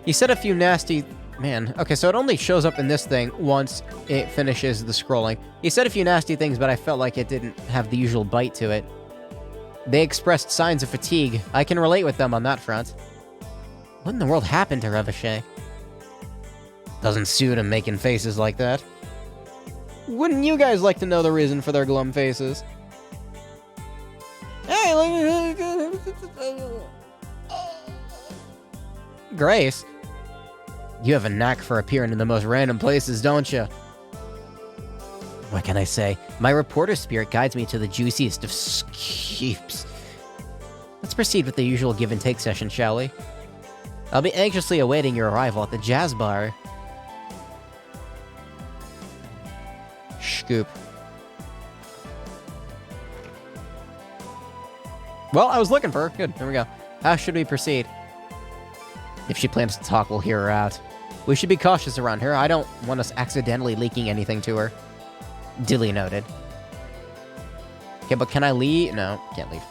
He said a few nasty... Man, okay, so it only shows up in this thing once it finishes the scrolling. He said a few nasty things, but I felt like it didn't have the usual bite to it. They expressed signs of fatigue. I can relate with them on that front. What in the world happened to Revachey? Doesn't suit him making faces like that. Wouldn't you guys like to know the reason for their glum faces? Hey, look... Grace? You have a knack for appearing in the most random places, don't you? What can I say? My reporter spirit guides me to the juiciest of scoops. Let's proceed with the usual give and take session, shall we? I'll be anxiously awaiting your arrival at the jazz bar. Scoop. Well, I was looking for her. Good, there we go. How should we proceed? If she plans to talk, we'll hear her out. We should be cautious around her. I don't want us accidentally leaking anything to her. Duly noted. Okay, but can I leave? No, can't leave.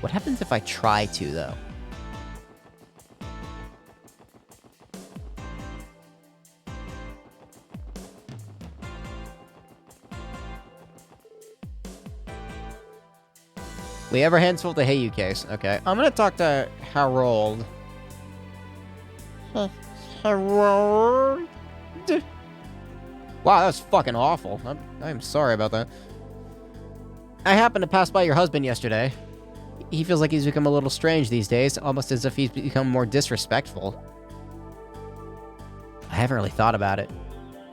What happens if I try to, though? We have our hands full with the Heyu case. Okay, I'm gonna talk to Harold. Harold? Wow, that was fucking awful. I'm sorry about that. I happened to pass by your husband yesterday. He feels like he's become a little strange these days, almost as if he's become more disrespectful. I haven't really thought about it.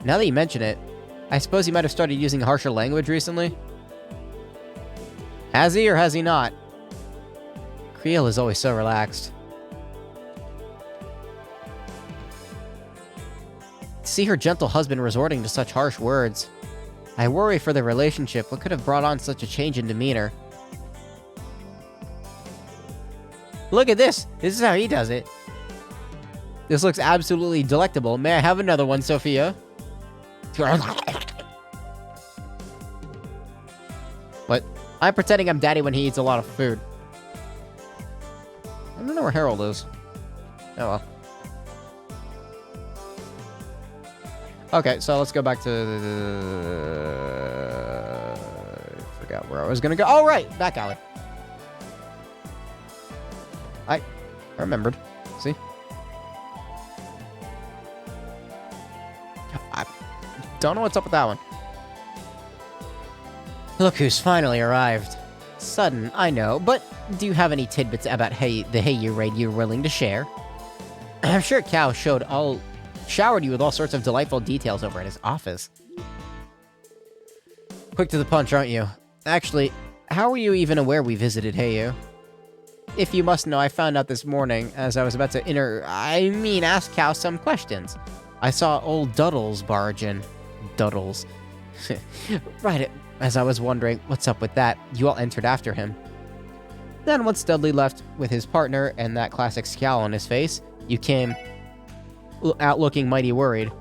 Now that you mention it, I suppose he might have started using harsher language recently? Has he or has he not? Creel is always so relaxed. To see her gentle husband resorting to such harsh words. I worry for the relationship. What could have brought on such a change in demeanor? Look at this! This is how he does it. This looks absolutely delectable. May I have another one, Sophia? What? I'm pretending I'm daddy when he eats a lot of food. I don't know where Harold is. Oh well. Okay, so let's go back to... I forgot where I was gonna go. Oh, right! Back alley. I remembered. See? I don't know what's up with that one. Look who's finally arrived. Sudden, I know, but do you have any tidbits about the Heyu raid you're willing to share? I'm sure Kao showered you with all sorts of delightful details over at his office. Quick to the punch, aren't you? Actually, how were you even aware we visited Heyu? If you must know, I found out this morning as I was about to ask Kao some questions. I saw old Duddles barge in. Duddles. Right, as I was wondering what's up with that, you all entered after him. Then once Dudley left with his partner and that classic scowl on his face, you came out looking mighty worried.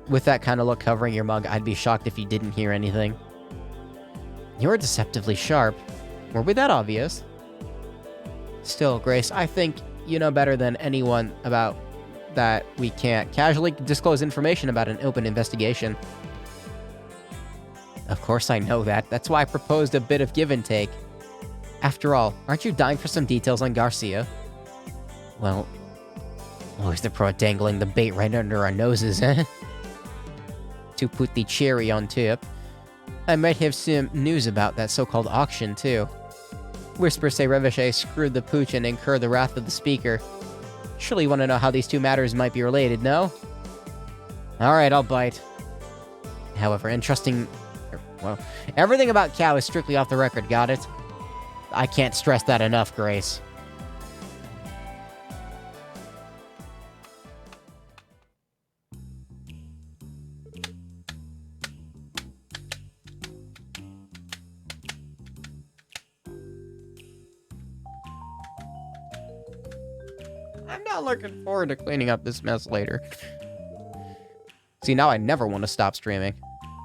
With that kind of look covering your mug, I'd be shocked if you didn't hear anything. You're deceptively sharp. Were we that obvious? Still, Grace, I think you know better than anyone about that we can't casually disclose information about an open investigation. Of course I know that. That's why I proposed a bit of give and take. After all, aren't you dying for some details on Garcia? Well, always the pro at dangling the bait right under our noses, eh? To put the cherry on tip, I might have some news about that so-called auction, too. Whispers say Revachey screwed the pooch and incurred the wrath of the speaker. Surely you want to know how these two matters might be related, no? Alright, I'll bite. However, well, everything about Kao is strictly off the record, got it? I can't stress that enough, Grace. I'm not looking forward to cleaning up this mess later. See, now I never want to stop streaming.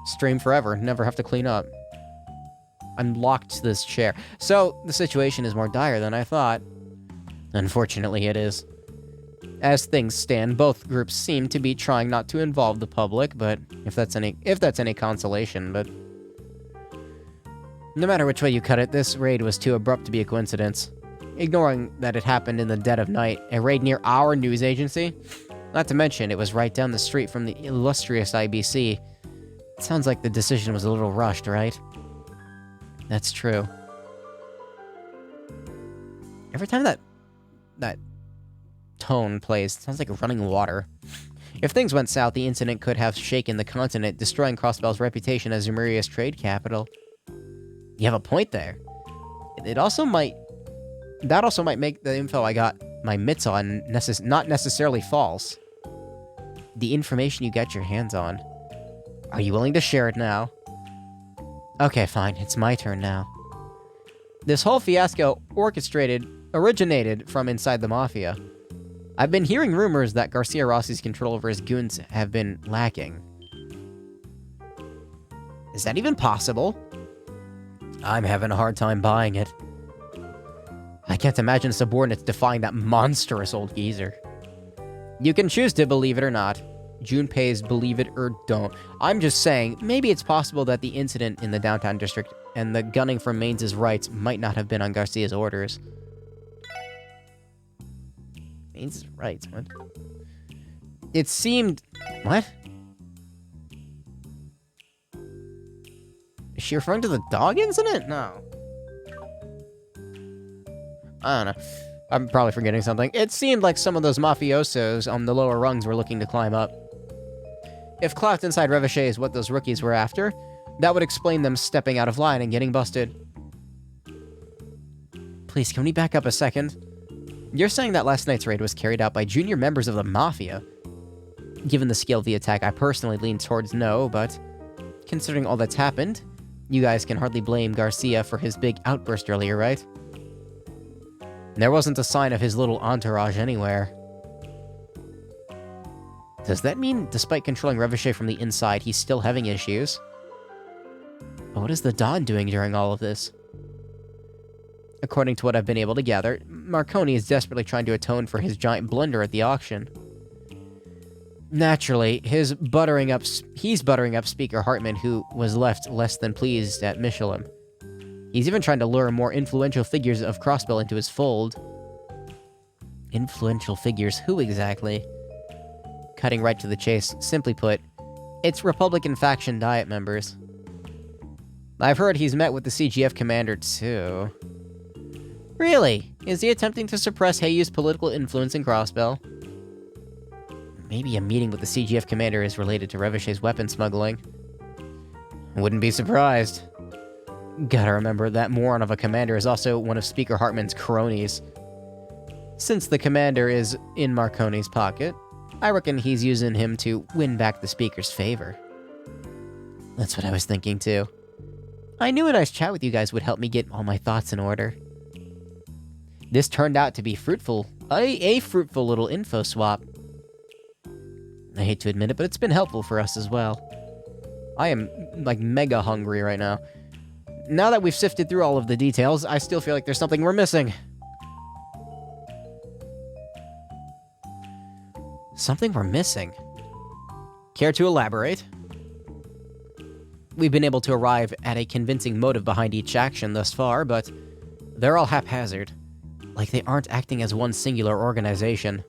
Stream forever, never have to clean up. I'm locked to this chair. So, the situation is more dire than I thought. Unfortunately, it is. As things stand, both groups seem to be trying not to involve the public, but if that's any consolation, but... No matter which way you cut it, this raid was too abrupt to be a coincidence. Ignoring that it happened in the dead of night, a raid near our news agency? Not to mention, it was right down the street from the illustrious IBC. It sounds like the decision was a little rushed, right? That's true. Every time that tone plays, it sounds like running water. If things went south, the incident could have shaken the continent, destroying Crossbell's reputation as Zemuria's trade capital. You have a point there. That also might make the info I got my mitts on not necessarily false. The information you get your hands on. Are you willing to share it now? Okay, fine. It's my turn now. This whole fiasco originated from inside the Mafia. I've been hearing rumors that Garcia Rossi's control over his goons have been lacking. Is that even possible? I'm having a hard time buying it. I can't imagine subordinates defying that monstrous old geezer. You can choose to believe it or not. Junpei's believe it or don't. I'm just saying, maybe it's possible that the incident in the downtown district and the gunning for Mainz' rights might not have been on Garcia's orders. Mainz' rights? What? It seemed... What? Is she referring to the dog incident? No. I don't know. I'm probably forgetting something. It seemed like some of those mafiosos on the lower rungs were looking to climb up. If clout inside Revachol is what those rookies were after, that would explain them stepping out of line and getting busted. Please, can we back up a second? You're saying that last night's raid was carried out by junior members of the Mafia? Given the scale of the attack, I personally lean towards no, but considering all that's happened, you guys can hardly blame Garcia for his big outburst earlier, right? There wasn't a sign of his little entourage anywhere. Does that mean, despite controlling Revachol from the inside, he's still having issues? What is the Don doing during all of this? According to what I've been able to gather, Marconi is desperately trying to atone for his giant blunder at the auction. Naturally, he's buttering up Speaker Hartman, who was left less than pleased at Michelin. He's even trying to lure more influential figures of Crossbell into his fold. Influential figures? Who exactly? Cutting right to the chase, simply put, it's Republican faction Diet members. I've heard he's met with the CGF commander, too. Really? Is he attempting to suppress Heiyu's political influence in Crossbell? Maybe a meeting with the CGF commander is related to Revachol's weapon smuggling. Wouldn't be surprised. Gotta remember, that moron of a commander is also one of Speaker Hartman's cronies. Since the commander is in Marconi's pocket, I reckon he's using him to win back the Speaker's favor. That's what I was thinking, too. I knew a nice chat with you guys would help me get all my thoughts in order. This turned out to be fruitful. A fruitful little info swap. I hate to admit it, but it's been helpful for us as well. I am, like, mega hungry right now. Now that we've sifted through all of the details, I still feel like there's something we're missing. Something we're missing? Care to elaborate? We've been able to arrive at a convincing motive behind each action thus far, but they're all haphazard. Like they aren't acting as one singular organization.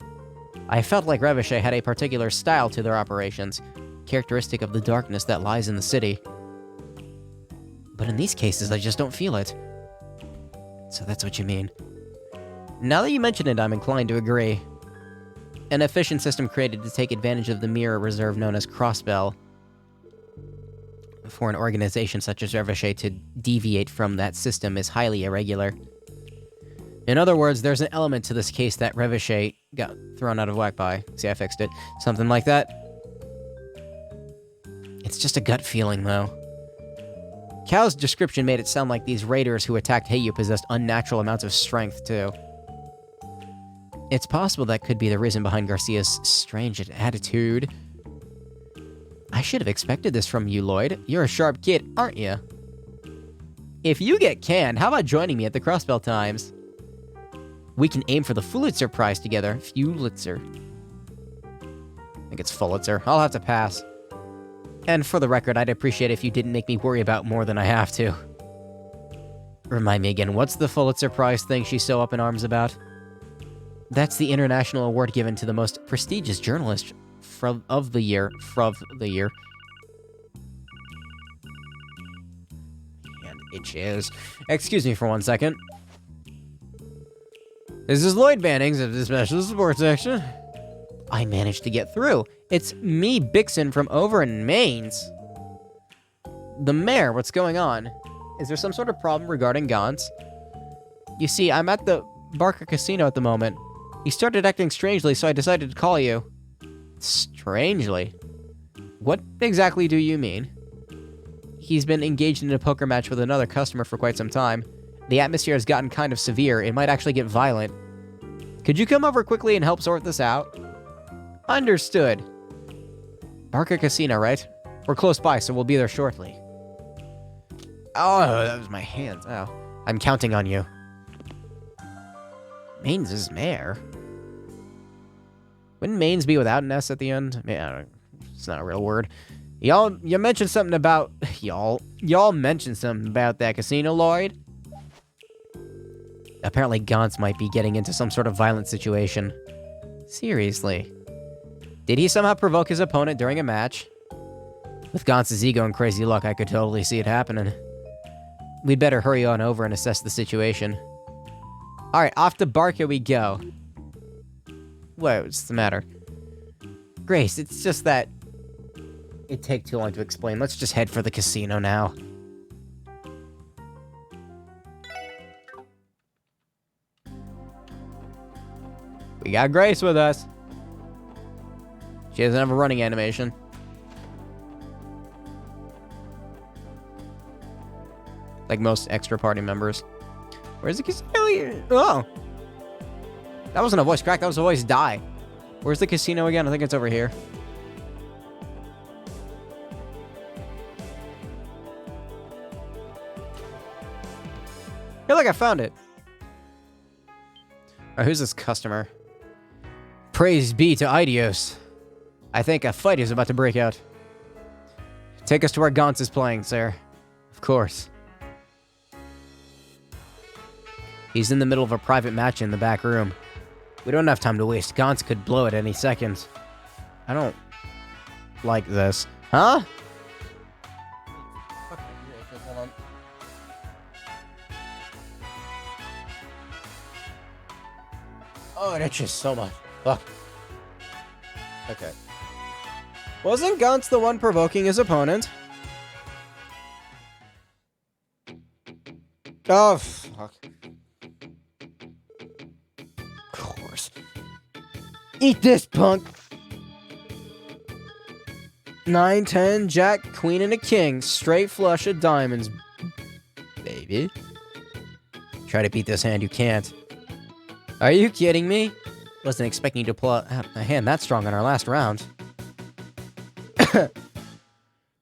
I felt like Revachol had a particular style to their operations, characteristic of the darkness that lies in the city. But in these cases, I just don't feel it. So that's what you mean. Now that you mention it, I'm inclined to agree. An efficient system created to take advantage of the mirror reserve known as Crossbell. For an organization such as Revachol to deviate from that system is highly irregular. In other words, there's an element to this case that Revachol got thrown out of whack by. See, I fixed it. Something like that. It's just a gut feeling, though. Cal's description made it sound like these raiders who attacked Heiyu possessed unnatural amounts of strength, too. It's possible that could be the reason behind Garcia's strange attitude. I should have expected this from you, Lloyd. You're a sharp kid, aren't you? If you get canned, how about joining me at the Crossbell Times? We can aim for the Fulitzer prize together. Fulitzer. I think it's Fulitzer. I'll have to pass. And for the record, I'd appreciate it if you didn't make me worry about more than I have to. Remind me again, what's the Fulitzer Prize thing she's so up in arms about? That's the international award given to the most prestigious journalist of the year. And itches. Excuse me for 1 second. This is Lloyd Bannings of the Special Sports Section. I managed to get through. It's me, Bixen, from over in Mainz. The mayor, what's going on? Is there some sort of problem regarding Gauntz? You see, I'm at the Barker Casino at the moment. He started acting strangely, so I decided to call you. Strangely? What exactly do you mean? He's been engaged in a poker match with another customer for quite some time. The atmosphere has gotten kind of severe. It might actually get violent. Could you come over quickly and help sort this out? Understood. Barker Casino, right? We're close by, so we'll be there shortly. Oh, that was my hands. Oh, I'm counting on you. Mainz' mayor? Wouldn't Mainz be without an S at the end? Yeah, it's not a real word. You mentioned something about... Y'all mentioned something about that casino, Lloyd? Apparently Gauntz might be getting into some sort of violent situation. Seriously. Did he somehow provoke his opponent during a match? With Gauntz's ego and crazy luck, I could totally see it happening. We'd better hurry on over and assess the situation. Alright, off to Barker we go. What's the matter? Grace, it's just that... It'd take too long to explain. Let's just head for the casino now. We got Grace with us. She doesn't have a running animation. Like most extra party members. Where's the casino? Oh! That wasn't a voice crack, that was a voice die. Where's the casino again? I think it's over here. I feel like I found it. Alright, who's this customer? Praise be to Idios. I think a fight is about to break out. Take us to where Gauntz is playing, sir. Of course. He's in the middle of a private match in the back room. We don't have time to waste. Gauntz could blow at any second. I don't like this. Huh? Oh, it itches so much. Fuck. Okay. Wasn't Gauntz the one provoking his opponent? Oh, fuck. Of course. Eat this, punk! 9, 10, jack, queen, and a king. Straight flush of diamonds, baby. Try to beat this hand, you can't. Are you kidding me? Wasn't expecting you to pull out a hand that strong on our last round.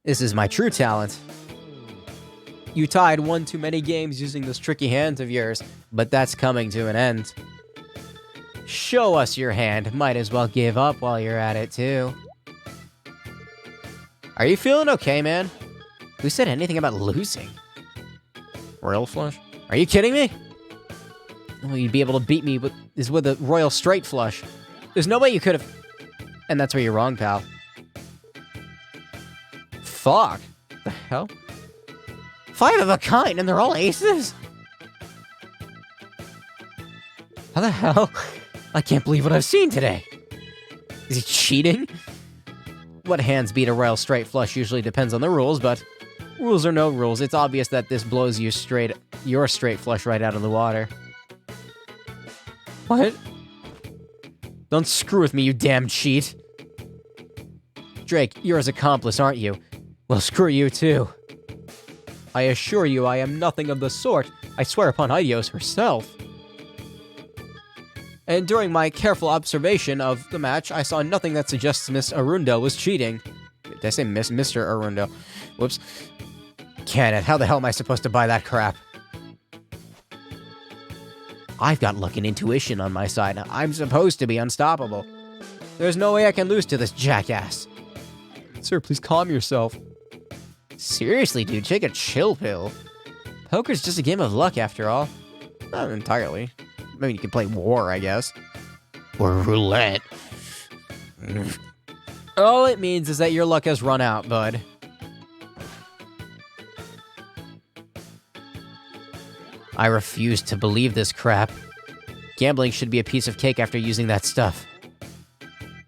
This is my true talent. You tied one too many games using those tricky hands of yours, but that's coming to an end. Show us your hand. Might as well give up while you're at it, too. Are you feeling okay, man? Who said anything about losing? Royal flush? Are you kidding me? Well, you'd be able to beat me with a royal straight flush. There's no way you could have... And that's where you're wrong, pal. Fuck. The hell? 5 of a kind, and they're all aces? How the hell? I can't believe what I've seen today. Is he cheating? What hands beat a royal straight flush usually depends on the rules, but rules or no rules, it's obvious that this blows your straight flush right out of the water. What? Don't screw with me, you damn cheat. Drake, you're his accomplice, aren't you? Well, screw you too. I assure you I am nothing of the sort. I swear upon Idios herself. And during my careful observation of the match, I saw nothing that suggests Miss Arundo was cheating. Did I say Mr. Arundo? Whoops. Can it? How the hell am I supposed to buy that crap? I've got luck and intuition on my side. I'm supposed to be unstoppable. There's no way I can lose to this jackass. Sir, please calm yourself. Seriously, dude, take a chill pill. Poker's just a game of luck, after all. Not entirely. I mean, you can play war, I guess. Or roulette. All it means is that your luck has run out, bud. I refuse to believe this crap. Gambling should be a piece of cake after using that stuff.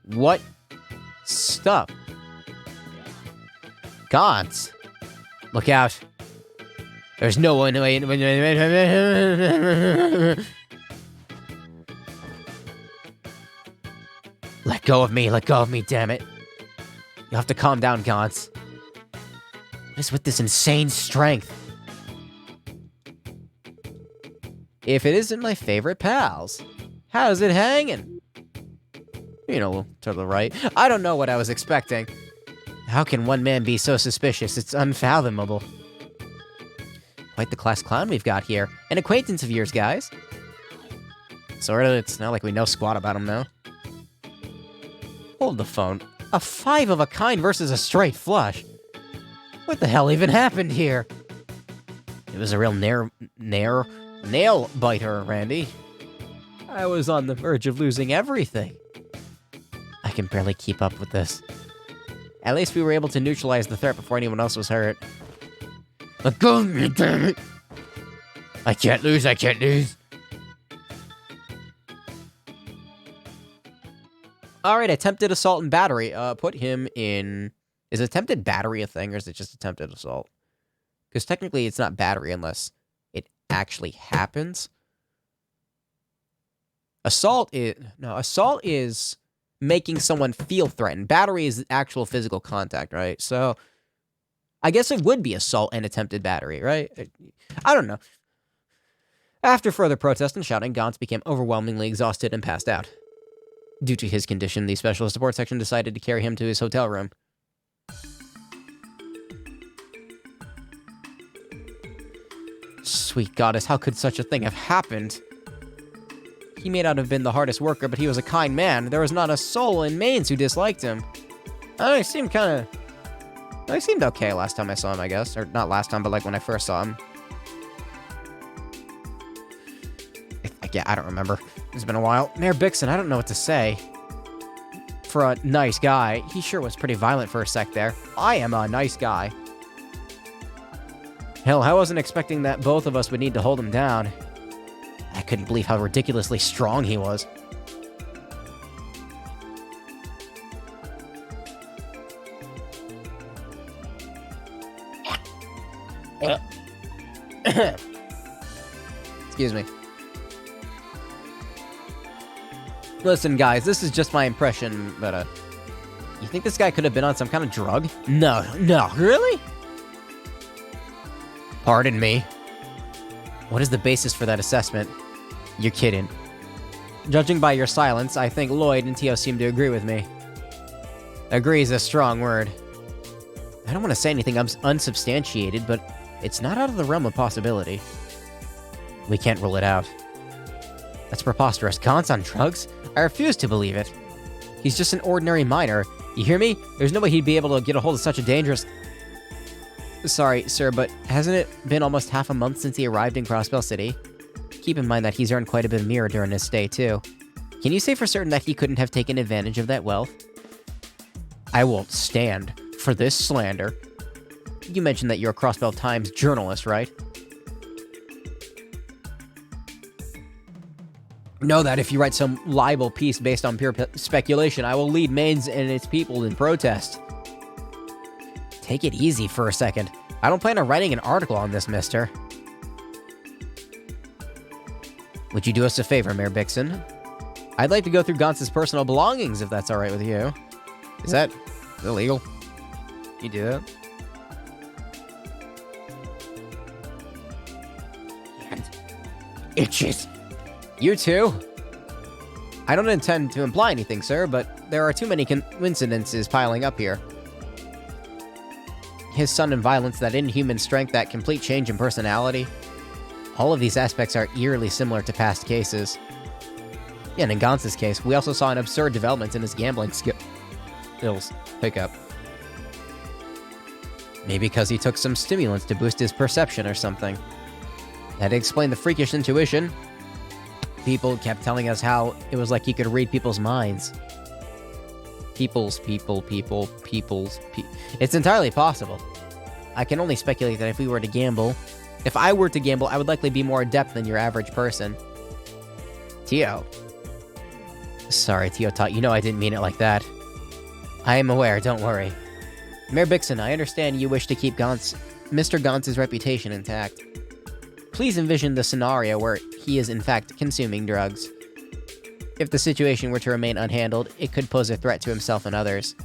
What stuff? Gods. Look out. There's no one. Let go of me, damn it. You have to calm down, Gauntz. What is with this insane strength? If it isn't my favorite pals, how's it hanging? You know, to the right. I don't know what I was expecting. How can one man be so suspicious? It's unfathomable. Quite the class clown we've got here. An acquaintance of yours, guys. Sorta, it's not like we know squat about him, though. Hold the phone. A 5 of a kind versus a straight flush. What the hell even happened here? It was a real nail biter, Randy. I was on the verge of losing everything. I can barely keep up with this. At least we were able to neutralize the threat before anyone else was hurt. Let go of me, damn it! I can't lose. Alright, attempted assault and battery. Put him in... Is attempted battery a thing, or is it just attempted assault? Because technically it's not battery unless it actually happens. Assault is making someone feel threatened. Battery is actual physical contact, right? So, I guess it would be assault and attempted battery, right? I don't know. After further protest and shouting, Gauntz became overwhelmingly exhausted and passed out. Due to his condition, the specialist support section decided to carry him to his hotel room. Sweet goddess, how could such a thing have happened? He may not have been the hardest worker, but he was a kind man. There was not a soul in Mainz who disliked him. He seemed okay last time I saw him, I guess. Or not last time, but like when I first saw him. I don't remember. It's been a while. Mayor Bixen, I don't know what to say. For a nice guy, he sure was pretty violent for a sec there. I am a nice guy. Hell, I wasn't expecting that both of us would need to hold him down. I couldn't believe how ridiculously strong he was. Excuse me. Listen, guys, this is just my impression, but, you think this guy could have been on some kind of drug? No, really? Pardon me? What is the basis for that assessment? You're kidding. Judging by your silence, I think Lloyd and Tio seem to agree with me. Agree is a strong word. I don't want to say anything unsubstantiated, but it's not out of the realm of possibility. We can't rule it out. That's preposterous. Gauntz on drugs? I refuse to believe it. He's just an ordinary miner. You hear me? There's no way he'd be able to get a hold of such a dangerous... Sorry, sir, but hasn't it been almost half a month since he arrived in Crossbell City? Keep in mind that he's earned quite a bit of mirror during his stay, too. Can you say for certain that he couldn't have taken advantage of that wealth? I won't stand for this slander. You mentioned that you're a Crossbell Times journalist, right? Know that if you write some libel piece based on pure speculation, I will lead Mainz and its people in protest. Take it easy for a second. I don't plan on writing an article on this, mister. Would you do us a favor, Mayor Bixen? I'd like to go through Gauntz's personal belongings, if that's alright with you. Is that illegal? You do that? And itches. You too? I don't intend to imply anything, sir, but there are too many coincidences piling up here. His sudden violence, that inhuman strength, that complete change in personality. All of these aspects are eerily similar to past cases. Yeah, and in Gantz's case, we also saw an absurd development in his gambling skills pickup. Maybe because he took some stimulants to boost his perception or something. That'd explain the freakish intuition. People kept telling us how it was like he could read people's minds. It's entirely possible. I can only speculate that if I were to gamble, I would likely be more adept than your average person. Tio. Sorry, Tio Tot, you know I didn't mean it like that. I am aware, don't worry. Mayor Bixen, I understand you wish to keep Mr. Gantz's reputation intact. Please envision the scenario where he is in fact consuming drugs. If the situation were to remain unhandled, it could pose a threat to himself and others.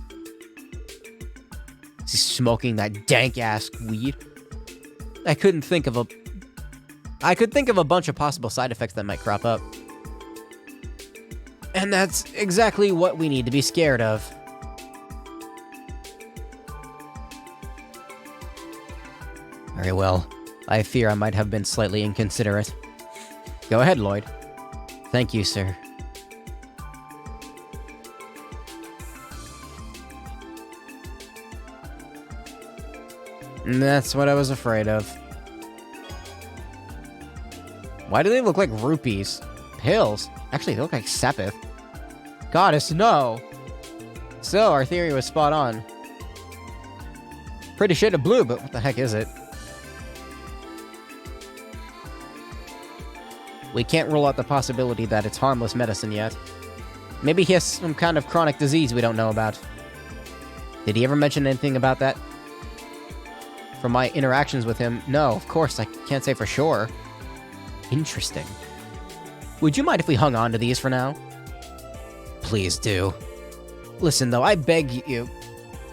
Is he smoking that dank-ass weed? I could think of a bunch of possible side effects that might crop up. And that's exactly what we need to be scared of. Very well. I fear I might have been slightly inconsiderate. Go ahead, Lloyd. Thank you, sir. That's what I was afraid of. Why do they look like rupees? Pills? Actually, they look like Sepith. Goddess, no! So, our theory was spot on. Pretty shade of blue, but what the heck is it? We can't rule out the possibility that it's harmless medicine yet. Maybe he has some kind of chronic disease we don't know about. Did he ever mention anything about that? From my interactions with him, no, of course, I can't say for sure. Interesting. Would you mind if we hung on to these for now? Please do. Listen, though, I beg you,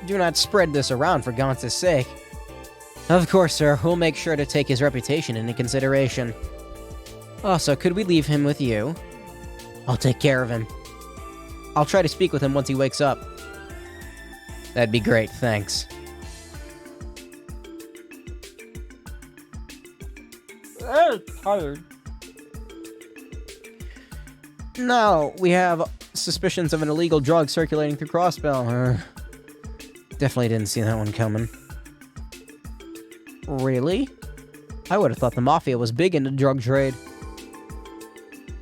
do not spread this around for Gantz's sake. Of course, sir, we'll make sure to take his reputation into consideration. Also, could we leave him with you? I'll take care of him. I'll try to speak with him once he wakes up. That'd be great, thanks. I'm tired. No, we have suspicions of an illegal drug circulating through Crossbell. Definitely didn't see that one coming. Really? I would have thought the Mafia was big into drug trade.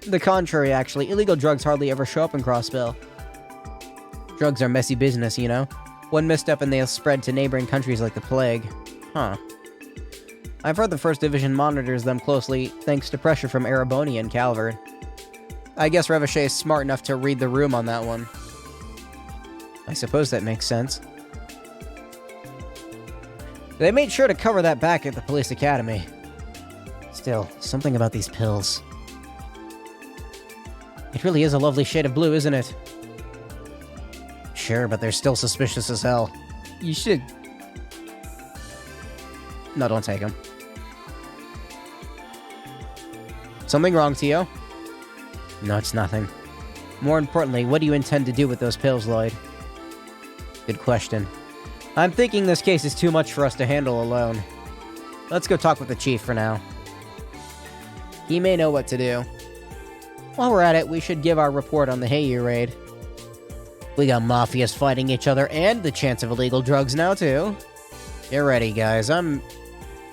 The contrary, actually. Illegal drugs hardly ever show up in Crossbell. Drugs are messy business, you know? One misstep and they'll spread to neighboring countries like the plague. Huh. I've heard the 1st Division monitors them closely thanks to pressure from Araboni and Calvert. I guess Revochet is smart enough to read the room on that one. I suppose that makes sense. They made sure to cover that back at the police academy. Still, something about these pills. It really is a lovely shade of blue, isn't it? Sure, but they're still suspicious as hell. You should... No, don't take them. Something wrong, Tio? No, it's nothing. More importantly, what do you intend to do with those pills, Lloyd? Good question. I'm thinking this case is too much for us to handle alone. Let's go talk with the chief for now. He may know what to do. While we're at it, we should give our report on the Heiyu raid. We got mafias fighting each other and the chance of illegal drugs now, too. Get ready, guys. I'm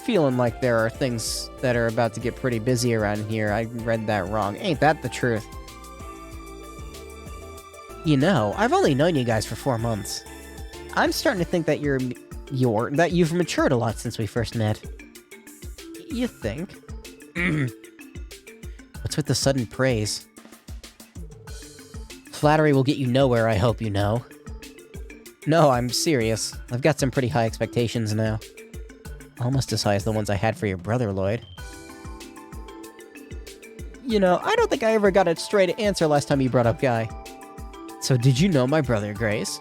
feeling like there are things that are about to get pretty busy around here. I read that wrong. Ain't that the truth? You know, I've only known you guys for 4 months. I'm starting to think that you've matured a lot since we first met. You think? What's with the sudden praise? Flattery will get you nowhere, I hope you know. No, I'm serious. I've got some pretty high expectations now. Almost as high as the ones I had for your brother, Lloyd. You know, I don't think I ever got a straight answer last time you brought up Guy. So did you know my brother, Grace?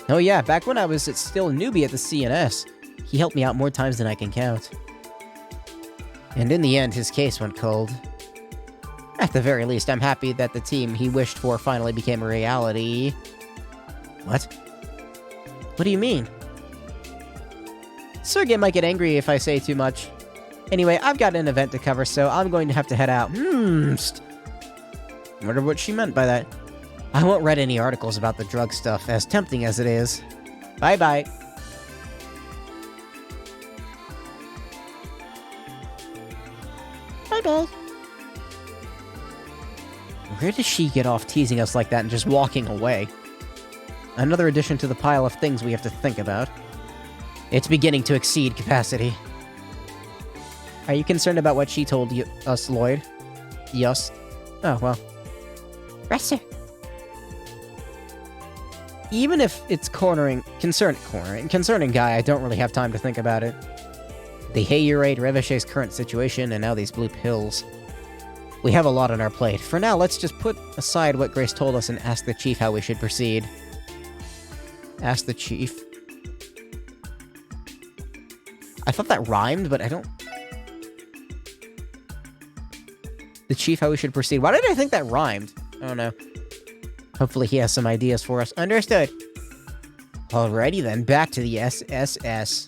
Oh yeah, back when I was still a newbie at the CNS, he helped me out more times than I can count. And in the end, his case went cold. At the very least, I'm happy that the team he wished for finally became a reality. What? What do you mean? Sergey might get angry if I say too much. Anyway, I've got an event to cover, so I'm going to have to head out. Wonder what she meant by that. I won't read any articles about the drug stuff, as tempting as it is. Bye-bye. Bye-bye. Where does she get off teasing us like that and just walking away? Another addition to the pile of things we have to think about. It's beginning to exceed capacity. Are you concerned about what she told us, Lloyd? Yes. Oh, well. Presser. Even if it's concerning guy, I don't really have time to think about it. The Heyu raid, Reviché's current situation, and now these blue pills. We have a lot on our plate. For now, let's just put aside what Grace told us and ask the chief how we should proceed. Ask the chief. I thought that rhymed, but I don't... The chief how we should proceed. Why did I think that rhymed? I don't know. Hopefully he has some ideas for us. Understood. Alrighty then, back to the SSS.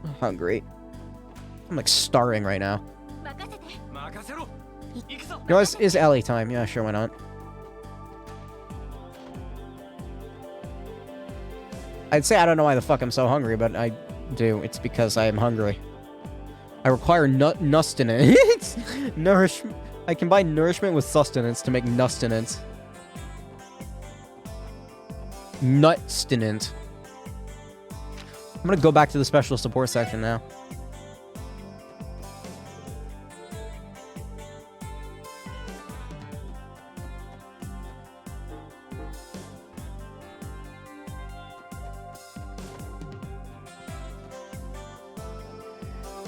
I'm hungry. I'm like starving right now. You know, it's Ellie time. Yeah, sure, why not? I'd say I don't know why the fuck I'm so hungry, but I do. It's because I am hungry. I require nustenance. Nourishment. I combine nourishment with sustenance to make nustenance. Nutstinent. I'm gonna go back to the special support section now.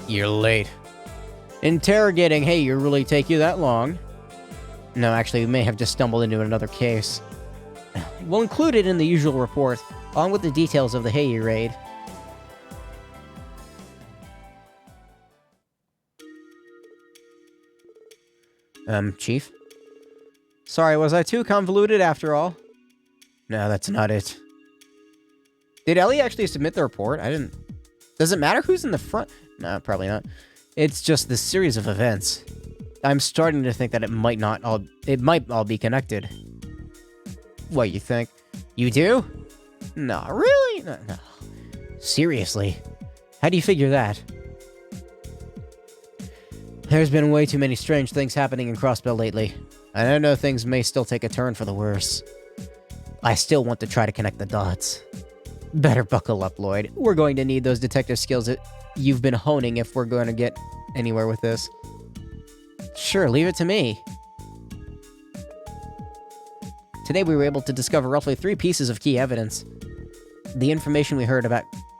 You're late. Interrogating. Hey, you really take you that long? No, actually, we may have just stumbled into another case. We'll include it in the usual report, along with the details of the Heyu raid. Chief? Sorry, was I too convoluted after all? No, that's not it. Did Ellie actually submit the report? I didn't... Does it matter who's in the front? No, probably not. It's just this series of events. I'm starting to think that it might all be connected. What, you think? You do? No, really? No. Seriously? How do you figure that? There's been way too many strange things happening in Crossbell lately. And I know things may still take a turn for the worse. I still want to try to connect the dots. Better buckle up, Lloyd. We're going to need those detective skills that you've been honing if we're going to get anywhere with this. Sure, leave it to me. Today we were able to discover roughly 3 pieces of key evidence. The information we heard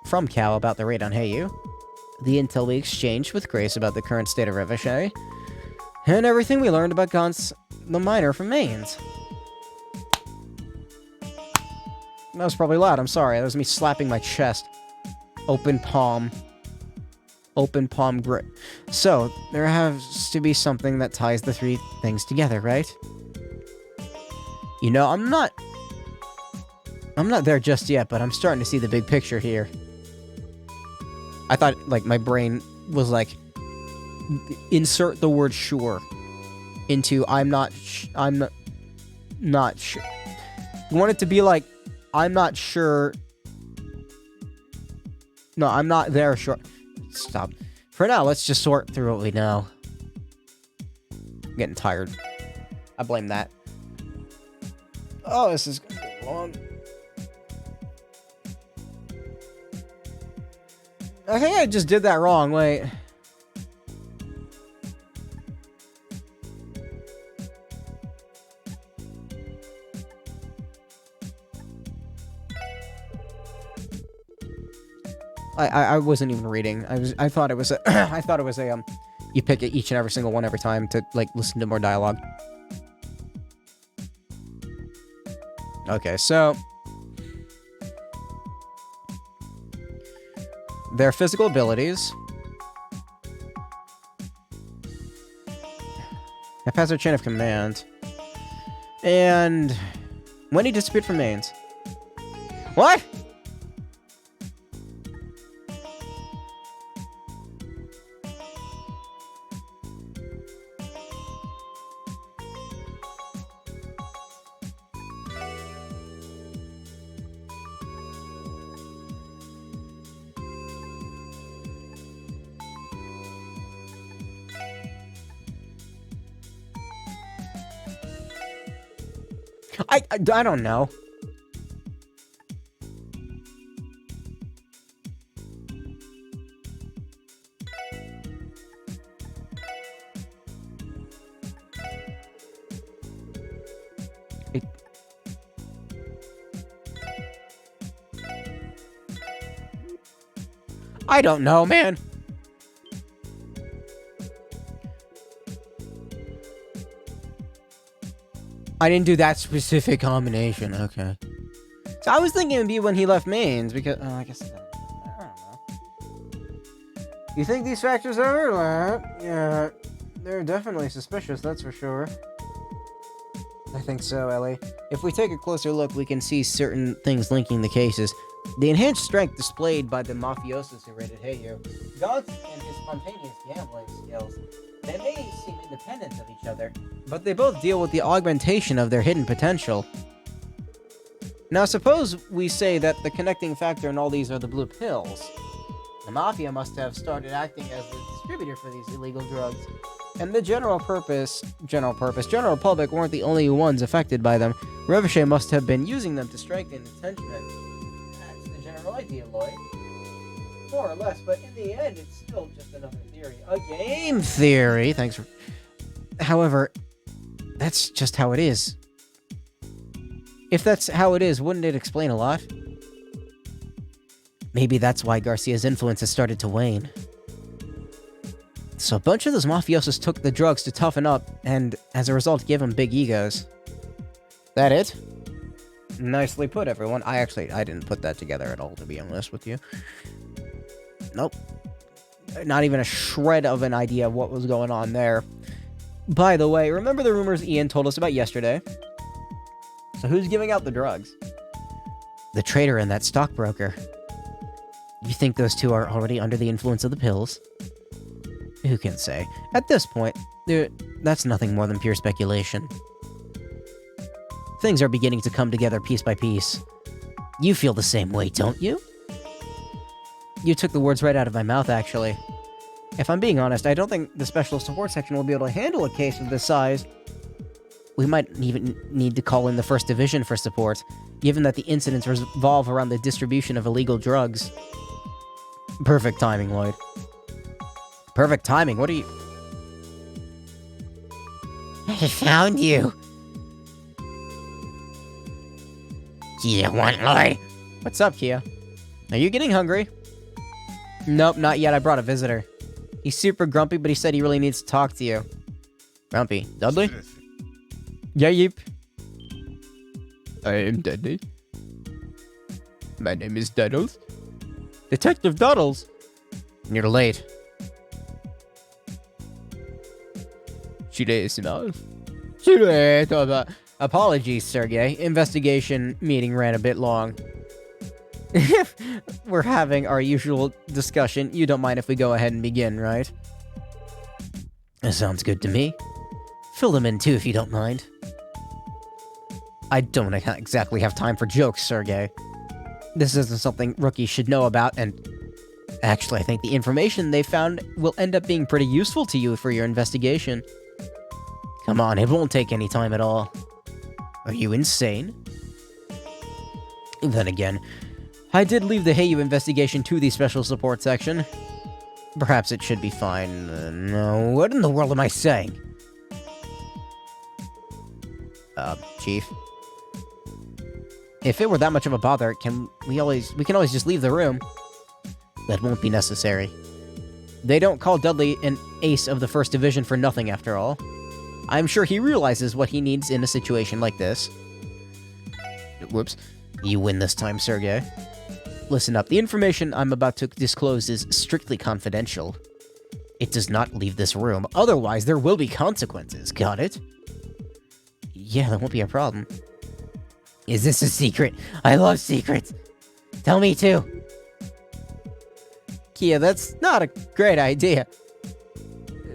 from Cal about the raid on Heyu, the intel we exchanged with Grace about the current state of Reviché, and everything we learned about Gauntz the Miner from Mainz. That was probably loud, I'm sorry. That was me slapping my chest. Open palm. Open palm grip. So, there has to be something that ties the 3 things together, right? You know, I'm not there just yet, but I'm starting to see the big picture here. I thought, like, my brain was like, insert the word sure into I'm not sure. You want it to be like, I'm not sure. No, I'm not there sure. Stop. For now, let's just sort through what we know. I'm getting tired. I blame that. Oh, this is gonna be long. I think I just did that wrong. Wait. I wasn't even reading. I thought it was a I thought it was a you pick each and every single one every time to like listen to more dialogue. Okay, so Their physical abilities. Haphazard chain of command. And when he disappeared from mains. What? I don't know. I don't know, man. I didn't do that specific combination. Okay. So I was thinking it'd be when he left mains, because... I guess... I don't know. You think these factors overlap? Yeah. They're definitely suspicious, that's for sure. I think so, Ellie. If we take a closer look, we can see certain things linking the cases. The enhanced strength displayed by the mafiosos who raided Heiyu, Gaunt and his spontaneous gambling skills. They may seem independent of each other, but they both deal with the augmentation of their hidden potential. Now suppose we say that the connecting factor in all these are the blue pills. The Mafia must have started acting as the distributor for these illegal drugs, and the general public weren't the only ones affected by them. Ricochet must have been using them to strengthen its henchmen. That's the general idea, Lloyd. More or less, but in the end, it's still just another theory. A game theory! Thanks for... However, that's just how it is. If that's how it is, wouldn't it explain a lot? Maybe that's why Garcia's influence has started to wane. So a bunch of those mafiosos took the drugs to toughen up, and as a result gave them big egos. That it? Nicely put, everyone. I didn't put that together at all, to be honest with you. Nope. Not even a shred of an idea of what was going on there. By the way, remember the rumors Ian told us about yesterday? So who's giving out the drugs? The trader and that stockbroker. You think those two are already under the influence of the pills? Who can say? At this point, that's nothing more than pure speculation. Things are beginning to come together piece by piece. You feel the same way, don't you? You took the words right out of my mouth, actually. If I'm being honest, I don't think the Special Support Section will be able to handle a case of this size. We might even need to call in the First Division for support, given that the incidents revolve around the distribution of illegal drugs. Perfect timing, Lloyd. Perfect timing? What are you... I found you! Kia want Lloyd? What's up, Kia? Are you getting hungry? Nope, not yet. I brought a visitor. He's super grumpy, but he said he really needs to talk to you. Grumpy. Dudley? Yeah, yep. I am Dudley. My name is Duddles. Detective Duddles! You're late. Apologies, Sergey. Investigation meeting ran a bit long. If we're having our usual discussion, you don't mind if we go ahead and begin, right? That sounds good to me. Fill them in too, if you don't mind. I don't exactly have time for jokes, Sergey. This isn't something rookies should know about, and... Actually, I think the information they found will end up being pretty useful to you for your investigation. Come on, it won't take any time at all. Are you insane? Then again, I did leave the Heiyu investigation to the Special Support Section. Perhaps it should be fine. No, what in the world am I saying? Chief. If it were that much of a bother, we can always just leave the room. That won't be necessary. They don't call Dudley an ace of the First Division for nothing, after all. I'm sure he realizes what he needs in a situation like this. Whoops. You win this time, Sergey. Listen up. The information I'm about to disclose is strictly confidential. It does not leave this room. Otherwise, there will be consequences. Got it? Yeah, that won't be a problem. Is this a secret? I love secrets. Tell me too. Kia, that's not a great idea.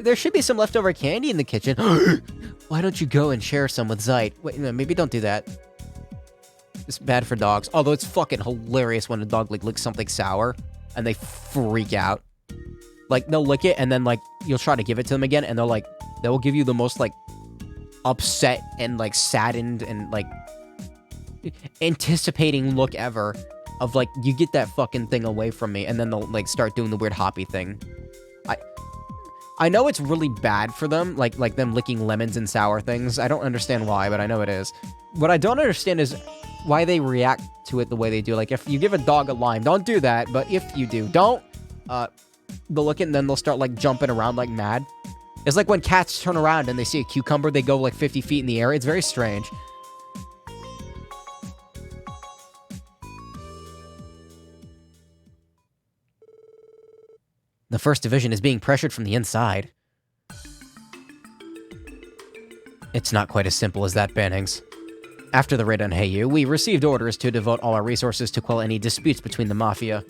There should be some leftover candy in the kitchen. Why don't you go and share some with Zeit? Wait, no, maybe don't do that. It's bad for dogs. Although it's fucking hilarious when a dog, like, licks something sour and they freak out. Like, they'll lick it and then, like, you'll try to give it to them again and they'll, like, they'll give you the most, like, upset and, like, saddened and, like, anticipating look ever of, like, you get that fucking thing away from me, and then they'll, like, start doing the weird hoppy thing. I know it's really bad for them, like them licking lemons and sour things. I don't understand why, but I know it is. What I don't understand is why they react to it the way they do. Like, if you give a dog a lime, don't do that, but if you do, don't, they'll look at it and then they'll start, like, jumping around like mad. It's like when cats turn around and they see a cucumber, they go, like, 50 feet in the air. It's very strange. The First Division is being pressured from the inside. It's not quite as simple as that, Bannings. After the raid on Heiyu, we received orders to devote all our resources to quell any disputes between the Mafia.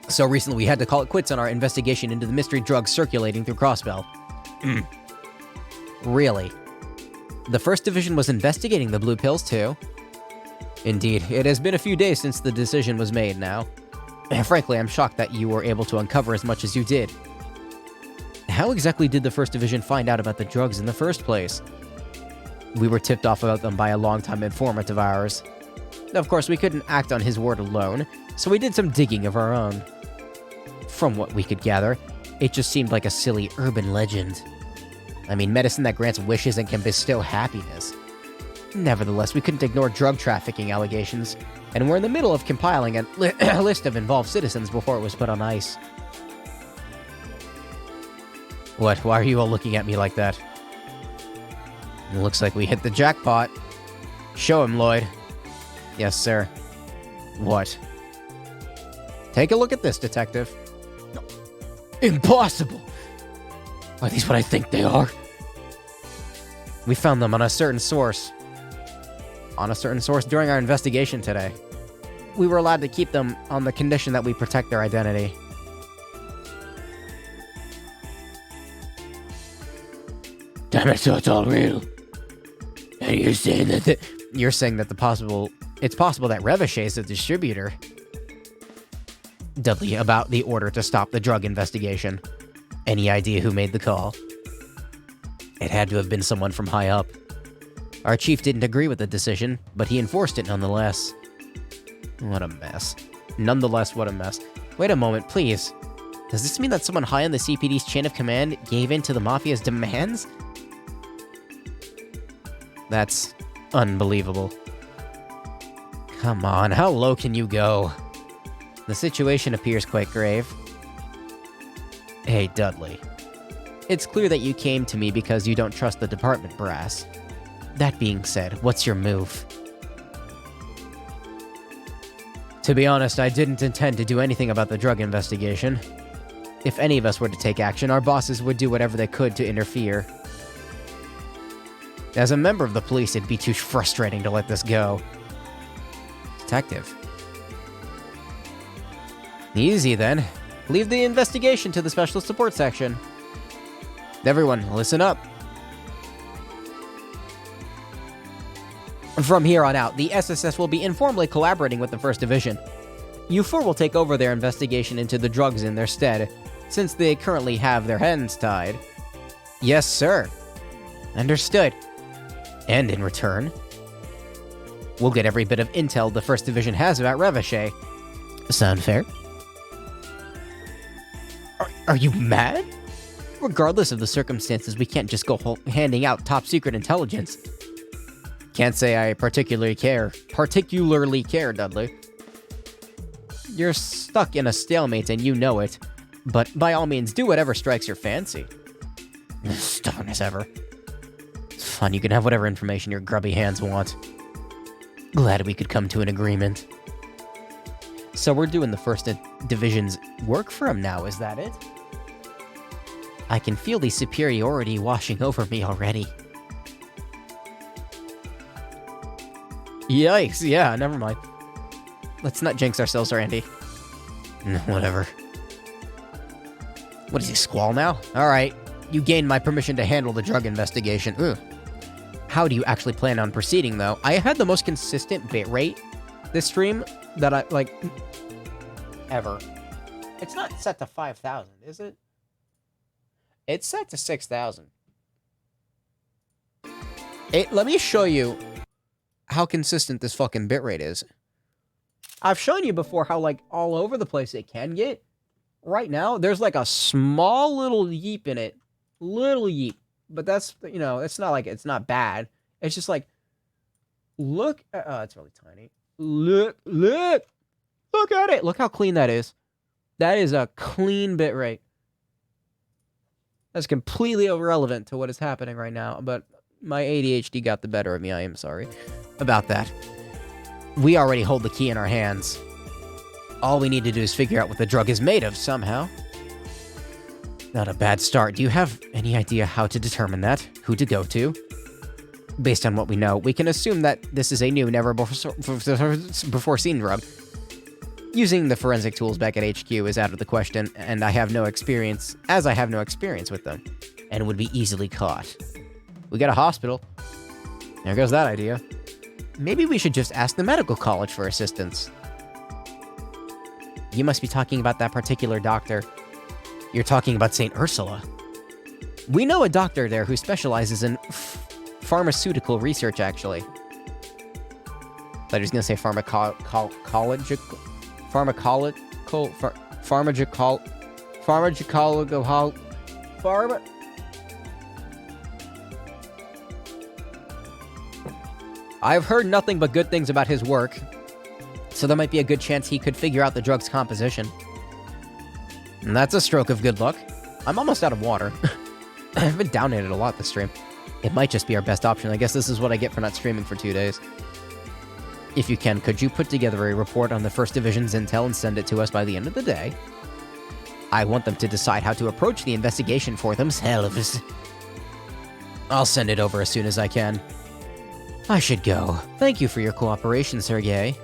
So recently we had to call it quits on our investigation into the mystery drugs circulating through Crossbell. Really? The First Division was investigating the blue pills too? Indeed, it has been a few days since the decision was made now. Frankly, I'm shocked that you were able to uncover as much as you did. How exactly did the First Division find out about the drugs in the first place? We were tipped off about them by a longtime informant of ours. Of course, we couldn't act on his word alone, so we did some digging of our own. From what we could gather, it just seemed like a silly urban legend. I mean, medicine that grants wishes and can bestow happiness. Nevertheless, we couldn't ignore drug trafficking allegations, and we're in the middle of compiling a list of involved citizens before it was put on ice. What? Why are you all looking at me like that? It looks like we hit the jackpot. Show him, Lloyd. Yes, sir. What? Take a look at this, Detective. No. Impossible! Are these what I think they are? We found them on a certain source. On a certain source during our investigation today. We were allowed to keep them on the condition that we protect their identity. Damn it, so it's all real. And you're saying that you're saying that it's possible that Revachey is the distributor. Dudley, about the order to stop the drug investigation. Any idea who made the call? It had to have been someone from high up. Our chief didn't agree with the decision, but he enforced it nonetheless. What a mess. Nonetheless, what a mess. Wait a moment, please. Does this mean that someone high on the CPD's chain of command gave in to the Mafia's demands? That's unbelievable. Come on, how low can you go? The situation appears quite grave. Hey, Dudley. It's clear that you came to me because you don't trust the department brass. That being said, what's your move? To be honest, I didn't intend to do anything about the drug investigation. If any of us were to take action, our bosses would do whatever they could to interfere. As a member of the police, it'd be too frustrating to let this go. Detective. Easy then. Leave the investigation to the Special Support Section. Everyone, listen up. From here on out, the SSS will be informally collaborating with the First Division. U4 will take over their investigation into the drugs in their stead, since they currently have their hands tied. Yes, sir. Understood. And in return, we'll get every bit of intel the First Division has about Revachey. Sound fair? Are you mad? Regardless of the circumstances, we can't just go handing out top-secret intelligence. Can't say I particularly care, Dudley. You're stuck in a stalemate and you know it, but by all means, do whatever strikes your fancy. Stubborn as ever. It's fun, you can have whatever information your grubby hands want. Glad we could come to an agreement. So we're doing the first division's work for him now, is that it? I can feel the superiority washing over me already. Yikes, yeah, never mind. Let's not jinx ourselves, Randy. No, whatever. What does he squall now? Alright, you gained my permission to handle the drug investigation. Ugh. How do you actually plan on proceeding, though? I had the most consistent bitrate this stream that I, like, ever. It's not set to 5,000, is it? It's set to 6,000. Let me show you how consistent this fucking bitrate is. I've shown you before how, like, all over the place it can get. Right now, there's, like, a small little yeep in it. Little yeep. But that's, you know, it's not like, it's not bad. It's just like, look at, oh, it's really tiny. Look at it. Look how clean that is. That is a clean bitrate. That's completely irrelevant to what is happening right now, but my ADHD got the better of me. I am sorry about that. We already hold the key in our hands. All we need to do is figure out what the drug is made of somehow. Not a bad start. Do you have any idea how to determine that? Who to go to? Based on what we know, we can assume that this is a new, never-before-seen drug. Using the forensic tools back at HQ is out of the question, and I have no experience with them, and would be easily caught. We got a hospital. There goes that idea. Maybe we should just ask the medical college for assistance. You must be talking about that particular doctor. You're talking about St. Ursula. We know a doctor there who specializes in pharmaceutical research, actually. I was gonna say pharmacological. I've heard nothing but good things about his work, so there might be a good chance he could figure out the drug's composition. And that's a stroke of good luck. I'm almost out of water. I've been downing it a lot this stream. It might just be our best option. I guess this is what I get for not streaming for 2 days. If you can, could you put together a report on the 1st Division's intel and send it to us by the end of the day? I want them to decide how to approach the investigation for themselves. I'll send it over as soon as I can. I should go. Thank you for your cooperation, Sergei.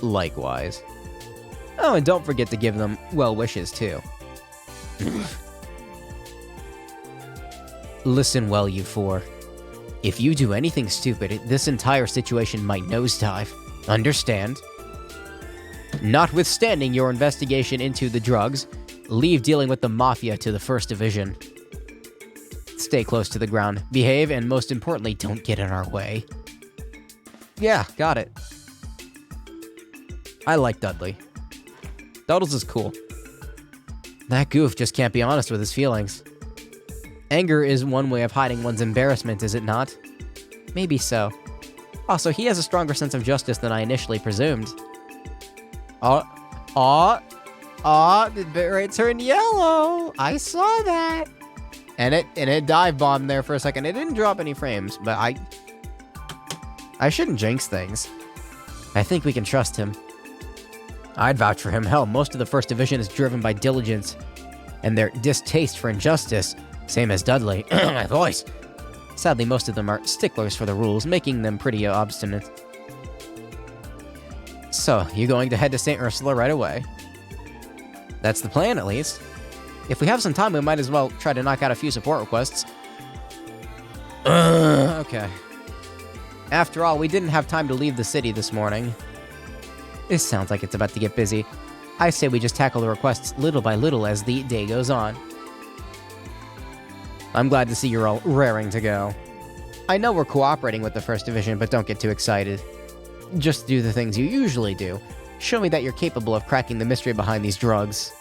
Likewise. Oh, and don't forget to give them well wishes, too. Listen well, you four. If you do anything stupid, this entire situation might nosedive. Understand? Notwithstanding your investigation into the drugs, leave dealing with the Mafia to the 1st Division. Stay close to the ground, behave, and most importantly, don't get in our way. Yeah, got it. I like Dudley. Duddles is cool. That goof just can't be honest with his feelings. Anger is one way of hiding one's embarrassment, is it not? Maybe so. Also, he has a stronger sense of justice than I initially presumed. The bitrate turned yellow! I saw that! And it dive bombed there for a second. It didn't drop any frames, but I shouldn't jinx things. I think we can trust him. I'd vouch for him. Hell, most of the 1st Division is driven by diligence and their distaste for injustice. Same as Dudley. My voice. Sadly, most of them are sticklers for the rules, making them pretty obstinate. So, you going to head to St. Ursula right away? That's the plan, at least. If we have some time, we might as well try to knock out a few support requests. Okay. After all, we didn't have time to leave the city this morning. This sounds like it's about to get busy. I say we just tackle the requests little by little as the day goes on. I'm glad to see you're all raring to go. I know we're cooperating with the 1st Division, but don't get too excited. Just do the things you usually do. Show me that you're capable of cracking the mystery behind these drugs.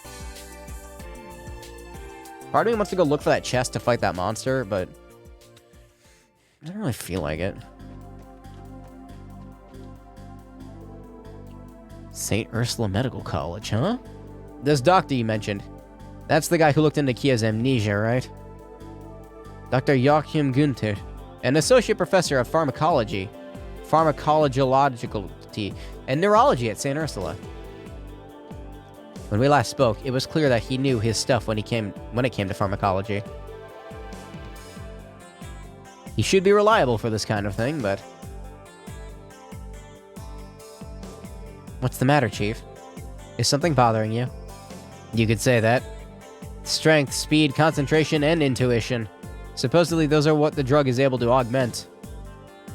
Part of me wants to go look for that chest to fight that monster, but I don't really feel like it. St. Ursula Medical College, huh? This doctor you mentioned. That's the guy who looked into Kia's amnesia, right? Dr. Joachim Günther, an associate professor of pharmacology. pharmacology and neurology at St. Ursula. When we last spoke, it was clear that he knew his stuff when it came to pharmacology. He should be reliable for this kind of thing, but... What's the matter, Chief? Is something bothering you? You could say that. Strength, speed, concentration, and intuition. Supposedly those are what the drug is able to augment.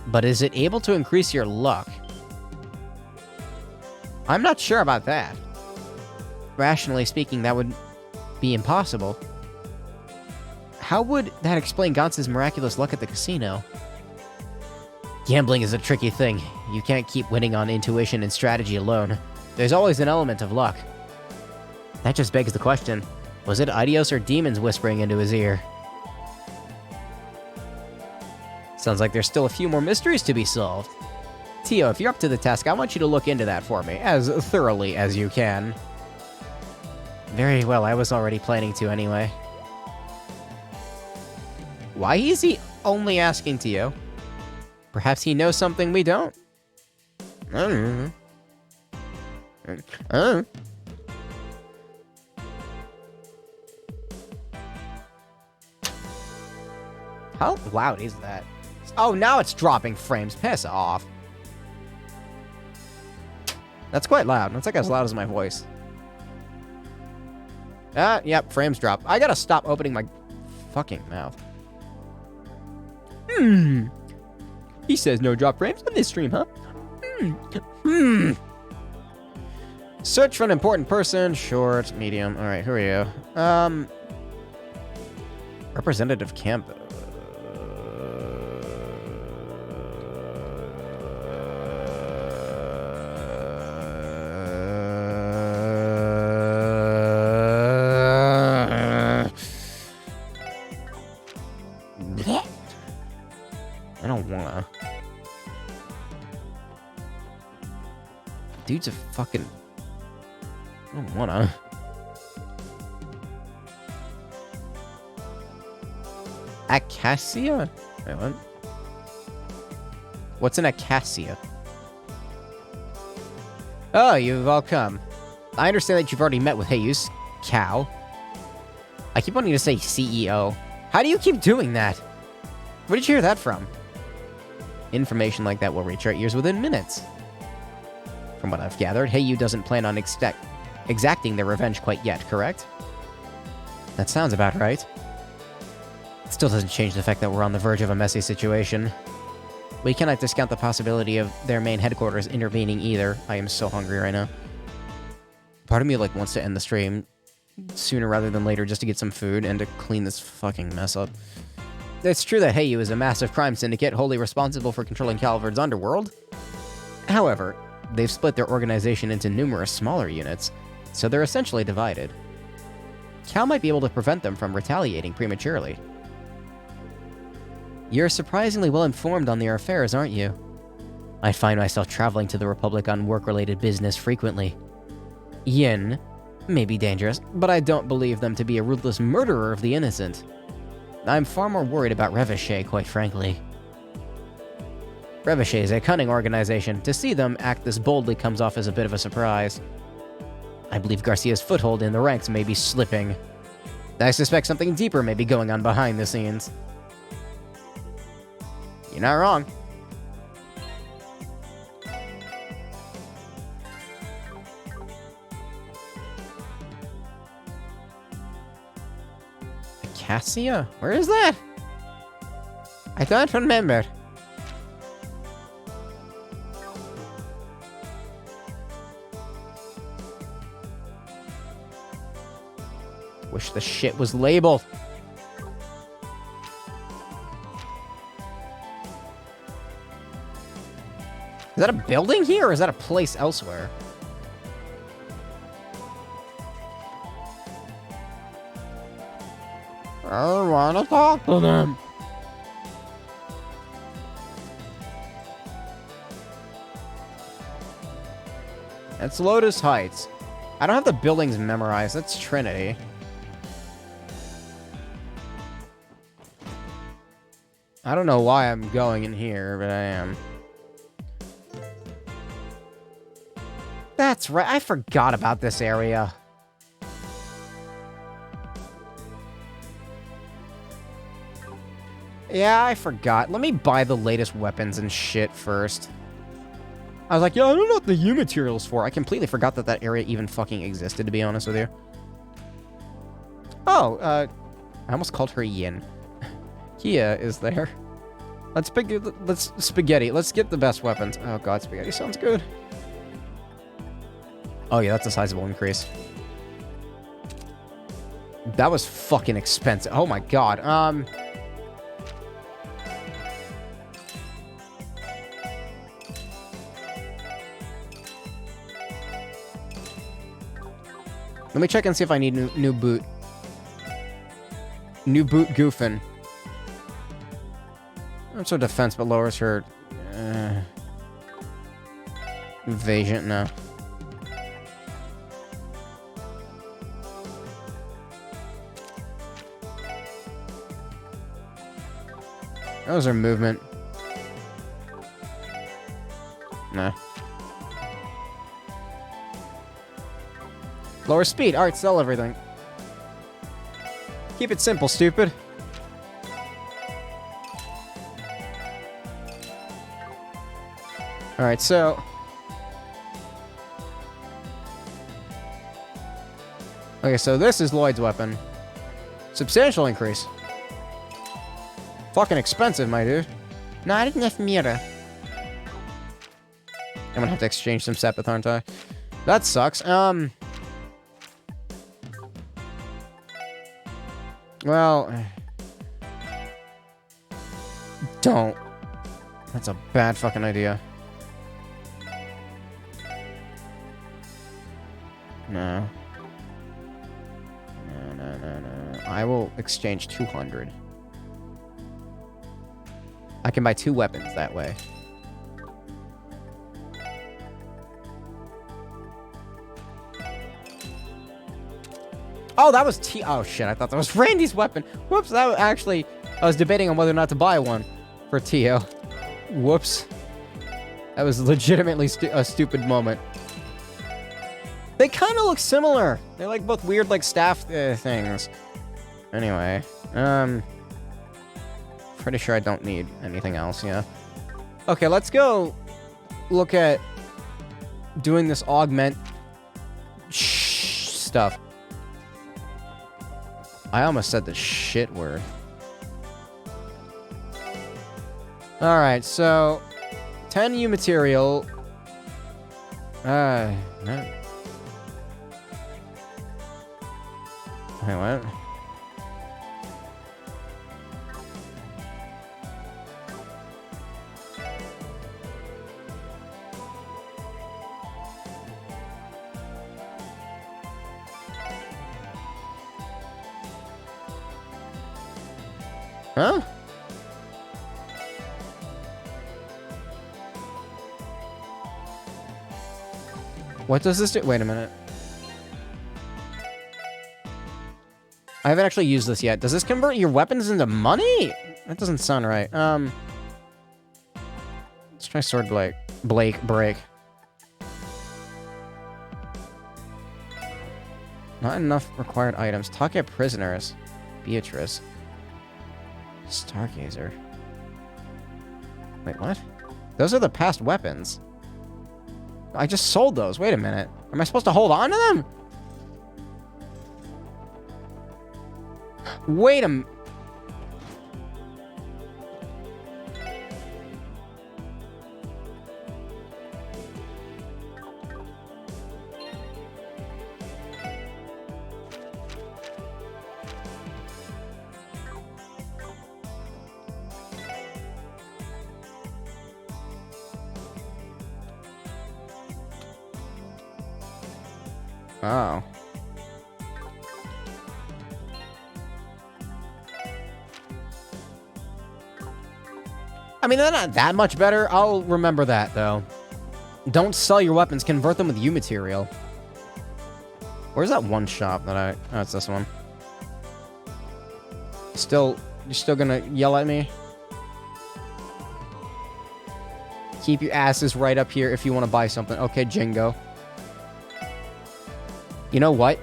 But is it able to increase your luck? I'm not sure about that. Rationally speaking, that would be impossible. How would that explain Gantz's miraculous luck at the casino? Gambling is a tricky thing. You can't keep winning on intuition and strategy alone. There's always an element of luck. That just begs the question, was it Eidos or demons whispering into his ear? Sounds like there's still a few more mysteries to be solved. Tio, if you're up to the task, I want you to look into that for me, as thoroughly as you can. Very well, I was already planning to anyway. Why is he only asking Tio? Perhaps he knows something we don't. How loud is that? Oh, now it's dropping frames. Piss off. That's quite loud. That's like as loud as my voice. Yep, frames drop. I gotta stop opening my fucking mouth. He says no drop frames on this stream, huh? Search for an important person. Short, medium. Alright, who are you? Representative Camp. I don't wanna. Dude's a fucking... I don't wanna. Acacia? Wait, what? What's an acacia? Oh, you've all come. I understand that you've already met with Jesus, Cow. I keep wanting to say CEO. How do you keep doing that? Where did you hear that from? Information like that will reach our ears within minutes. From what I've gathered, Heyu doesn't plan on exacting their revenge quite yet, correct? That sounds about right. It still doesn't change the fact that we're on the verge of a messy situation. We cannot discount the possibility of their main headquarters intervening either. I am so hungry right now. Part of me wants to end the stream sooner rather than later just to get some food and to clean this fucking mess up. It's true that Heyu is a massive crime syndicate wholly responsible for controlling Calvard's underworld. However, they've split their organization into numerous smaller units, so they're essentially divided. Cal might be able to prevent them from retaliating prematurely. You're surprisingly well informed on their affairs, aren't you? I find myself traveling to the Republic on work-related business frequently. Yin may be dangerous, but I don't believe them to be a ruthless murderer of the innocent. I'm far more worried about Revachey, quite frankly. Revachey is a cunning organization. To see them act this boldly comes off as a bit of a surprise. I believe Garcia's foothold in the ranks may be slipping. I suspect something deeper may be going on behind the scenes. You're not wrong. Acacia? Where is that? I don't remember. Wish the shit was labeled. Is that a building here, or is that a place elsewhere? I wanna talk to them. That's Lotus Heights. I don't have the buildings memorized. That's Trinity. I don't know why I'm going in here, but I am. That's right. I forgot about this area. Yeah, I forgot. Let me buy the latest weapons and shit first. I was like, yeah, I don't know what the U material's for. I completely forgot that that area even fucking existed, to be honest with you. Oh, I almost called her Yin. Kia is there. Let's spaghetti. Let's get the best weapons. Oh god, spaghetti sounds good. Oh yeah, that's a sizable increase. That was fucking expensive. Oh my god. Let me check and see if I need new boot. New boot goofing. Also defense, but lowers her evasion. No. Those are movement. Nah. Lower speed. Alright, sell everything. Keep it simple, stupid. Alright, so... Okay, so this is Lloyd's weapon. Substantial increase. Fucking expensive, my dude. Not enough mirror. I'm gonna have to exchange some Sepith, aren't I? That sucks. Well... Don't. That's a bad fucking idea. No. No. I will exchange 200. I can buy 2 weapons that way. Oh, that was Oh, shit. I thought that was Randy's weapon. Whoops. That was actually... I was debating on whether or not to buy one for Tio. Whoops. That was legitimately a stupid moment. They kind of look similar. They're like both weird, like, staff things. Anyway. Pretty sure I don't need anything else, yeah. Okay, let's go look at doing this augment stuff. I almost said the shit word. Alright, so 10 U material. No. Wait, what? Huh? What does this do? Wait a minute. I haven't actually used this yet. Does this convert your weapons into money? That doesn't sound right. Let's try Sword Break. Not enough required items. Take prisoners. Beatrice. Stargazer. Wait, what? Those are the past weapons. I just sold those. Wait a minute. Am I supposed to hold on to them? Wait a minute. Oh. I mean, they're not that much better. I'll remember that, though. Don't sell your weapons. Convert them with U material. Where's that one shop that I... Oh, it's this one. You're still gonna yell at me? Keep your asses right up here if you want to buy something. Okay, Jingo. You know what?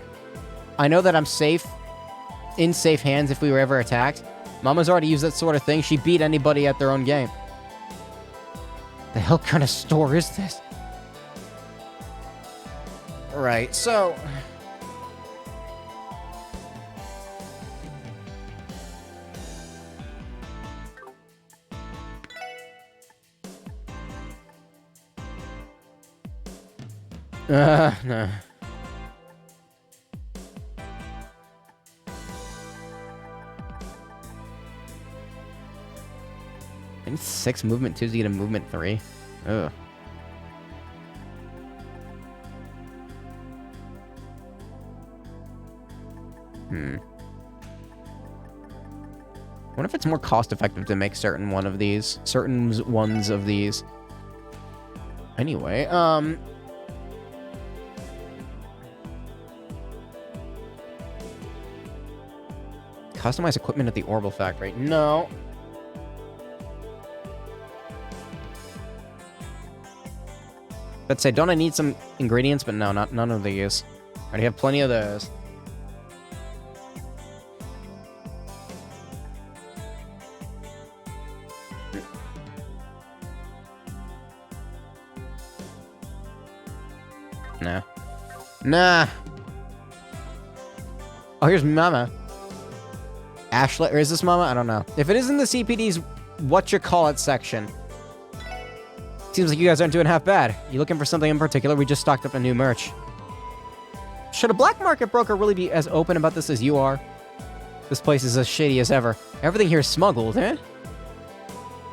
I know that I'm safe, in safe hands if we were ever attacked. Mama's already used that sort of thing. She beat anybody at their own game. The hell kind of store is this? Right, so... no. I need 6 movement 2 to get a movement 3. Ugh. I wonder if it's more cost effective to make certain ones of these. Anyway, customize equipment at the Orbital Factory. No. Let's say, don't I need some ingredients? But no, none of these. I already have plenty of those. Nah. Oh, here's Mama. Ashley, or is this Mama? I don't know. If it is in the CPD's what-you-call-it section, seems like you guys aren't doing half bad. You looking for something in particular? We just stocked up a new merch. Should a black market broker really be as open about this as you are? This place is as shady as ever. Everything here is smuggled, eh?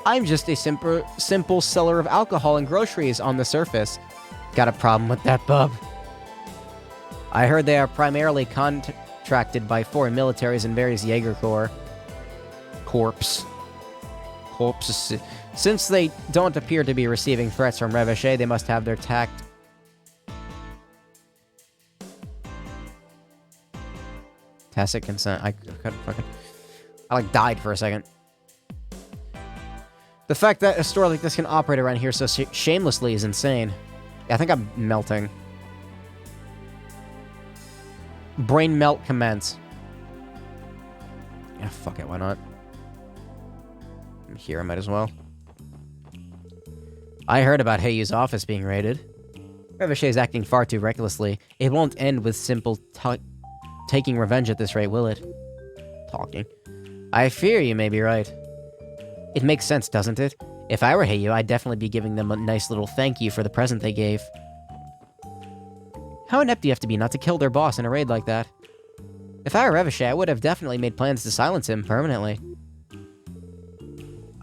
I'm just a simple seller of alcohol and groceries on the surface. Got a problem with that, bub? I heard they are primarily contracted by foreign militaries and various Jaeger corps. Since they don't appear to be receiving threats from Revachey, they must have their tact. Tacit consent. I like died for a second. The fact that a store like this can operate around here so shamelessly is insane. Yeah, I think I'm melting. Brain melt commence. Yeah, fuck it, why not? I'm here, I might as well. I heard about Heiyu's office being raided. Revachey is acting far too recklessly. It won't end with simple taking revenge at this rate, will it? Talking. I fear you may be right. It makes sense, doesn't it? If I were Heiyu, I'd definitely be giving them a nice little thank you for the present they gave. How inept do you have to be not to kill their boss in a raid like that? If I were Revachey, I would have definitely made plans to silence him permanently.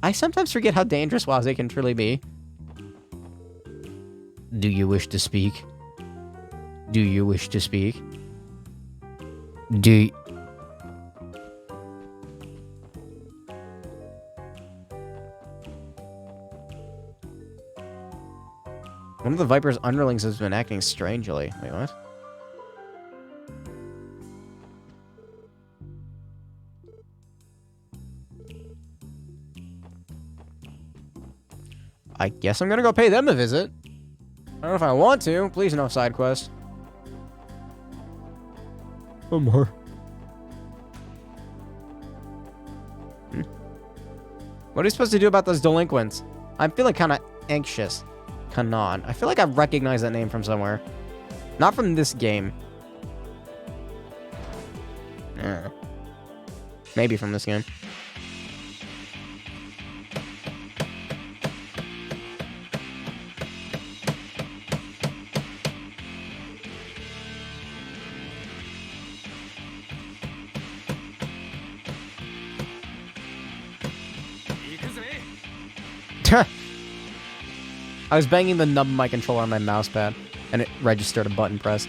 I sometimes forget how dangerous Waze can truly be. Do you wish to speak? Do you wish to speak? One of the Viper's underlings has been acting strangely. Wait, what? I guess I'm gonna go pay them a visit. I don't know if I want to. Please, no side quest. One more. What are you supposed to do about those delinquents? I'm feeling kind of anxious. Kanan. I feel like I recognize that name from somewhere. Not from this game. Maybe from this game. I was banging the nub of my controller on my mouse pad, and it registered a button press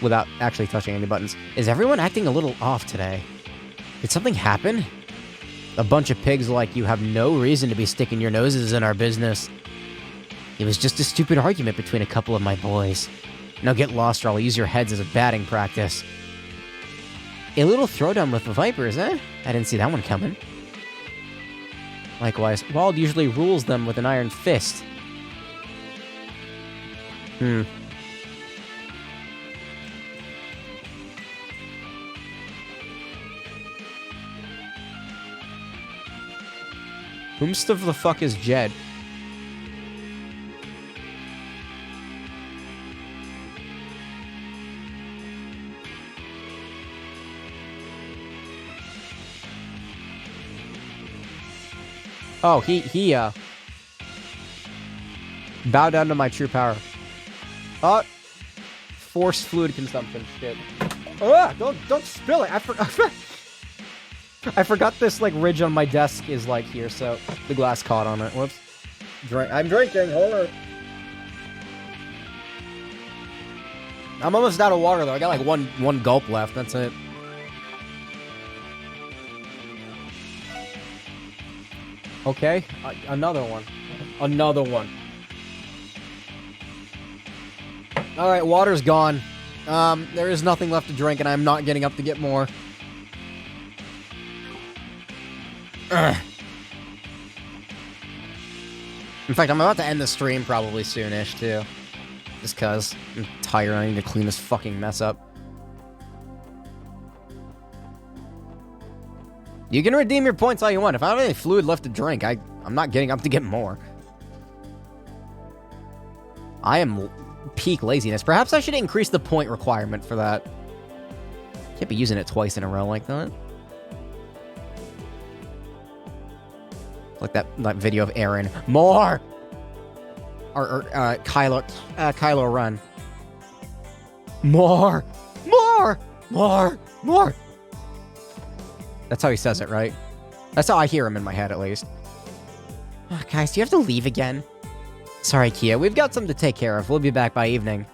without actually touching any buttons. Is everyone acting a little off today? Did something happen? A bunch of pigs like you have no reason to be sticking your noses in our business. It was just a stupid argument between a couple of my boys. Now get lost or I'll use your heads as a batting practice. A little throwdown with the Vipers, eh? I didn't see that one coming. Likewise, Wald usually rules them with an iron fist. Whomst of the fuck is Jed? Oh, he bow down to my true power. Forced fluid consumption. Shit. Don't spill it. I forgot this, like, ridge on my desk is, like, here, so the glass caught on it. Whoops. I'm drinking. Hold on. I'm almost out of water, though. I got, like, one gulp left. That's it. Okay. Another one. Another one. Alright, water's gone. There is nothing left to drink, and I'm not getting up to get more. Ugh. In fact, I'm about to end the stream probably soonish, too. Just cause I'm tired, I need to clean this fucking mess up. You can redeem your points all you want. If I don't have any fluid left to drink, I'm not getting up to get more. I am peak laziness. Perhaps I should increase the point requirement for that. Can't be using it twice in a row like that. Like that video of Aaron. More! Or Kylo Ren. More! More! More! More! That's how he says it, right? That's how I hear him in my head, at least. Oh, guys, do you have to leave again? Sorry, Kia. We've got something to take care of. We'll be back by evening.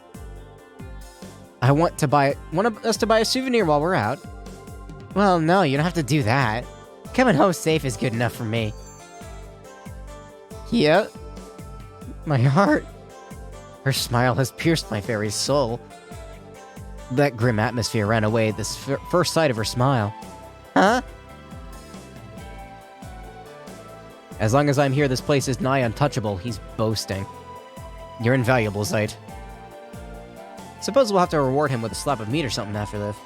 I want us to buy a souvenir while we're out. Well, no, you don't have to do that. Coming home safe is good enough for me. Kia? My heart. Her smile has pierced my very soul. That grim atmosphere ran away at this first sight of her smile. Huh? As long as I'm here, this place is nigh untouchable. He's boasting. You're invaluable, Zeit. Suppose we'll have to reward him with a slap of meat or something after this.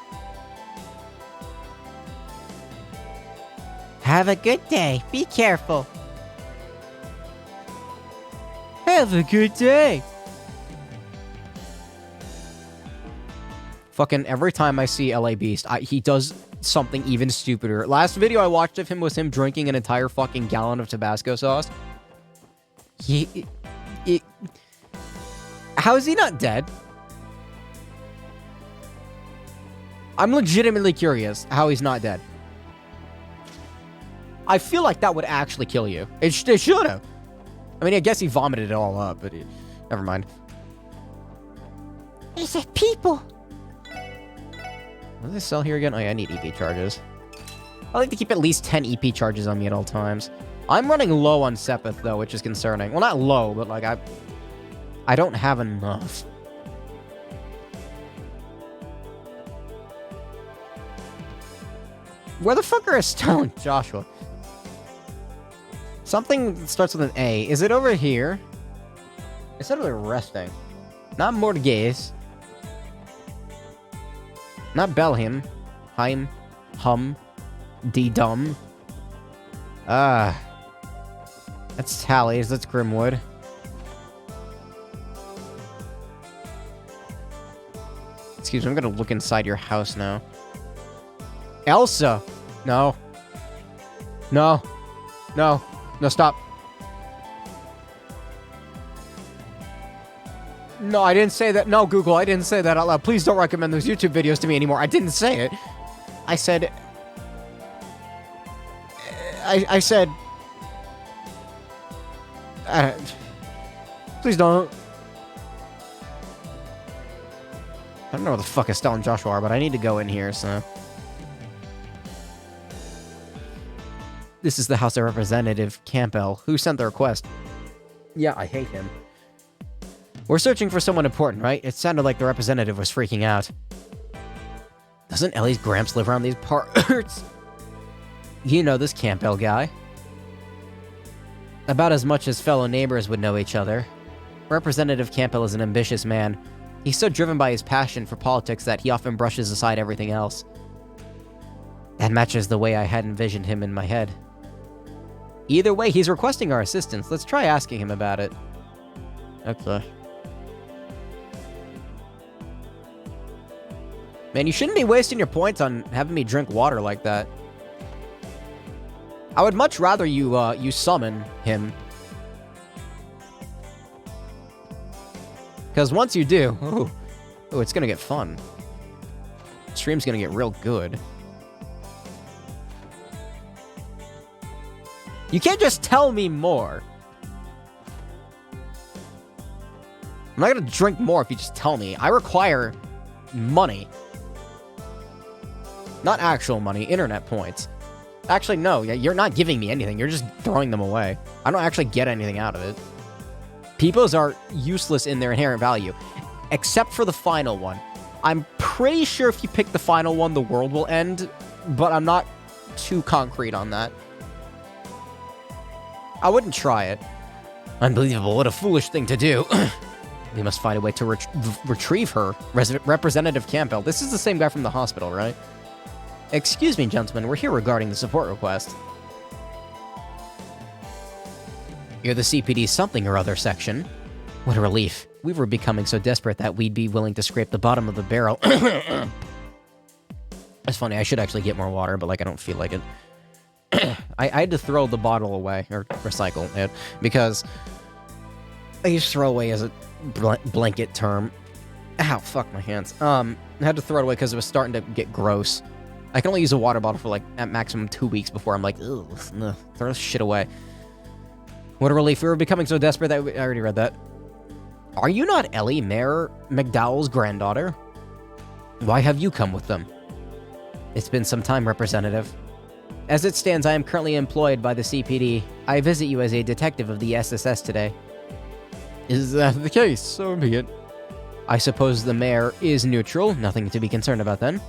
Have a good day. Be careful. Have a good day. Fucking every time I see LA Beast, he does something even stupider. Last video I watched of him was him drinking an entire fucking gallon of Tabasco sauce. How is he not dead? I'm legitimately curious how he's not dead. I feel like that would actually kill you. It should have. I mean, I guess he vomited it all up, but never mind. Is it people? What do they sell here again? Oh yeah, I need EP charges. I like to keep at least 10 EP charges on me at all times. I'm running low on Sepith, though, which is concerning. Well, not low, but, like, I don't have enough. Where the fuck are Estelle and Joshua? Something starts with an A. Is it over here? It said they're resting. Not Mortgaze. Not Belham. Heim. Hum. D-Dum. That's Tallies. That's Grimwood. Excuse me, I'm gonna look inside your house now. Elsa! No. No. No. No, stop. No, I didn't say that. No, Google, I didn't say that out loud. Please don't recommend those YouTube videos to me anymore. I didn't say it. I said... I said... please don't. I don't know where the fuck Estelle and Joshua are, but I need to go in here, so... This is the House of Representative Campbell. Who sent the request? Yeah, I hate him. We're searching for someone important, right? It sounded like the representative was freaking out. Doesn't Ellie's Gramps live around these parts? You know this Campbell guy. About as much as fellow neighbors would know each other. Representative Campbell is an ambitious man. He's so driven by his passion for politics that he often brushes aside everything else. That matches the way I had envisioned him in my head. Either way, he's requesting our assistance. Let's try asking him about it. Okay. Man, you shouldn't be wasting your points on having me drink water like that. I would much rather you summon him. Because once you do, ooh, it's gonna get fun. Stream's gonna get real good. You can't just tell me more. I'm not gonna drink more if you just tell me. I require money. Not actual money, internet points. Actually, no, you're not giving me anything. You're just throwing them away. I don't actually get anything out of it. Peepos are useless in their inherent value, except for the final one. I'm pretty sure if you pick the final one, the world will end, but I'm not too concrete on that. I wouldn't try it. Unbelievable, what a foolish thing to do. We must find a way to retrieve her. Representative Campbell. This is the same guy from the hospital, right? Excuse me, gentlemen, we're here regarding the support request. You're the CPD something or other section. What a relief. We were becoming so desperate that we'd be willing to scrape the bottom of the barrel. It's funny, I should actually get more water, but, like, I don't feel like it. I had to throw the bottle away, or recycle it, because I use throw away as a blanket term. Ow, fuck my hands. I had to throw it away because it was starting to get gross. I can only use a water bottle for, like, at maximum 2 weeks before I'm like, ugh, throw this shit away. What a relief. We were becoming so desperate that I already read that. Are you not Ellie, Mayor McDowell's granddaughter? Why have you come with them? It's been some time, Representative. As it stands, I am currently employed by the CPD. I visit you as a detective of the SSS today. Is that the case? So be it. I suppose the mayor is neutral. Nothing to be concerned about then.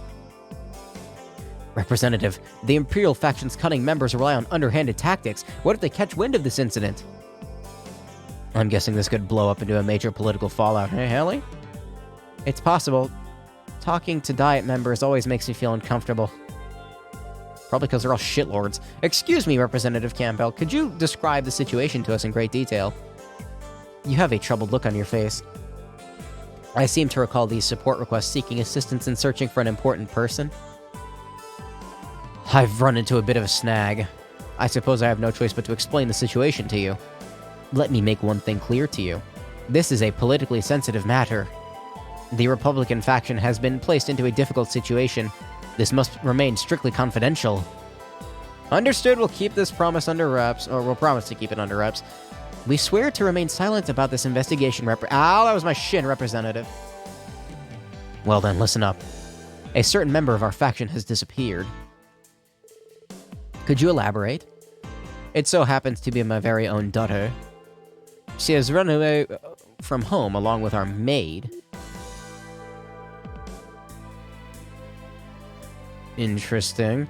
Representative, the Imperial faction's cunning members rely on underhanded tactics. What if they catch wind of this incident? I'm guessing this could blow up into a major political fallout. Hey, Haley? It's possible. Talking to Diet members always makes me feel uncomfortable. Probably because they're all shitlords. Excuse me, Representative Campbell. Could you describe the situation to us in great detail? You have a troubled look on your face. I seem to recall these support requests seeking assistance in searching for an important person. I've run into a bit of a snag. I suppose I have no choice but to explain the situation to you. Let me make one thing clear to you. This is a politically sensitive matter. The Republican faction has been placed into a difficult situation. This must remain strictly confidential. Understood, we'll keep this promise under wraps, or we'll promise to keep it under wraps. We swear to remain silent about this investigation, Ow, that was my shin, Representative. Well then, listen up. A certain member of our faction has disappeared. Could you elaborate? It so happens to be my very own daughter. She has run away from home along with our maid. Interesting.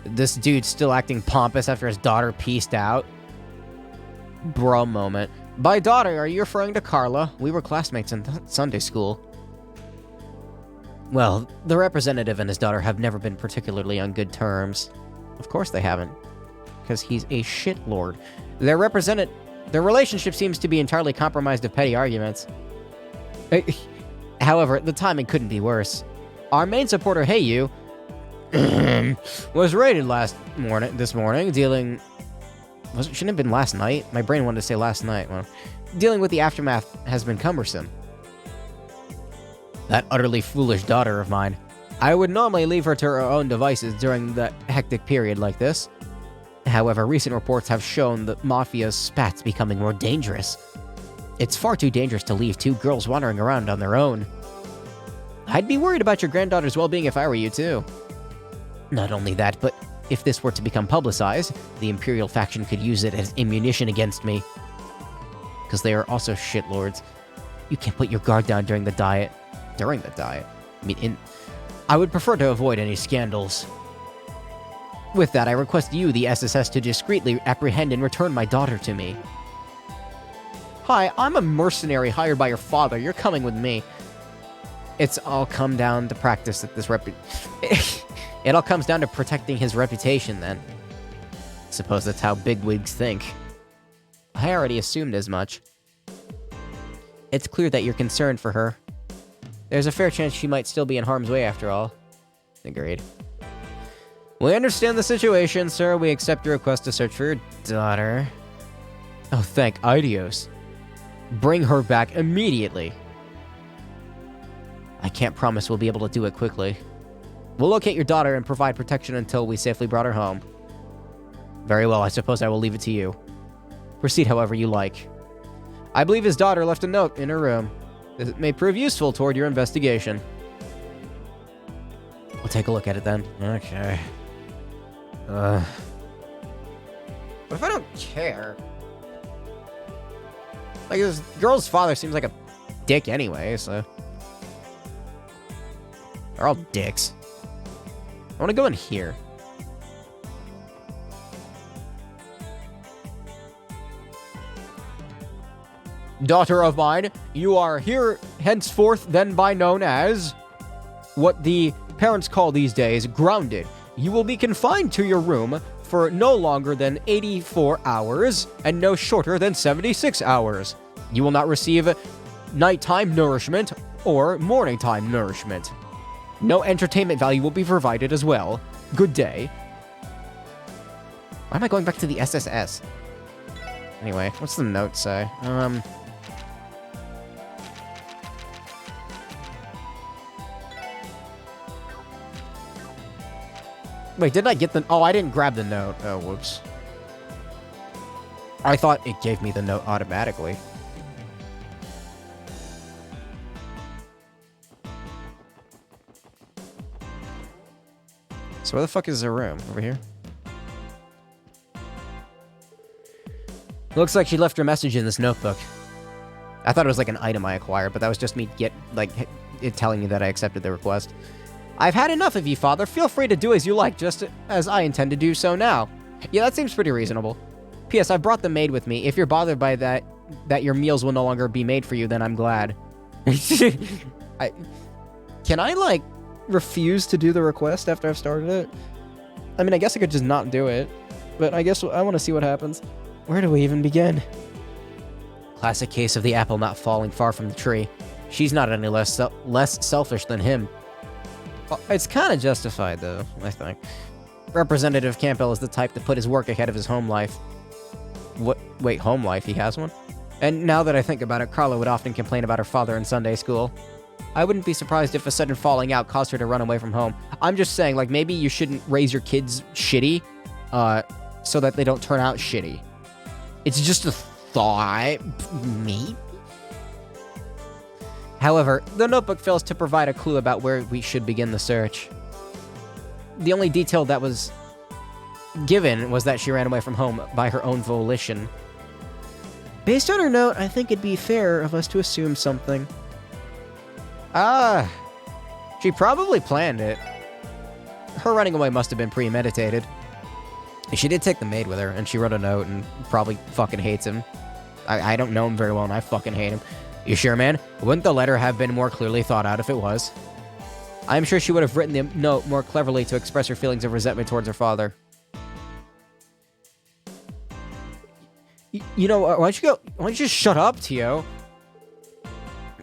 This dude's still acting pompous after his daughter pieced out. Bro moment. By daughter, are you referring to Carla? We were classmates in Sunday school. Well, the representative and his daughter have never been particularly on good terms. Of course they haven't. Because he's a shitlord. Their relationship seems to be entirely compromised of petty arguments. However, the timing couldn't be worse. Our main supporter, Heyu, was raided this morning, dealing... shouldn't have been last night? My brain wanted to say last night. Well, dealing with the aftermath has been cumbersome. That utterly foolish daughter of mine. I would normally leave her to her own devices during the hectic period like this. However, recent reports have shown the Mafia's spats becoming more dangerous. It's far too dangerous to leave two girls wandering around on their own. I'd be worried about your granddaughter's well-being if I were you too. Not only that, but if this were to become publicized, the Imperial faction could use it as ammunition against me. Because they are also shitlords. You can't put your guard down during the diet. During the diet? I mean, I would prefer to avoid any scandals. With that, I request you, the SSS, to discreetly apprehend and return my daughter to me. Hi, I'm a mercenary hired by your father. You're coming with me. It's all come down to practice at this It all comes down to protecting his reputation, then. Suppose that's how bigwigs think. I already assumed as much. It's clear that you're concerned for her. There's a fair chance she might still be in harm's way after all. Agreed. We understand the situation, sir. We accept your request to search for your daughter. Oh, thank Idios. Bring her back immediately. I can't promise we'll be able to do it quickly. We'll locate your daughter and provide protection until we safely brought her home. Very well, I suppose I will leave it to you. Proceed however you like. I believe his daughter left a note in her room. It may prove useful toward your investigation. We'll take a look at it then. Okay. What if I don't care? Like, this girl's father seems like a dick anyway, so... They're all dicks. I want to go in here. Daughter of mine, you are here henceforth then by known as what the parents call these days grounded. You will be confined to your room for no longer than 84 hours and no shorter than 76 hours. You will not receive nighttime nourishment or morning time nourishment. No entertainment value will be provided as well. Good day. Why am I going back to the SSS? Anyway, what's the note say? Wait, did I get the... Oh, I didn't grab the note. Oh, whoops. I thought it gave me the note automatically. So where the fuck is the room? Over here? Looks like she left her message in this notebook. I thought it was like an item I acquired, but that was just me it telling me that I accepted the request. I've had enough of you, Father. Feel free to do as you like, just as I intend to do so now. Yeah, that seems pretty reasonable. P.S. I brought the maid with me. If you're bothered by that your meals will no longer be made for you, then I'm glad. Can I, like, refuse to do the request after I've started it? I mean, I guess I could just not do it, but I guess I want to see what happens. Where do we even begin? Classic case of the apple not falling far from the tree. She's not any less selfish than him. Well, it's kind of justified, though, I think. Representative Campbell is the type to put his work ahead of his home life. What? Wait, home life? He has one? And now that I think about it, Carla would often complain about her father in Sunday school. I wouldn't be surprised if a sudden falling out caused her to run away from home. I'm just saying, like, maybe you shouldn't raise your kids shitty, so that they don't turn out shitty. It's just a thought. Maybe? However, the notebook fails to provide a clue about where we should begin the search. The only detail that was given was that she ran away from home by her own volition. Based on her note, I think it'd be fair of us to assume something. She probably planned it. Her running away must have been premeditated. She did take the maid with her, and she wrote a note and probably fucking hates him. I don't know him very well, and I fucking hate him. You sure, man? Wouldn't the letter have been more clearly thought out if it was? I'm sure she would have written the note more cleverly to express her feelings of resentment towards her father. You know, why don't you just shut up, Tio?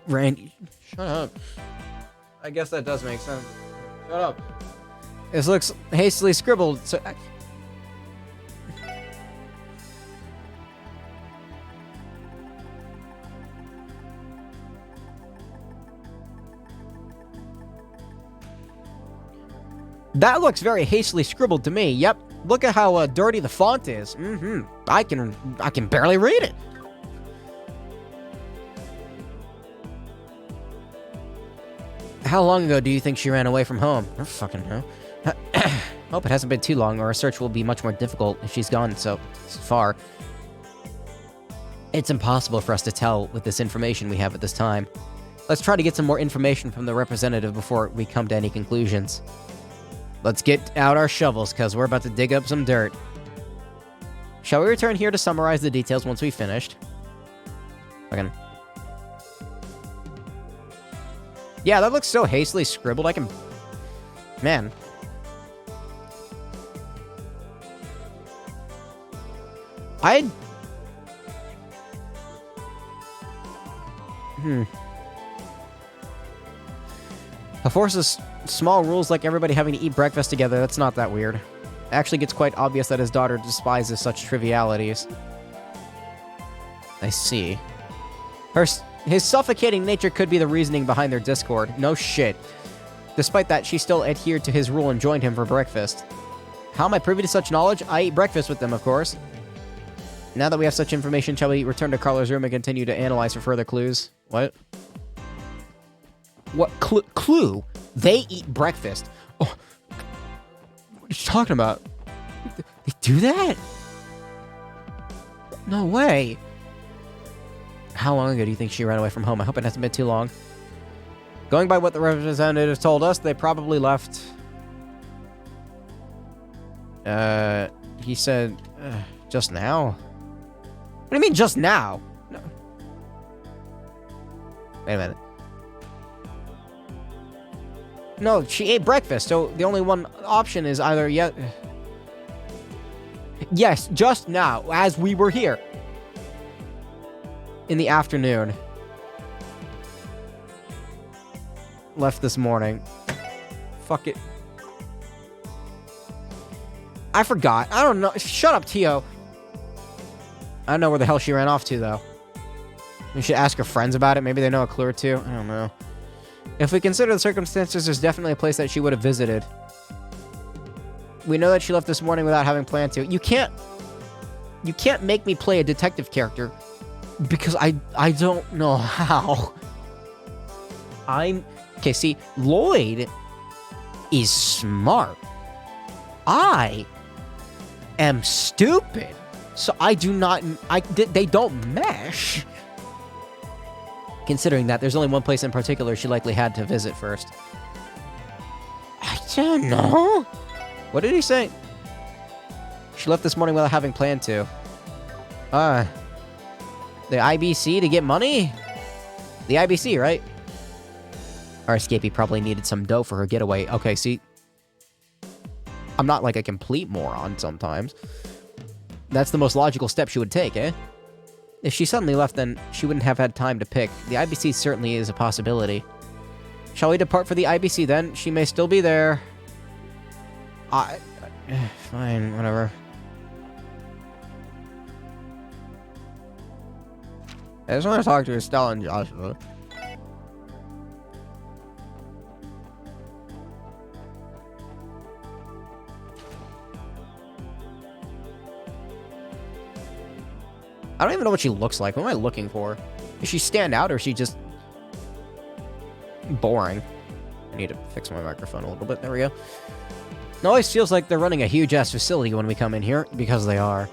Randy, shut up. I guess that does make sense. Shut up. This looks hastily scribbled, so... That looks very hastily scribbled to me. Yep. Look at how dirty the font is. I can barely read it. How long ago do you think she ran away from home? I don't fucking know. Hope it hasn't been too long, or our search will be much more difficult if she's gone so far. It's impossible for us to tell with this information we have at this time. Let's try to get some more information from the representative before we come to any conclusions. Let's get out our shovels, because we're about to dig up some dirt. Shall we return here to summarize the details once we've finished? Fucking... Yeah, that looks so hastily scribbled, I can... Man. I... The forces small rules like everybody having to eat breakfast together. That's not that weird. It actually gets quite obvious that his daughter despises such trivialities. I see. His suffocating nature could be the reasoning behind their discord. No shit. Despite that, she still adhered to his rule and joined him for breakfast. How am I privy to such knowledge? I eat breakfast with them, of course. Now that we have such information, shall we return to Carlo's room and continue to analyze for further clues? What? What clue? They eat breakfast. Oh, what are you talking about? They do that? No way. How long ago do you think she ran away from home? I hope it hasn't been too long. Going by what the representative told us, they probably left... He said... just now? What do you mean, just now? No. Wait a minute. No, she ate breakfast, so the only one option is either yes, just now, as we were here. In the afternoon. Left this morning. Fuck it. I forgot. I don't know. Shut up, Tio. I don't know where the hell she ran off to, though. We should ask her friends about it. Maybe they know a clue or two. I don't know. If we consider the circumstances, there's definitely a place that she would have visited. We know that she left this morning without having planned to. You can't make me play a detective character because I don't know how. Okay, see, Lloyd is smart. I am stupid. So they don't mesh. Considering that, there's only one place in particular she likely had to visit first. I don't know. What did he say? She left this morning without having planned to. The IBC to get money? The IBC, right? Our escapee probably needed some dough for her getaway. Okay, see. I'm not like a complete moron sometimes. That's the most logical step she would take, eh? If she suddenly left, then she wouldn't have had time to pick. The IBC certainly is a possibility. Shall we depart for the IBC then? She may still be there. Fine, whatever. I just want to talk to Estelle and Joshua. I don't even know what she looks like. What am I looking for? Does she stand out or is she just boring? I need to fix my microphone a little bit. There we go. It always feels like they're running a huge-ass facility when we come in here, because they are.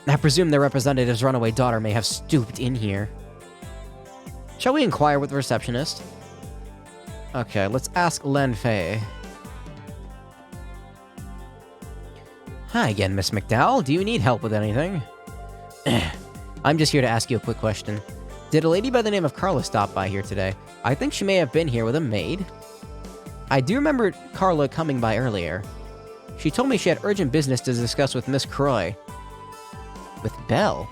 I presume their representative's runaway daughter may have stooped in here. Shall we inquire with the receptionist? Okay, let's ask Len Fei. Hi again, Miss McDowell. Do you need help with anything? I'm just here to ask you a quick question. Did a lady by the name of Carla stop by here today? I think she may have been here with a maid. I do remember Carla coming by earlier. She told me she had urgent business to discuss with Miss Croy. With Belle?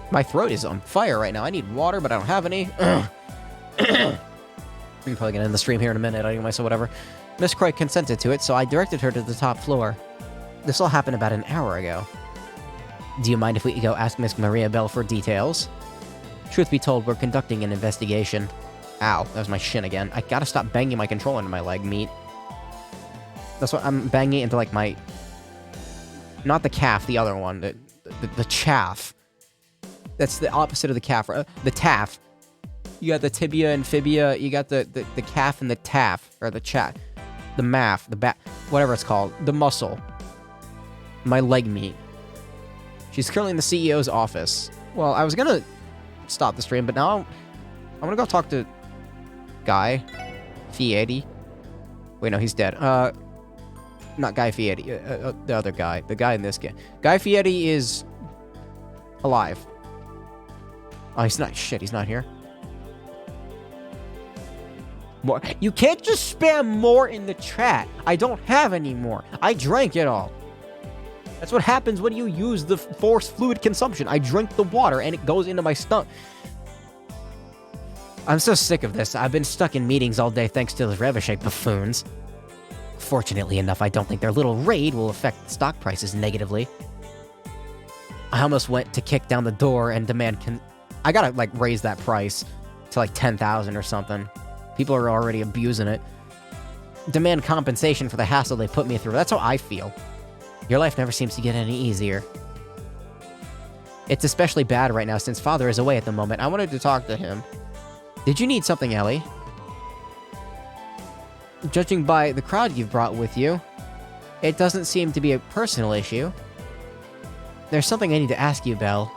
My throat is on fire right now. I need water, but I don't have any. I'm probably gonna end the stream here in a minute, anyway, so whatever. Miss Croy consented to it, so I directed her to the top floor. This all happened about an hour ago. Do you mind if we go ask Miss Maria Bell for details? Truth be told, we're conducting an investigation. Ow, that was my shin again. I gotta stop banging my controller into my leg meat. That's what I'm banging into, like, my... Not the calf, the other one. The chaff. That's the opposite of the calf. The taff. You got the tibia and fibia. You got the calf and the taff. Or the chat. The maff. The back. Whatever it's called. The muscle. My leg meat. She's currently in the CEO's office. Well, I was gonna stop the stream, but now I'm gonna go talk to Guy Fieri. Wait, no, he's dead. Not Guy Fieri. The other guy. The guy in this game. Guy Fieri is alive. Oh, he's not. Shit, he's not here. More. You can't just spam more in the chat. I don't have any more. I drank it all. That's what happens when you use the force fluid consumption. I drink the water and it goes into my stomach. I'm so sick of this. I've been stuck in meetings all day thanks to the Revachek buffoons. Fortunately enough, I don't think their little raid will affect the stock prices negatively. I almost went to kick down the door and demand I gotta, like, raise that price to, like, 10,000 or something. People are already abusing it. Demand compensation for the hassle they put me through. That's how I feel. Your life never seems to get any easier. It's especially bad right now since Father is away at the moment. I wanted to talk to him. Did you need something, Ellie? Judging by the crowd you've brought with you, it doesn't seem to be a personal issue. There's something I need to ask you, Belle.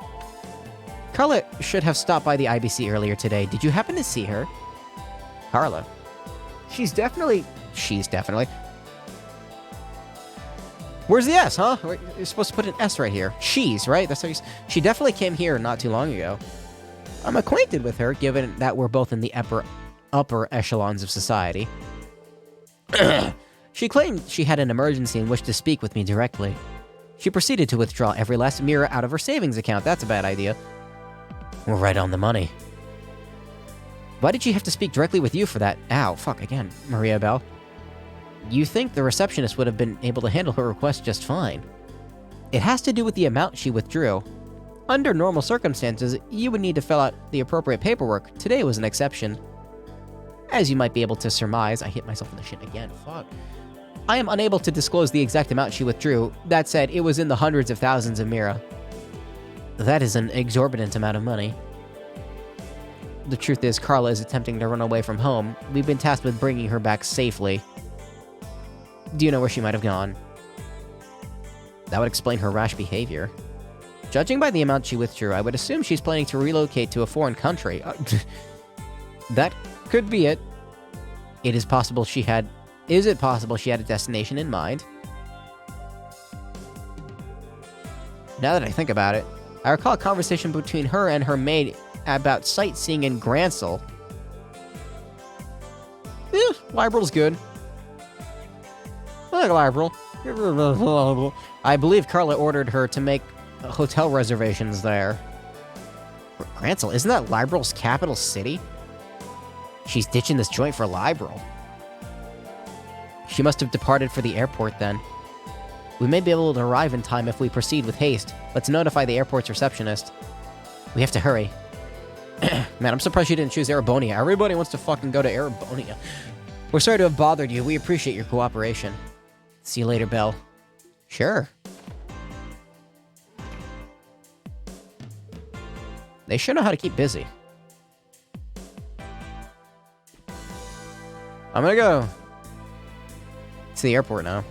Carla should have stopped by the IBC earlier today. Did you happen to see her? Carla. She's definitely... Where's the S, huh? You're supposed to put an S right here. She's, right? That's how you... She definitely came here not too long ago. I'm acquainted with her, given that we're both in the upper echelons of society. She claimed she had an emergency and wished to speak with me directly. She proceeded to withdraw every last mirror out of her savings account. That's a bad idea. We're right on the money. Why did she have to speak directly with you for that? Ow, fuck, again, Maria Belle. You think the receptionist would have been able to handle her request just fine. It has to do with the amount she withdrew. Under normal circumstances, you would need to fill out the appropriate paperwork. Today was an exception. As you might be able to surmise, I hit myself in the shin again, fuck. I am unable to disclose the exact amount she withdrew. That said, it was in the hundreds of thousands of Mira. That is an exorbitant amount of money. The truth is, Carla is attempting to run away from home. We've been tasked with bringing her back safely. Do you know where she might have gone? That would explain her rash behavior. Judging by the amount she withdrew, I would assume she's planning to relocate to a foreign country. That could be it. Is it possible she had a destination in mind? Now that I think about it, I recall a conversation between her and her maid about sightseeing in Gransel. Liberal's good. I like Liberal. I believe Carla ordered her to make hotel reservations there. Gransel, isn't that Liberal's capital city? She's ditching this joint for Liberal. She must have departed for the airport then. We may be able to arrive in time if we proceed with haste. Let's notify the airport's receptionist. We have to hurry. Man, I'm surprised you didn't choose Erebonia. Everybody wants to fucking go to Erebonia. We're sorry to have bothered you. We appreciate your cooperation. See you later, Belle. Sure. They sure know how to keep busy. I'm gonna go to the airport now.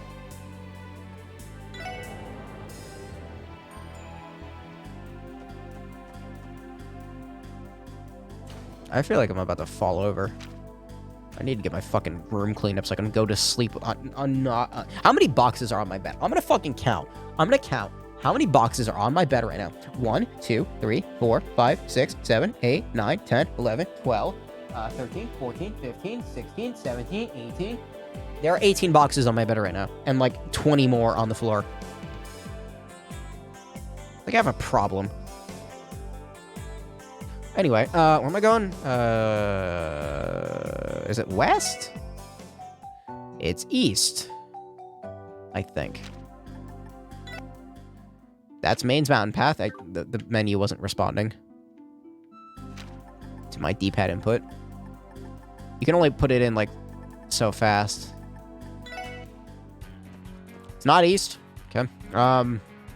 I feel like I'm about to fall over. I need to get my fucking room cleaned up so I can go to sleep how many boxes are on my bed? I'm gonna fucking count. I'm gonna count how many boxes are on my bed right now. 1, 2, 3, 4, 5, 6, 7, 8, 9, 10, 11, 12, 13, 14, 15, 16, 17, 18. There are 18 boxes on my bed right now. And like 20 more on the floor. Like I have a problem. Anyway, where am I going? Is it west? It's east. I think. That's Maine's Mountain Path. The menu wasn't responding to my D-pad input. You can only put it in, like, so fast. It's not east. Okay.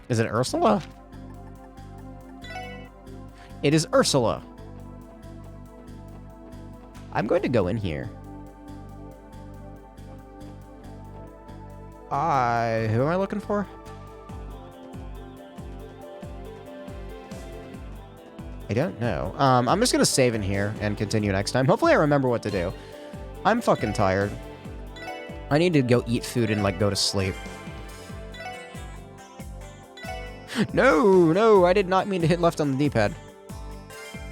Is it Ursula? It is Ursula. I'm going to go in here. Who am I looking for? I don't know. I'm just gonna save in here and continue next time. Hopefully I remember what to do. I'm fucking tired. I need to go eat food and, like, go to sleep. No, I did not mean to hit left on the D-pad.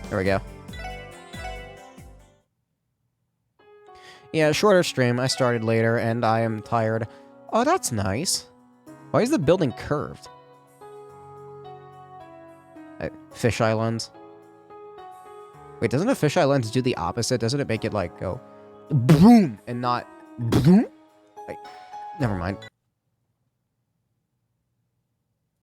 There we go. Yeah, shorter stream. I started later, and I am tired. Oh, that's nice. Why is the building curved? Fisheye lens. Wait, doesn't a fisheye lens do the opposite? Doesn't it make it like go boom and not boom? Like, never mind.